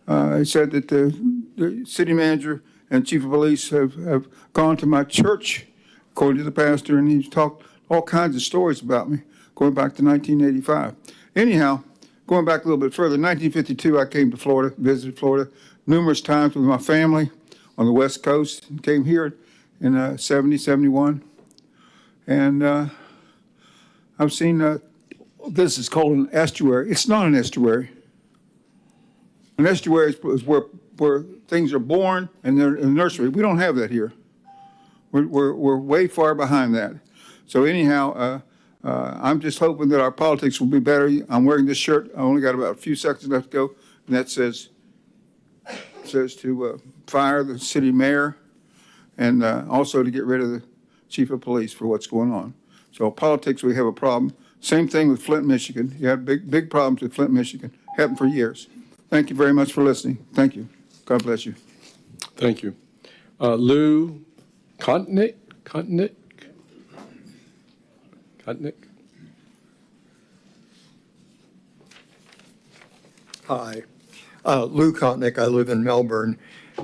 he said that the city manager and chief of police have gone to my church, according to the pastor, and he's talked all kinds of stories about me, going back to 1985. Anyhow, going back a little bit further, in 1952, I came to Florida, visited Florida numerous times with my family on the West Coast, and came here in 70, 71. And I've seen, this is called an estuary. It's not an estuary. An estuary is where things are born and they're in the nursery. We don't have that here. We're way far behind that. So anyhow, I'm just hoping that our politics will be better. I'm wearing this shirt. I only got about a few seconds left to go. And that says to fire the city mayor and also to get rid of the chief of police for what's going on. So politics, we have a problem. Same thing with Flint, Michigan. You have big problems with Flint, Michigan. Happened for years. Thank you very much for listening. Thank you. God bless you. Thank you. Lou Kontnick? Hi, Lou Kontnick. I live in Melbourne,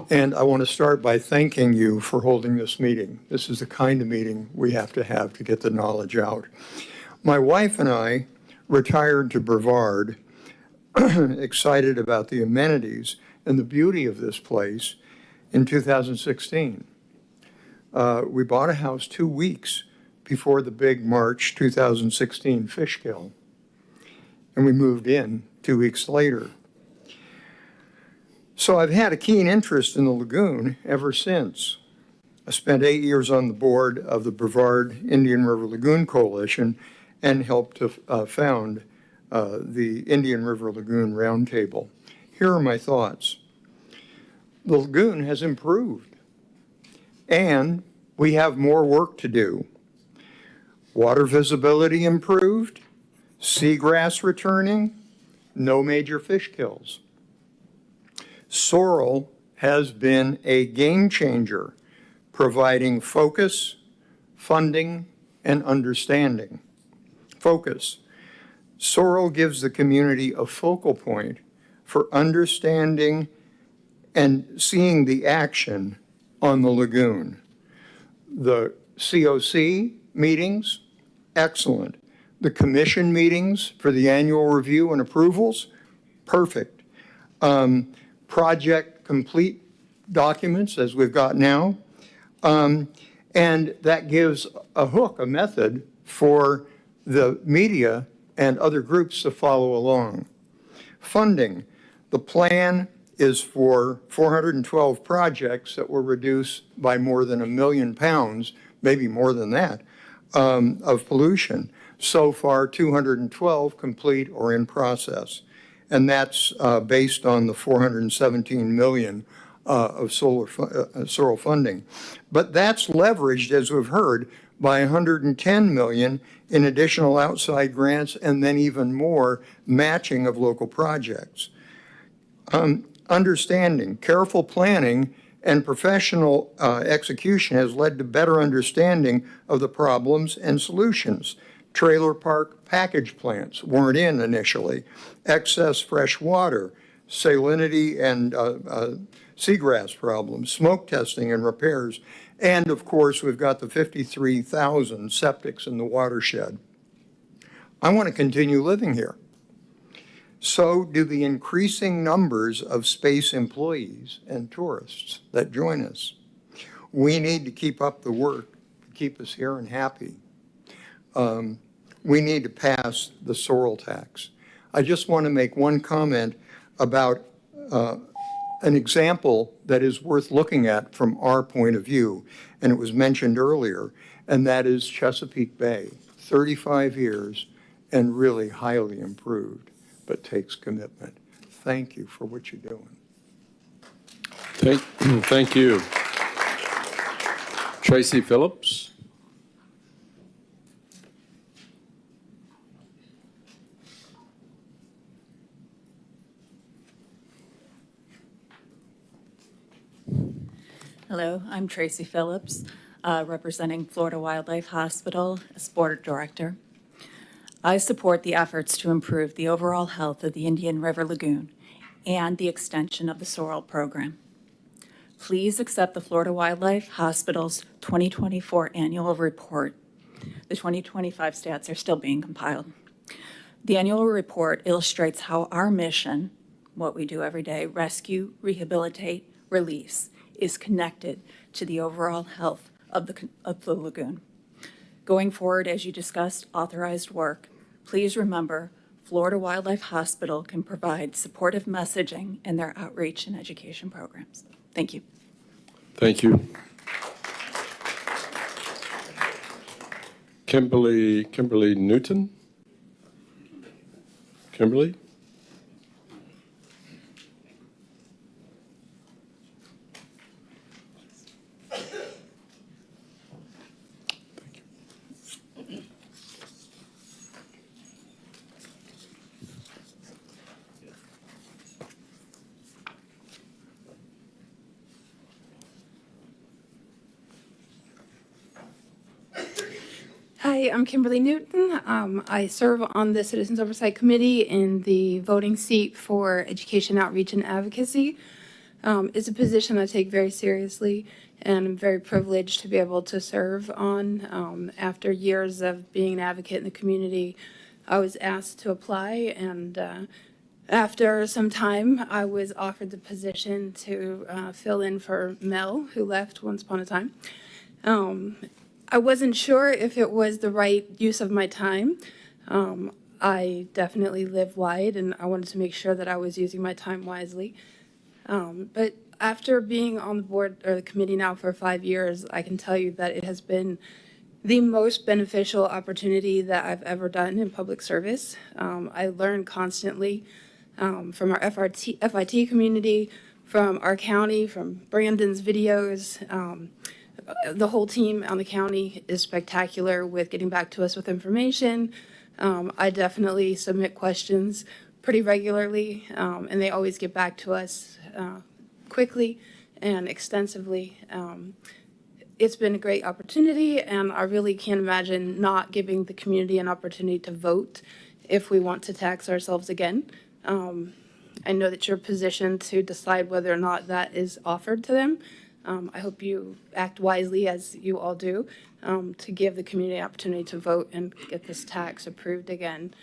and I want to start by thanking you for holding this meeting. This is the kind of meeting we have to get the knowledge out. My wife and I retired to Brevard, excited about the amenities and the beauty of this place in 2016. We bought a house 2 weeks before the big March 2016 fish kill, and we moved in 2 weeks later. So I've had a keen interest in the lagoon ever since. I spent 8 years on the board of the Brevard Indian River Lagoon Coalition and helped to found the Indian River Lagoon Roundtable. Here are my thoughts. The lagoon has improved, and we have more work to do. Water visibility improved, seagrass returning, no major fish kills. SOIRL has been a game changer, providing focus, funding, and understanding. Focus. SOIRL gives the community a focal point for understanding and seeing the action on the lagoon. The COC meetings, excellent. The commission meetings for the annual review and approvals, perfect. Project complete documents, as we've got now, and that gives a hook, a method for the media and other groups to follow along. Funding. The plan is for 412 projects that will reduce by more than 1 million pounds, maybe more than that, of pollution. So far, 212 complete or in process. And that's based on the 417 million of SOIRL funding. But that's leveraged, as we've heard, by 110 million in additional outside grants and then even more matching of local projects. Understanding, careful planning, and professional execution has led to better understanding of the problems and solutions. Trailer park package plants weren't in initially. Excess fresh water, salinity and seagrass problems, smoke testing and repairs, and of course, we've got the 53,000 septics in the watershed. I want to continue living here. So do the increasing numbers of space employees and tourists that join us. We need to keep up the work to keep us here and happy. We need to pass the SOIRL tax. I just want to make one comment about an example that is worth looking at from our point of view, and it was mentioned earlier, and that is Chesapeake Bay, 35 years and really highly improved, but takes commitment. Thank you for what you're doing. Thank you. Tracy Phillips. Hello, I'm Tracy Phillips, representing Florida Wildlife Hospital as Board Director. I support the efforts to improve the overall health of the Indian River Lagoon and the extension of the SOIRL program. Please accept the Florida Wildlife Hospital's 2024 annual report. The 2025 stats are still being compiled. The annual report illustrates how our mission, what we do every day, rescue, rehabilitate, release, is connected to the overall health of the lagoon. Going forward, as you discussed authorized work, please remember Florida Wildlife Hospital can provide supportive messaging in their outreach and education programs. Thank you. Thank you. Kimberly Newton. Kimberly? Hi, I'm Kimberly Newton. I serve on the Citizens Oversight Committee in the voting seat for Education Outreach and Advocacy. It's a position I take very seriously, and I'm very privileged to be able to serve on. After years of being an advocate in the community, I was asked to apply, and after some time, I was offered the position to fill in for Mel, who left once upon a time. I wasn't sure if it was the right use of my time. I definitely live wide, and I wanted to make sure that I was using my time wisely. But After being on the board or the committee now for 5 years, I can tell you that it has been the most beneficial opportunity that I've ever done in public service. I learn constantly from our FIT community, from our county, from Brandon's videos. The whole team on the county is spectacular with getting back to us with information. I definitely submit questions pretty regularly, and they always get back to us quickly and extensively. It's been a great opportunity, and I really can't imagine not giving the community an opportunity to vote if we want to tax ourselves again. I know that you're positioned to decide whether or not that is offered to them. I hope you act wisely, as you all do, to give the community an opportunity to vote and get this tax approved again.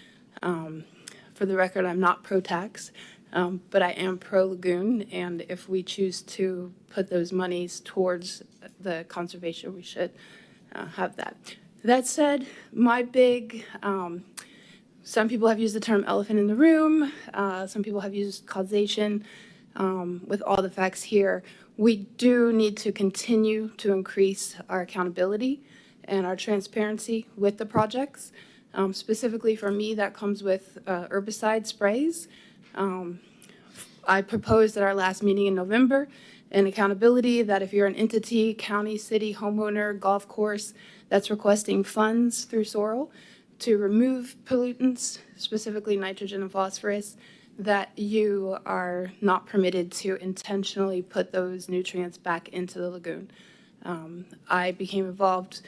For the record, I'm not pro-tax, but I am pro-Lagoon, and if we choose to put those monies towards the conservation, we should have that. That said, my big, some people have used the term elephant in the room, some people have used causation. With all the facts here, we do need to continue to increase our accountability and our transparency with the projects. Specifically for me, that comes with herbicide sprays. I proposed at our last meeting in November an accountability that if you're an entity, county, city, homeowner, golf course that's requesting funds through SOIRL to remove pollutants, specifically nitrogen and phosphorus, that you are not permitted to intentionally put those nutrients back into the lagoon. I became involved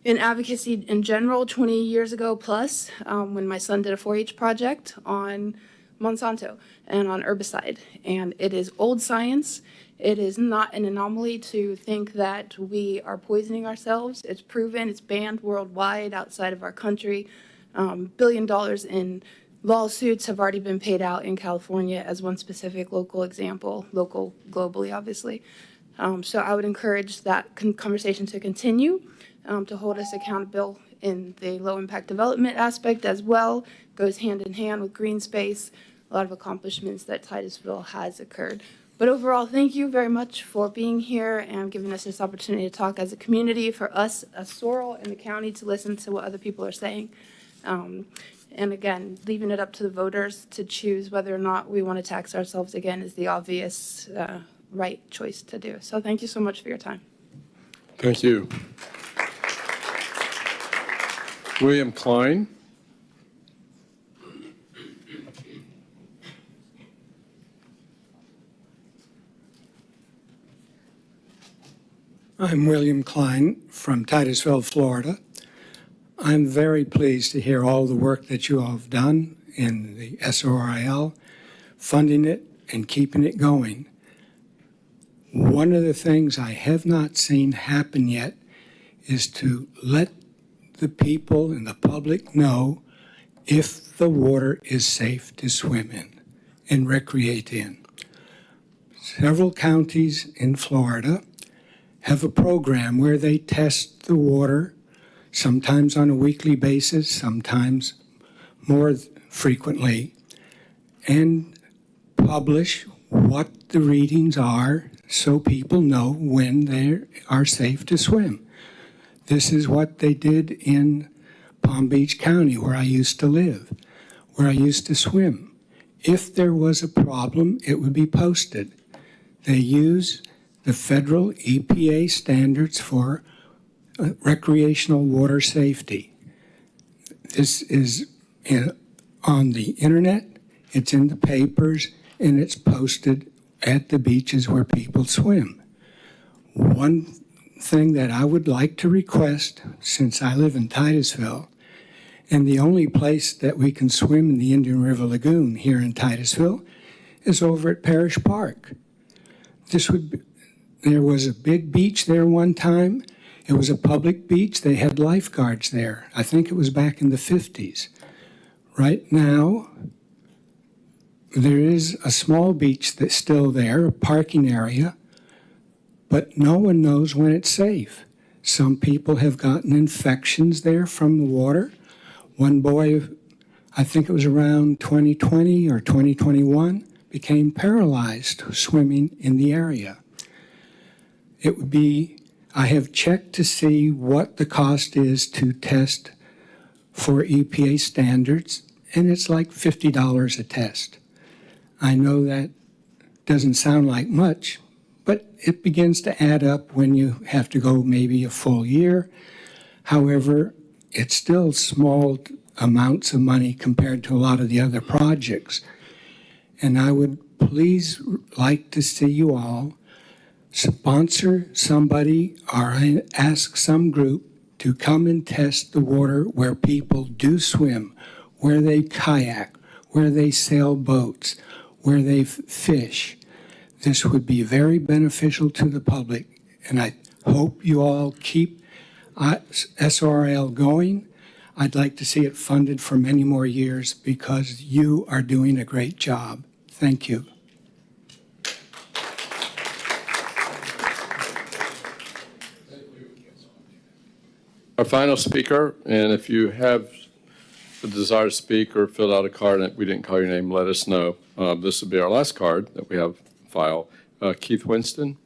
in advocacy in general 20 years ago plus when my son did a 4-H project on Monsanto and on herbicide. And it is old science. It is not an anomaly to think that we are poisoning ourselves. It's proven, it's banned worldwide outside of our country. $1 billion in lawsuits have already been paid out in California as one specific local example, local globally, obviously. So I would encourage that conversation to continue, to hold us accountable in the low impact development aspect as well. Goes hand in hand with green space, a lot of accomplishments that Titusville has occurred. But overall, thank you very much for being here and giving us this opportunity to talk as a community, for us as SOIRL and the county to listen to what other people are saying. And again, leaving it up to the voters to choose whether or not we want to tax ourselves again is the obvious right choice to do. So thank you so much for your time. Thank you. William Klein. I'm William Klein from Titusville, Florida. I'm very pleased to hear all the work that you all have done in the SOIRL, funding it and keeping it going. One of the things I have not seen happen yet is to let the people and the public know if the water is safe to swim in and recreate in. Several counties in Florida have a program where they test the water, sometimes on a weekly basis, sometimes more frequently, and publish what the readings are so people know when they are safe to swim. This is what they did in Palm Beach County, where I used to live, where I used to swim. If there was a problem, it would be posted. They use the federal EPA standards for recreational water safety. This is on the internet, it's in the papers, and it's posted at the beaches where people swim. One thing that I would like to request, since I live in Titusville, and the only place that we can swim in the Indian River Lagoon here in Titusville is over at Parish Park. There was a big beach there one time. It was a public beach. They had lifeguards there. I think it was back in the 50s. Right now, there is a small beach that's still there, a parking area, but no one knows when it's safe. Some people have gotten infections there from the water. One boy, I think it was around 2020 or 2021, became paralyzed swimming in the area. It would be, I have checked to see what the cost is to test for EPA standards, and it's like $50 a test. I know that doesn't sound like much, but it begins to add up when you have to go maybe a full year. However, it's still small amounts of money compared to a lot of the other projects. And I would please like to see you all sponsor somebody or ask some group to come and test the water where people do swim, where they kayak, where they sail boats, where they fish. This would be very beneficial to the public, and I hope you all keep SORL going. I'd like to see it funded for many more years because you are doing a great job. Thank you. Our final speaker, and if you have the desire to speak or fill out a card and we didn't call your name, let us know. This will be our last card that we have file. Keith Winston.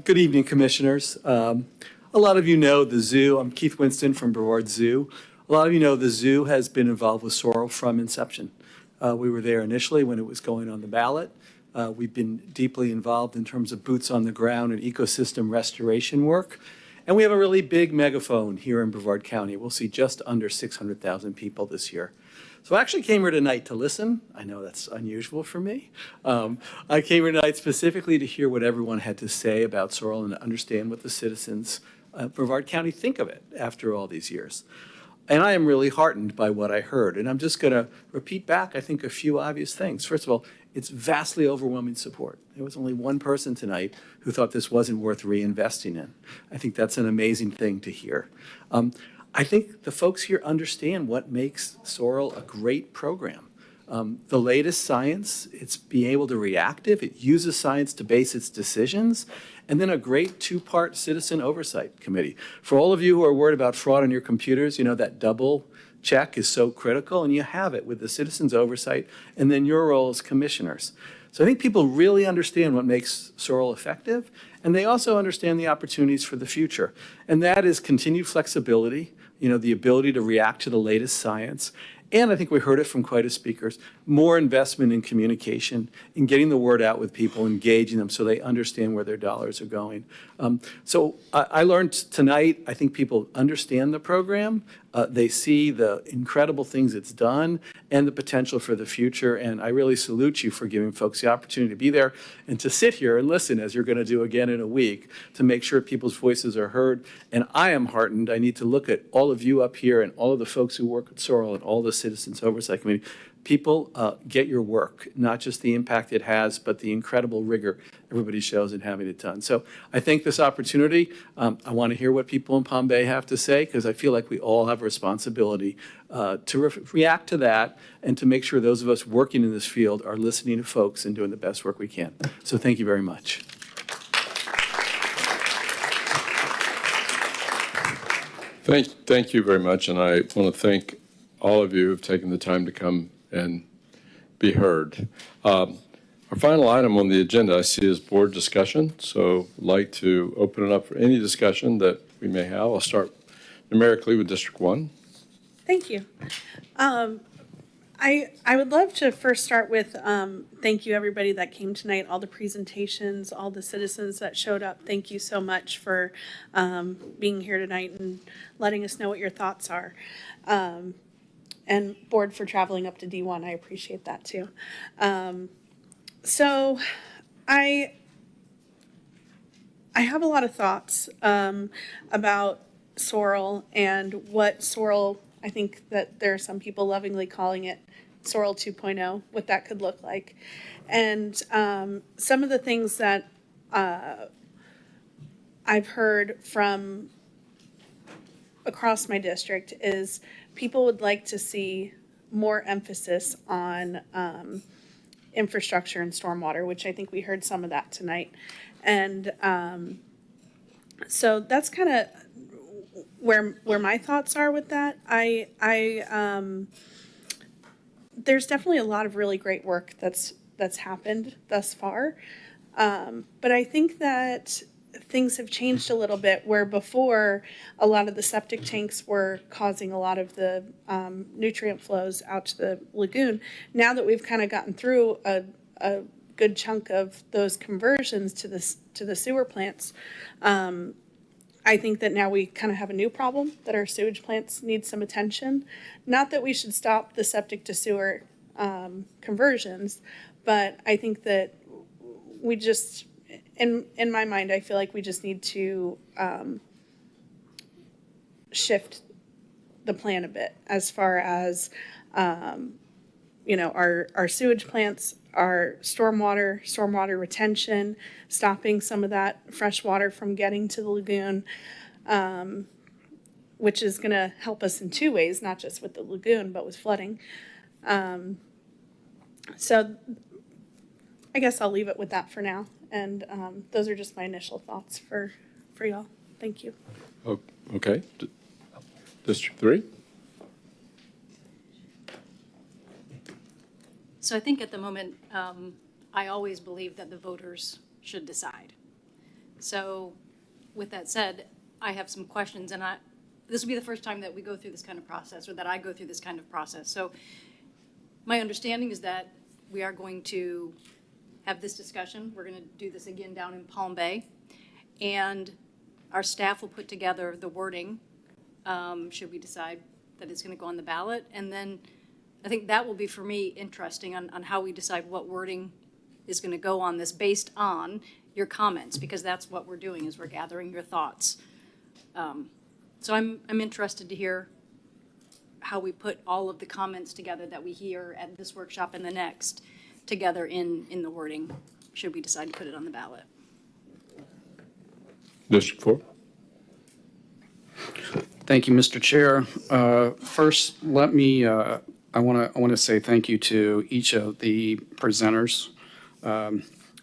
Good evening, Commissioners. A lot of you know the zoo. I'm Keith Winston from Brevard Zoo. A lot of you know the zoo has been involved with SOIRL from inception. We were there initially when it was going on the ballot. We've been deeply involved in terms of boots on the ground and ecosystem restoration work. And we have a really big megaphone here in Brevard County. We'll see just under 600,000 people this year. So I actually came here tonight to listen. I know that's unusual for me. I came here tonight specifically to hear what everyone had to say about SOIRL and to understand what the citizens of Brevard County think of it after all these years. And I am really heartened by what I heard. And I'm just going to repeat back, I think, a few obvious things. First of all, it's vastly overwhelming support. There was only one person tonight who thought this wasn't worth reinvesting in. I think that's an amazing thing to hear. I think the folks here understand what makes SOIRL a great program. The latest science, it's being able to be reactive, it uses science to base its decisions, and then a great two-part citizen oversight committee. For all of you who are worried about fraud on your computers, you know that double check is so critical, and you have it with the citizens oversight and then your role as commissioners. So I think people really understand what makes SOIRL effective, and they also understand the opportunities for the future. And that is continued flexibility, the ability to react to the latest science. And I think we heard it from quite a speakers, more investment in communication, in getting the word out with people, engaging them so they understand where their dollars are going. So I learned tonight, I think people understand the program. They see the incredible things it's done and the potential for the future. And I really salute you for giving folks the opportunity to be there and to sit here and listen, as you're going to do again in a week, to make sure people's voices are heard. And I am heartened. I need to look at all of you up here and all of the folks who work at SOIRL and all the Citizens Oversight Committee. People, get your work, not just the impact it has, but the incredible rigor everybody shows in having it done. So I think this opportunity, I want to hear what people in Palm Bay have to say, because I feel like we all have a responsibility to react to that and to make sure those of us working in this field are listening to folks and doing the best work we can. So thank you very much. Thank you very much, and I want to thank all of you who have taken the time to come and be heard. Our final item on the agenda I see is board discussion, so I'd like to open it up for any discussion that we may have. I'll start numerically with District 1. Thank you. I would love to first start with thank you everybody that came tonight, all the presentations, all the citizens that showed up. Thank you so much for being here tonight and letting us know what your thoughts are. And board for traveling up to D1. I appreciate that too. So I have a lot of thoughts about SOIRL and what SOIRL, I think that there are some people lovingly calling it SOIRL 2.0, what that could look like. And some of the things that I've heard from across my district is people would like to see more emphasis on infrastructure and stormwater, which I think we heard some of that tonight. And so that's kind of where my thoughts are with that. There's definitely a lot of really great work that's happened thus far. But I think that things have changed a little bit, where before a lot of the septic tanks were causing a lot of the nutrient flows out to the lagoon. Now that we've kind of gotten through a good chunk of those conversions to the sewer plants, I think that now we kind of have a new problem, that our sewage plants need some attention. Not that we should stop the septic to sewer conversions, but I think that we just, in my mind, I feel like we just need to shift the plan a bit as far as, our sewage plants, our stormwater retention, stopping some of that fresh water from getting to the lagoon, which is going to help us in two ways, not just with the lagoon, but with flooding. So I guess I'll leave it with that for now. And those are just my initial thoughts for y'all. Thank you. Oh, okay. District 3? So I think at the moment, I always believe that the voters should decide. So with that said, I have some questions, and this will be the first time that we go through this kind of process, or that I go through this kind of process. So my understanding is that we are going to have this discussion. We're going to do this again down in Palm Bay, and our staff will put together the wording, should we decide that it's going to go on the ballot. And then I think that will be, for me, interesting on how we decide what wording is going to go on this based on your comments, because that's what we're doing, is we're gathering your thoughts. So I'm interested to hear how we put all of the comments together that we hear at this workshop and the next together in the wording, should we decide to put it on the ballot. District 4? Thank you, Mr. Chair. First, let me, I want to say thank you to each of the presenters.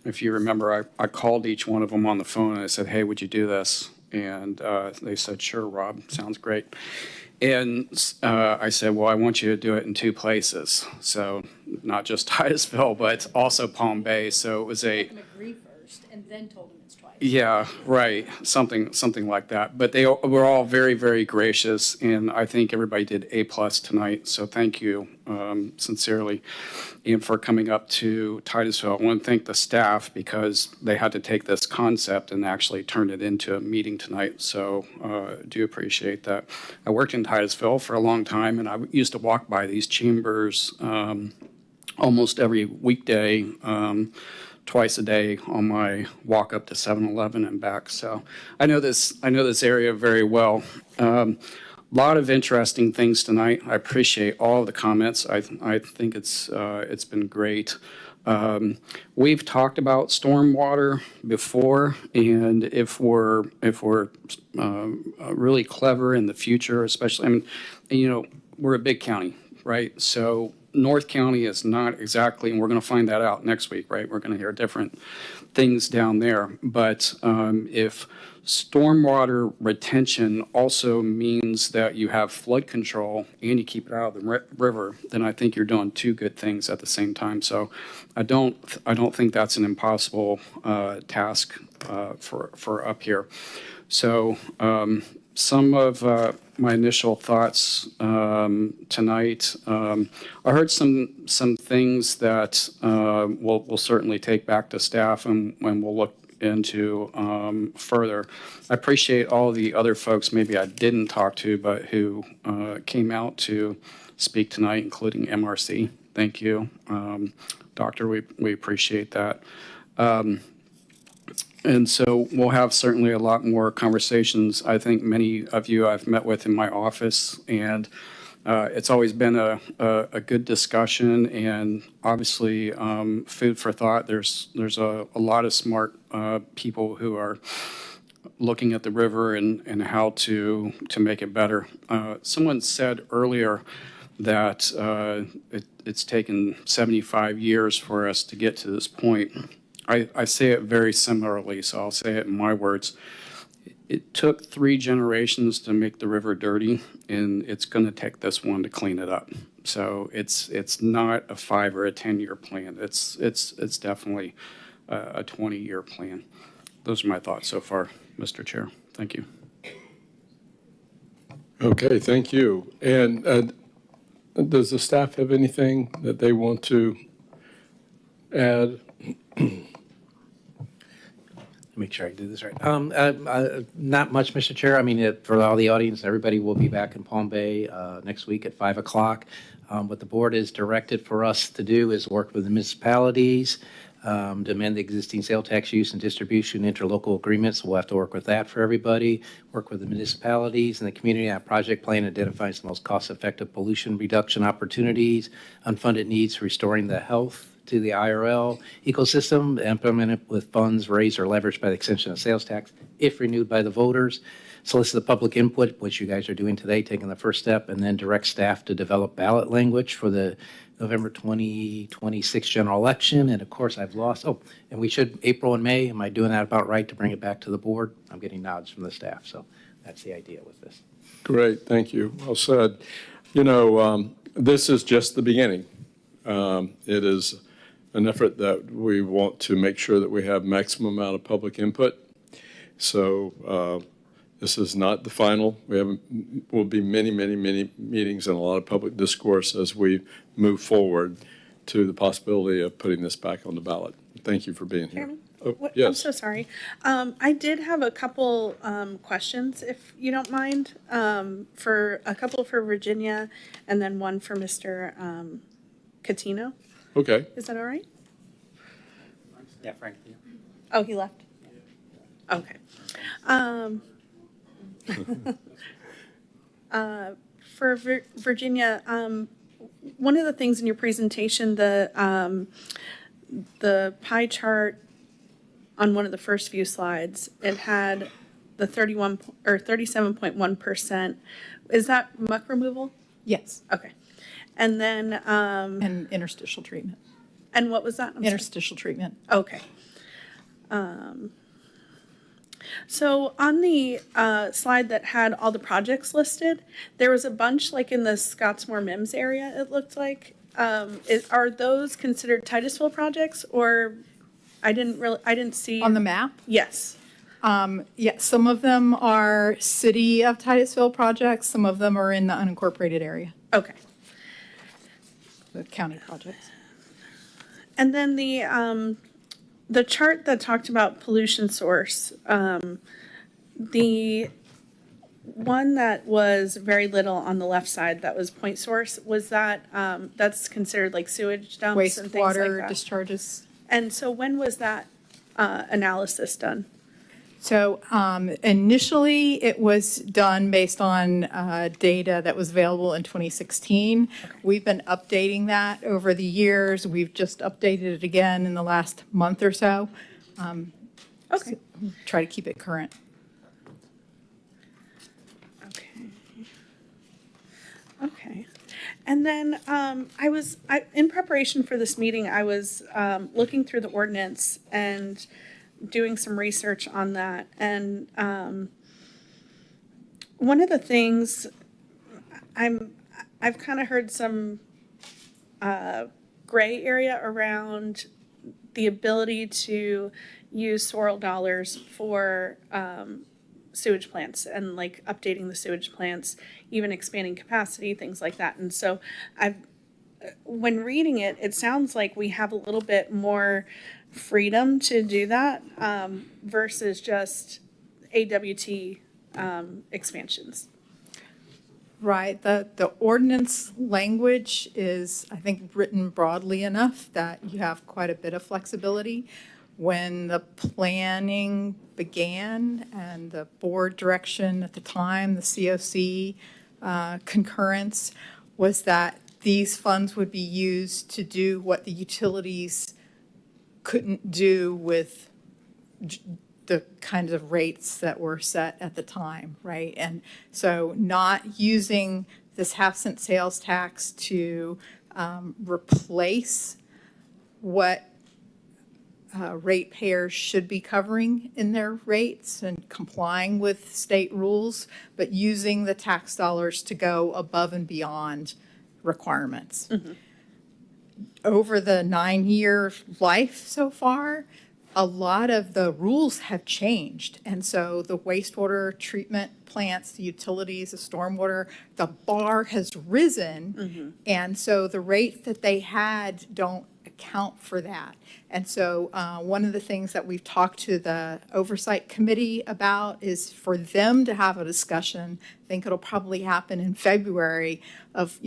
If you remember, I called each one of them on the phone and I said, hey, would you do this? And they said, sure, Rob, sounds great. And I said, well, I want you to do it in two places. So not just Titusville, but also Palm Bay. So it was Make them agree first and then told them it's twice. yeah, right, something like that. But they were all very, very gracious, and I think everybody did A+ tonight. So thank you sincerely, and for coming up to Titusville. I want to thank the staff, because they had to take this concept and actually turn it into a meeting tonight. So do appreciate that. I worked in Titusville for a long time, and I used to walk by these chambers almost every weekday. Twice a day on my walk up to 7-Eleven and back. So I know this area very well. A lot of interesting things tonight. I appreciate all of the comments. I think it's been great. We've talked about stormwater before, and if we're really clever in the future, especially, we're a big county, right? So North County is not exactly, and we're going to find that out next week, right? We're going to hear different things down there. But if stormwater retention also means that you have flood control and you keep it out of the river, then I think you're doing two good things at the same time. So I don't think that's an impossible task for up here. So some of my initial thoughts tonight. I heard some things that we'll certainly take back to staff and we'll look into further. I appreciate all the other folks maybe I didn't talk to, but who came out to speak tonight, including MRC. Thank you. Doctor, we appreciate that. And so we'll have certainly a lot more conversations. I think many of you I've met with in my office, and it's always been a good discussion, and obviously food for thought. There's a lot of smart people who are looking at the river and how to make it better. Someone said earlier that it's taken 75 years for us to get to this point. I say it very similarly, so I'll say it in my words. It took 3 generations to make the river dirty, and it's going to take this one to clean it up. So it's not a 5 or a 10-year plan. It's definitely a 20-year plan. Those are my thoughts so far, Mr. Chair. Thank you. Okay, thank you. And does the staff have anything that they want to add? Make sure I do this right. Not much, Mr. Chair. I mean, for all the audience, everybody will be back in Palm Bay next week at 5 o'clock. What the board is directed for us to do is work with the municipalities to amend the existing sales tax use and distribution interlocal agreements. We'll have to work with that for everybody, work with the municipalities and the community on a project plan, identifies the most cost-effective pollution reduction opportunities, unfunded needs, restoring the health to the IRL ecosystem, implemented with funds raised or leveraged by the extension of sales tax, if renewed by the voters. Solicit the public input, which you guys are doing today, taking the first step, and then direct staff to develop ballot language for the November 2026 general election. And of course, I've lost, and we should, April and May, am I doing that about right to bring it back to the board? I'm getting nods from the staff, so that's the idea with this. Great, thank you. Well said. You know, this is just the beginning. It is an effort that we want to make sure that we have maximum amount of public input. So this is not the final. Will be many, many, many meetings and a lot of public discourse as we move forward to the possibility of putting this back on the ballot. Thank you for being here. Chairman? Oh, yes. I'm so sorry. I did have a couple questions, if you don't mind, for a couple for Virginia and then one for Mr. Catino. Okay. Is that all right? Yeah, Frank. Oh, he left? Okay. For Virginia, one of the things in your presentation, the pie chart on one of the first few slides, it had the 31 or 37.1%. Is that muck removal? Yes. Okay. And then and interstitial treatment. And what was that? I'm sorry. Interstitial treatment. Okay. So on the slide that had all the projects listed, there was a bunch like in the Scottsmore Mims area, it looked like. Are those considered Titusville projects, or I didn't see? On the map? Yes. Yeah, some of them are city of Titusville projects. Some of them are in the unincorporated area. Okay. The county projects. And then the chart that talked about pollution source, the one that was very little on the left side that was point source, was that, that's considered like sewage dumps and things like Wastewater that? discharges. And so when was that analysis done? So initially, it was done based on data that was available in 2016. We've been updating that over the years. We've just updated it again in the last month or so. Okay. Try to keep it current. Okay. And then in preparation for this meeting, I was looking through the ordinance and doing some research on that. And one of the things I've kind of heard some gray area around the ability to use SOIRL dollars for sewage plants and like updating the sewage plants, even expanding capacity, things like that. And so when reading it, it sounds like we have a little bit more freedom to do that versus just AWT expansions. Right. The ordinance language is, I think, written broadly enough that you have quite a bit of flexibility. When the planning began and the board direction at the time, the COC concurrence, was that these funds would be used to do what the utilities couldn't do with the kinds of rates that were set at the time, right? And so not using this half-cent sales tax to replace what ratepayers should be covering in their rates and complying with state rules, but using the tax dollars to go above and beyond requirements. Over the 9-year life so far, a lot of the rules have changed. And so the wastewater treatment plants, the utilities, the stormwater, the bar has risen. And so the rates that they had don't account for that. And so one of the things that we've talked to the Oversight Committee about is for them to have a discussion. I think it'll probably happen in February of,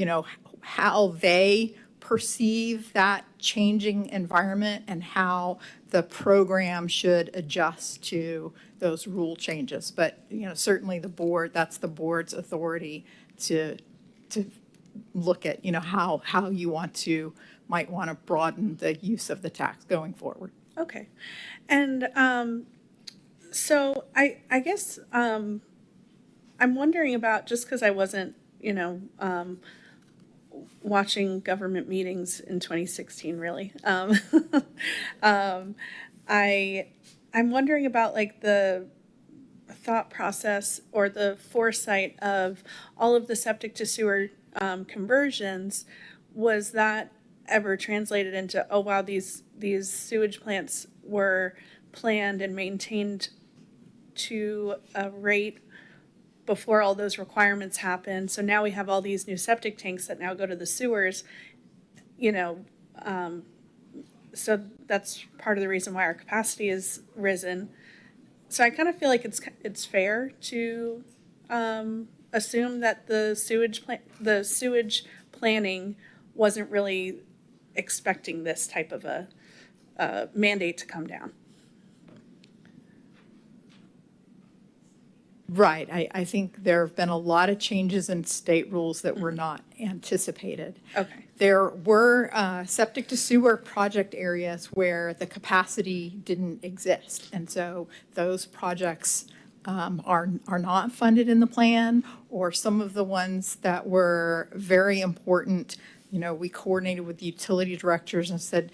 how they perceive that changing environment and how the program should adjust to those rule changes. But, certainly the board, that's the board's authority to look at, how you might want to broaden the use of the tax going forward. Okay. And so I guess I'm wondering about, just because I wasn't, watching government meetings in 2016, really. I'm wondering about like the thought process or the foresight of all of the septic to sewer conversions. Was that ever translated into, oh wow, these sewage plants were planned and maintained to a rate before all those requirements happened, so now we have all these new septic tanks that now go to the sewers, so that's part of the reason why our capacity has risen. So I kind of feel like it's fair to assume that the sewage planning wasn't really expecting this type of a mandate to come down. Right. I think there have been a lot of changes in state rules that were not anticipated. Okay. There were septic to sewer project areas where the capacity didn't exist. And so those projects are not funded in the plan, or some of the ones that were very important, we coordinated with the utility directors and said,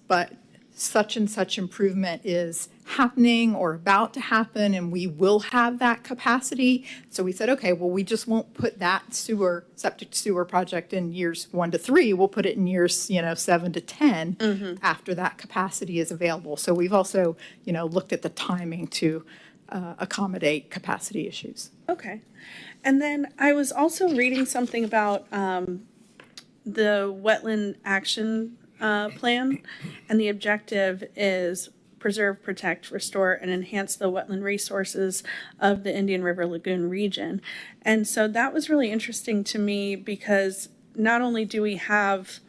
but such and such improvement is happening or about to happen, and we will have that capacity. So we said, okay, well, we just won't put that septic sewer project in years 1 to 3. We'll put it in years, 7 to 10 after that capacity is available. So we've also, looked at the timing to accommodate capacity issues. Okay. And then I was also reading something about the wetland action plan, and the objective is preserve, protect, restore, and enhance the wetland resources of the Indian River Lagoon region. And so that was really interesting to me, because not only do we have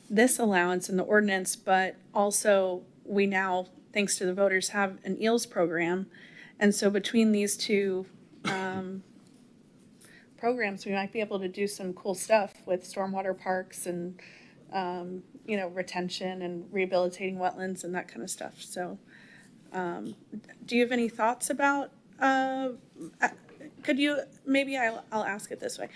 this allowance in the ordinance, but also we now, thanks to the voters, have an EELS program. And so between these two programs, we might be able to do some cool stuff with stormwater parks and retention and rehabilitating wetlands and that kind of stuff. So do you have any thoughts about, could you, maybe I'll ask it this way.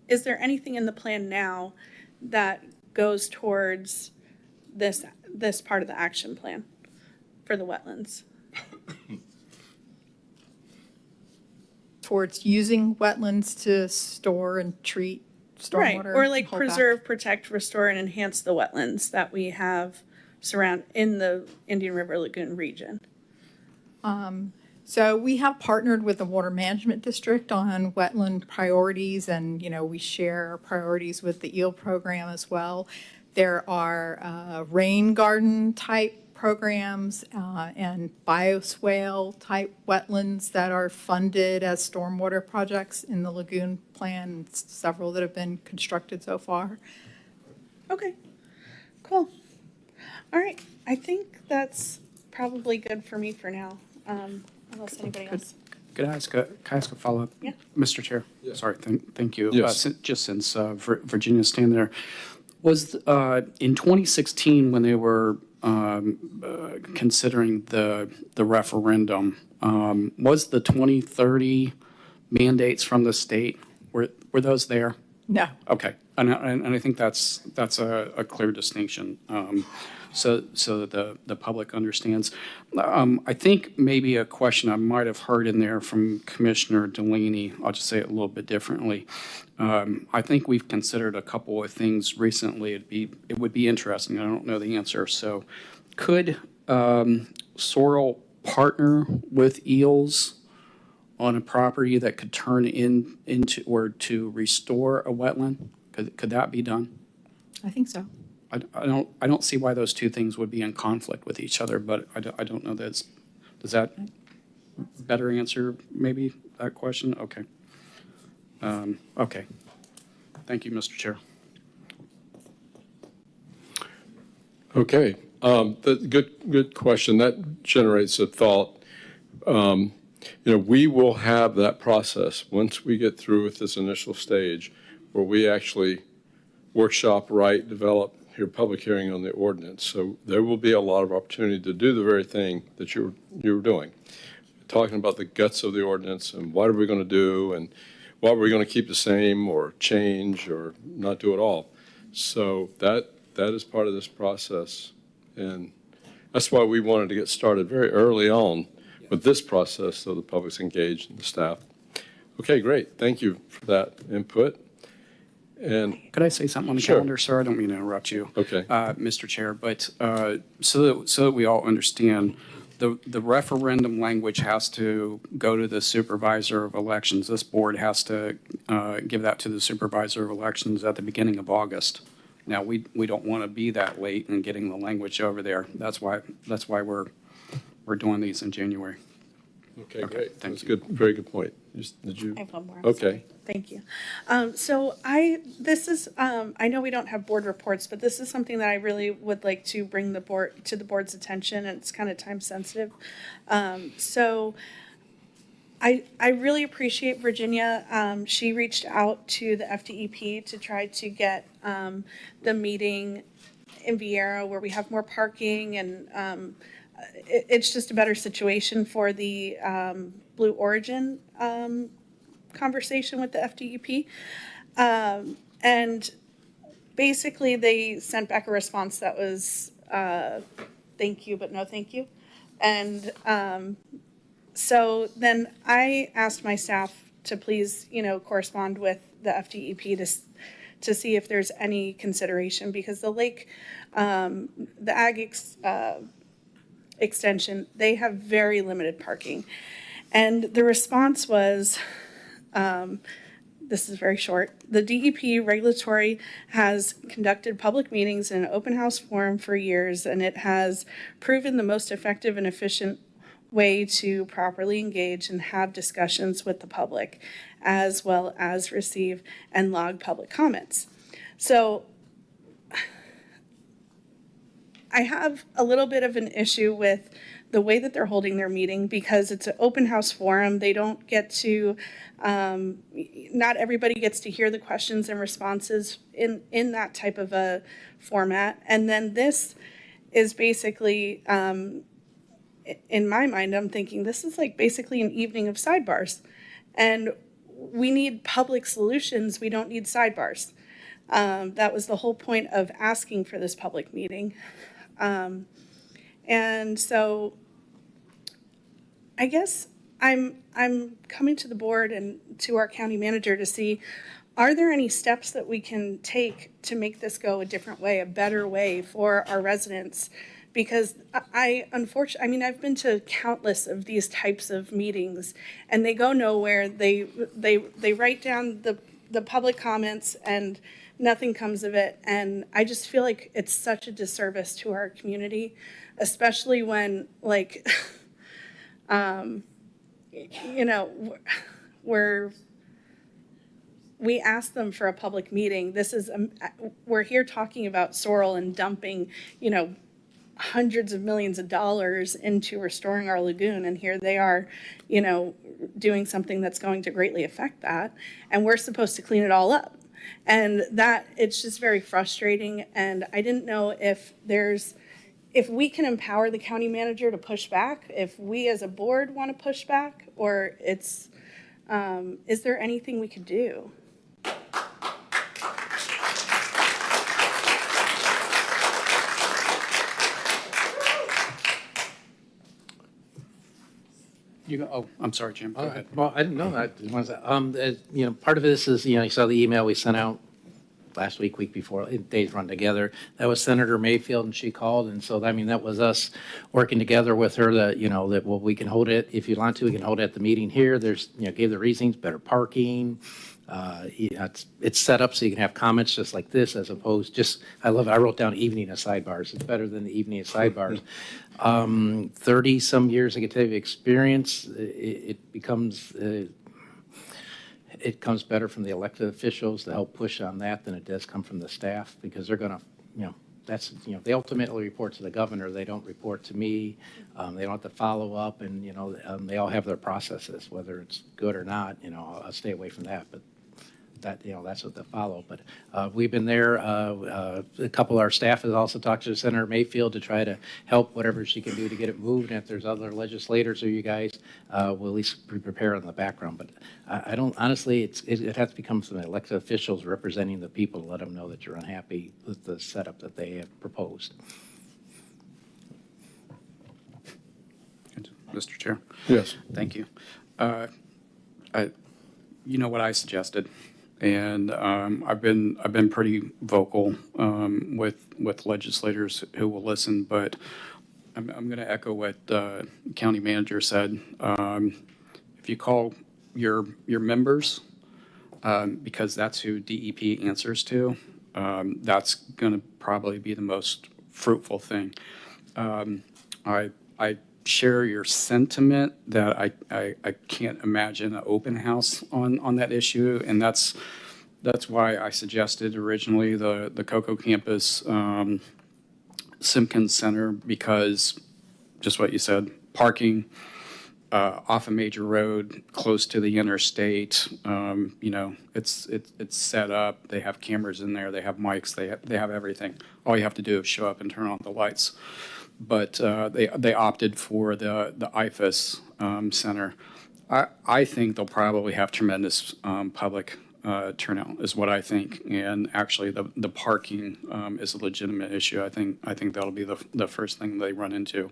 Is there anything in the plan now that goes towards this part of the action plan for the wetlands? Towards using wetlands to store and treat stormwater? Right, or like hold back. preserve, protect, restore, and enhance the wetlands that we have in the Indian River Lagoon region. So we have partnered with the Water Management District on wetland priorities, and we share priorities with the EEL program as well. There are rain garden type programs and bioswale type wetlands that are funded as stormwater projects in the lagoon plan, several that have been constructed so far. Okay, cool. All right, I think that's probably good for me for now, unless anybody else. Can I ask a follow-up? Yeah. Mr. Chair? Yeah. Sorry, thank you. Yes. Since Virginia's standing there, was in 2016 when they were considering the referendum, was the 2030 mandates from the state, were those there? No. Okay, and I think that's a clear distinction, so that the public understands. I think maybe a question I might have heard in there from Commissioner Delaney, I'll just say it a little bit differently. I think we've considered a couple of things recently. It would be interesting. I don't know the answer. So, could SOIRL partner with EELS on a property that could turn into or to restore a wetland? Could that be done? I think so. I don't see why those two things would be in conflict with each other, but I don't know does that better answer maybe that question? Okay. Okay. Thank you, Mr. Chair. Okay, good question. That generates a thought. We will have that process once we get through with this initial stage where we actually workshop, write, develop, hear public hearing on the ordinance. So there will be a lot of opportunity to do the very thing that you're doing. Talking about the guts of the ordinance and what are we going to do and what are we going to keep the same or change or not do at all. So that is part of this process. And that's why we wanted to get started very early on with this process so the public's engaged and the staff. Okay, great. Thank you for that input. And could I say something on the calendar, sir? I don't mean to interrupt you, okay, Mr. Chair, but so that we all understand, the referendum language has to go to the supervisor of elections. This board has to give that to the supervisor of elections at the beginning of August. Now, we don't want to be that late in getting the language over there. That's why we're doing these in January. Okay, great. That's good. Very good point. Did you? I have one more. Okay. Thank you. So I know we don't have board reports, but this is something that I really would like to bring the board's attention, and it's kind of time sensitive. So I really appreciate Virginia. She reached out to the FDEP to try to get the meeting in Vieira where we have more parking, and it's just a better situation for the Blue Origin conversation with the FDEP. And basically they sent back a response that was thank you, but no thank you. And so then I asked my staff to please, correspond with the FDEP to see if there's any consideration, because the lake, the ag extension, they have very limited parking. And the response was, this is very short, the DEP regulatory has conducted public meetings in an open house forum for years, and it has proven the most effective and efficient way to properly engage and have discussions with the public, as well as receive and log public comments. So I have a little bit of an issue with the way that they're holding their meeting, because it's an open house forum. They don't get to, not everybody gets to hear the questions and responses in that type of a format. And then this is basically, in my mind, I'm thinking this is like basically an evening of sidebars. And we need public solutions. We don't need sidebars. That was the whole point of asking for this public meeting. And so I guess I'm coming to the board and to our county manager to see, are there any steps that we can take to make this go a different way, a better way for our residents? Because unfortunately, I've been to countless of these types of meetings, and they go nowhere. They write down the public comments and nothing comes of it. And I just feel like it's such a disservice to our community, especially when, like, we asked them for a public meeting. We're here talking about SOIRL and dumping, hundreds of millions of dollars into restoring our lagoon, and here they are, doing something that's going to greatly affect that, and we're supposed to clean it all up. And that, it's just very frustrating. And I didn't know if we can empower the county manager to push back, if we as a board want to push back, or it's Is there anything we could do? You go, oh, I'm sorry, Jim, go ahead. Well, I didn't know that. Part of this is, you saw the email we sent out last week before, days run together. That was Senator Mayfield, and she called, and so, that was us working together with her that, well, we can hold it, if you want to, we can hold it at the meeting here. There's, gave the reasons, better parking. It's set up so you can have comments just like this, as opposed I love it. I wrote down evening of sidebars. It's better than the evening of sidebars. 30 some years of experience, it becomes, it comes better from the elected officials to help push on that than it does come from the staff, because they're going to, they ultimately report to the governor. They don't report to me. They don't have to follow up, and, they all have their processes, whether it's good or not, I'll stay away from that, but that's what they follow. But we've been there. A couple of our staff has also talked to Senator Mayfield to try to help whatever she can do to get it moved. And if there's other legislators or you guys, we'll at least be prepared on the background. But I don't, honestly, it has to become some elected officials representing the people to let them know that you're unhappy with the setup that they have proposed. Mr. Chair? Yes. Thank you. You know what I suggested, and I've been pretty vocal with legislators who will listen, but I'm going to echo what the county manager said. If you call your members, because that's who DEP answers to, that's going to probably be the most fruitful thing. I share your sentiment that I can't imagine an open house on that issue, and that's why I suggested originally the Cocoa Campus Simpkins Center, because just what you said, parking off a major road close to the interstate, it's set up. They have cameras in there. They have mics. They have everything. All you have to do is show up and turn on the lights. But they opted for the IFAS Center. I think they'll probably have tremendous public turnout, is what I think. And actually, the parking is a legitimate issue. I think that'll be the first thing they run into.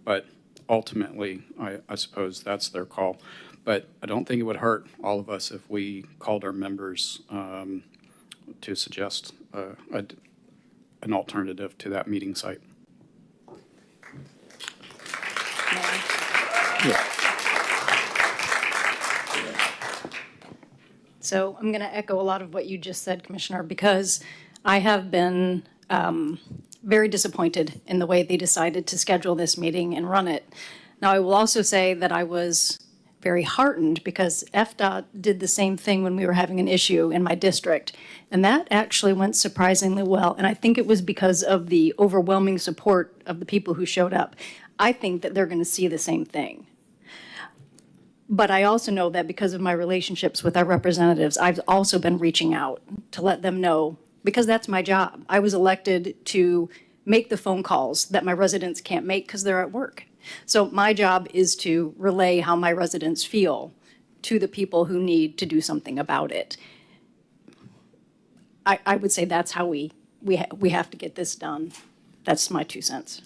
But ultimately, I suppose that's their call. But I don't think it would hurt all of us if we called our members to suggest an alternative to that meeting site. So I'm going to echo a lot of what you just said, Commissioner, because I have been very disappointed in the way they decided to schedule this meeting and run it. Now, I will also say that I was very heartened because FDOT did the same thing when we were having an issue in my district, and that actually went surprisingly well. And I think it was because of the overwhelming support of the people who showed up. I think that they're going to see the same thing. But I also know that because of my relationships with our representatives, I've also been reaching out to let them know, because that's my job. I was elected to make the phone calls that my residents can't make because they're at work. So my job is to relay how my residents feel to the people who need to do something about it. I would say that's how we have to get this done. That's my 2 cents.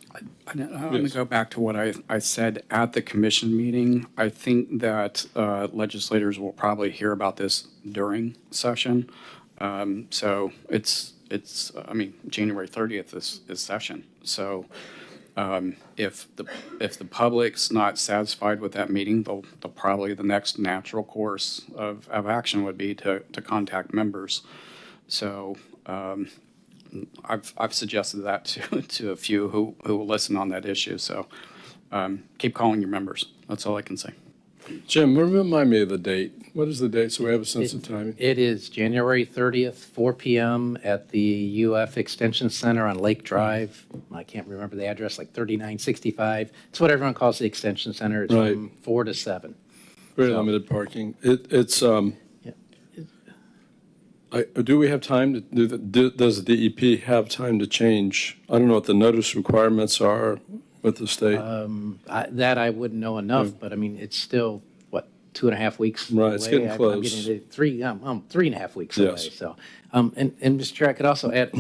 I'm going to go back to what I said at the commission meeting. I think that legislators will probably hear about this during session. So it's January 30th is session. So if the public's not satisfied with that meeting, they'll probably, the next natural course of action would be to contact members. So I've suggested that to a few who will listen on that issue. So keep calling your members. That's all I can say. Jim, remind me of the date. What is the date so we have a sense of timing? It is January 30th, 4 p.m. at the UF Extension Center on Lake Drive. I can't remember the address, like 3965. It's what everyone calls the Extension Center. It's Right. from 4 to 7. Very limited parking. Do we have time to do that? Does the DEP have time to change? I don't know what the notice requirements are with the state. That I wouldn't know enough, but I mean, it's still, 2.5 weeks Right, away. it's getting I'm close. getting to 3.5 weeks away. Yes. So, and Mr. Chair, I could also add,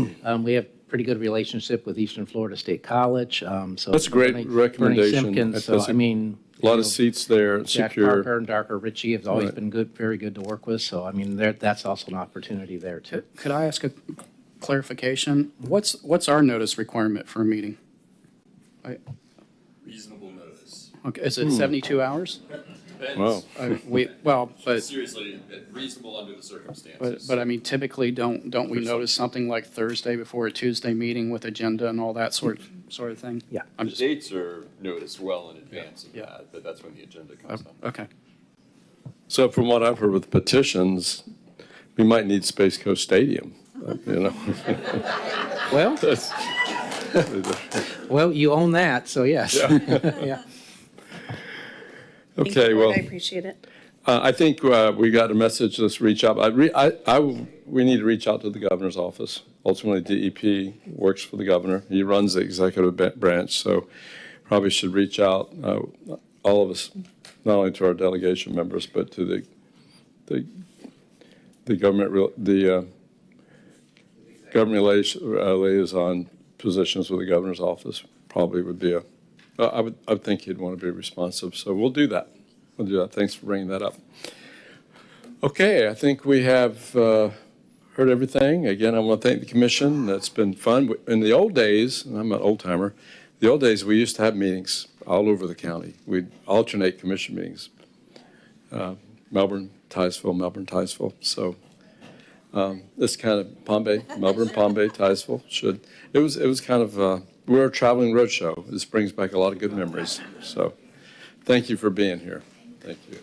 we have pretty good relationship with Eastern Florida State College. So That's a great Bernie recommendation. Simpkins, so That's I mean. A lot you of know, seats there, Jack secure. Parker and Dr. Ritchie have always Right. been good, very good to work with. So, I mean, that's also an opportunity there too. Could I ask a clarification? What's our notice requirement for a meeting? Reasonable notice. Okay, is it 72 hours? Wow. But Seriously, reasonable under the circumstances. but I mean, typically, don't we notice something like Thursday before a Tuesday meeting with agenda and all that sort of thing? Yeah. The dates are noticed well in advance of that, but that's when the agenda comes up. Okay. So from what I've heard with petitions, we might need Space Coast Stadium, you know? Well, well, you own that, so yes. Yeah. Thank you, Okay, Board. well, I appreciate it. I think we got a message, let's reach out. We need to reach out to the governor's office. Ultimately, DEP works for the governor. He runs the executive branch, so probably should reach out, all of us, not only to our delegation members, but to the government liaison positions with the governor's office probably would be I would think he'd want to be responsive, so we'll do that. We'll do that. Thanks for bringing that up. Okay, I think we have heard everything. Again, I want to thank the commission. That's been fun. In the old days, and I'm an old timer, the old days we used to have meetings all over the county. We'd alternate commission meetings. Melbourne, Titusville, Melbourne, Titusville. So this kind of Melbourne, Palm Bay, Titusville it was kind of we're a traveling roadshow. This brings back a lot of good memories. So thank you for being here. Thank you.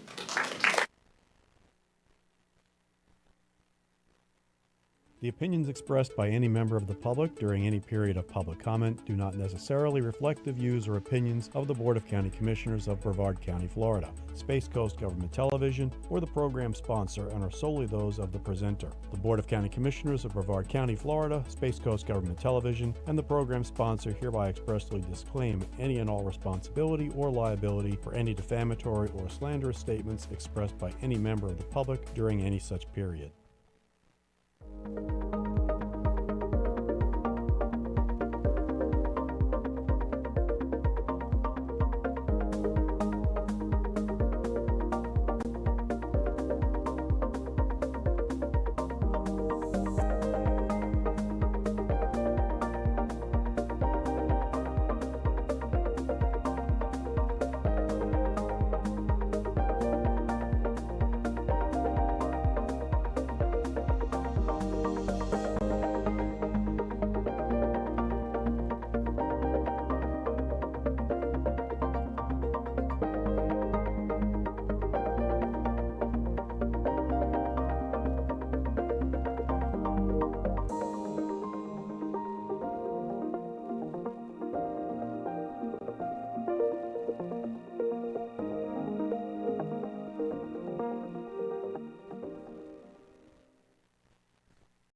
The opinions expressed by any member of the public during any period of public comment do not necessarily reflect the views or opinions of the Board of County Commissioners of Brevard County, Florida, Space Coast Government Television, or the program sponsor, and are solely those of the presenter. The Board of County Commissioners of Brevard County, Florida, Space Coast Government Television, and the program sponsor hereby expressly disclaim any and all responsibility or liability for any defamatory or slanderous statements expressed by any member of the public during any such period.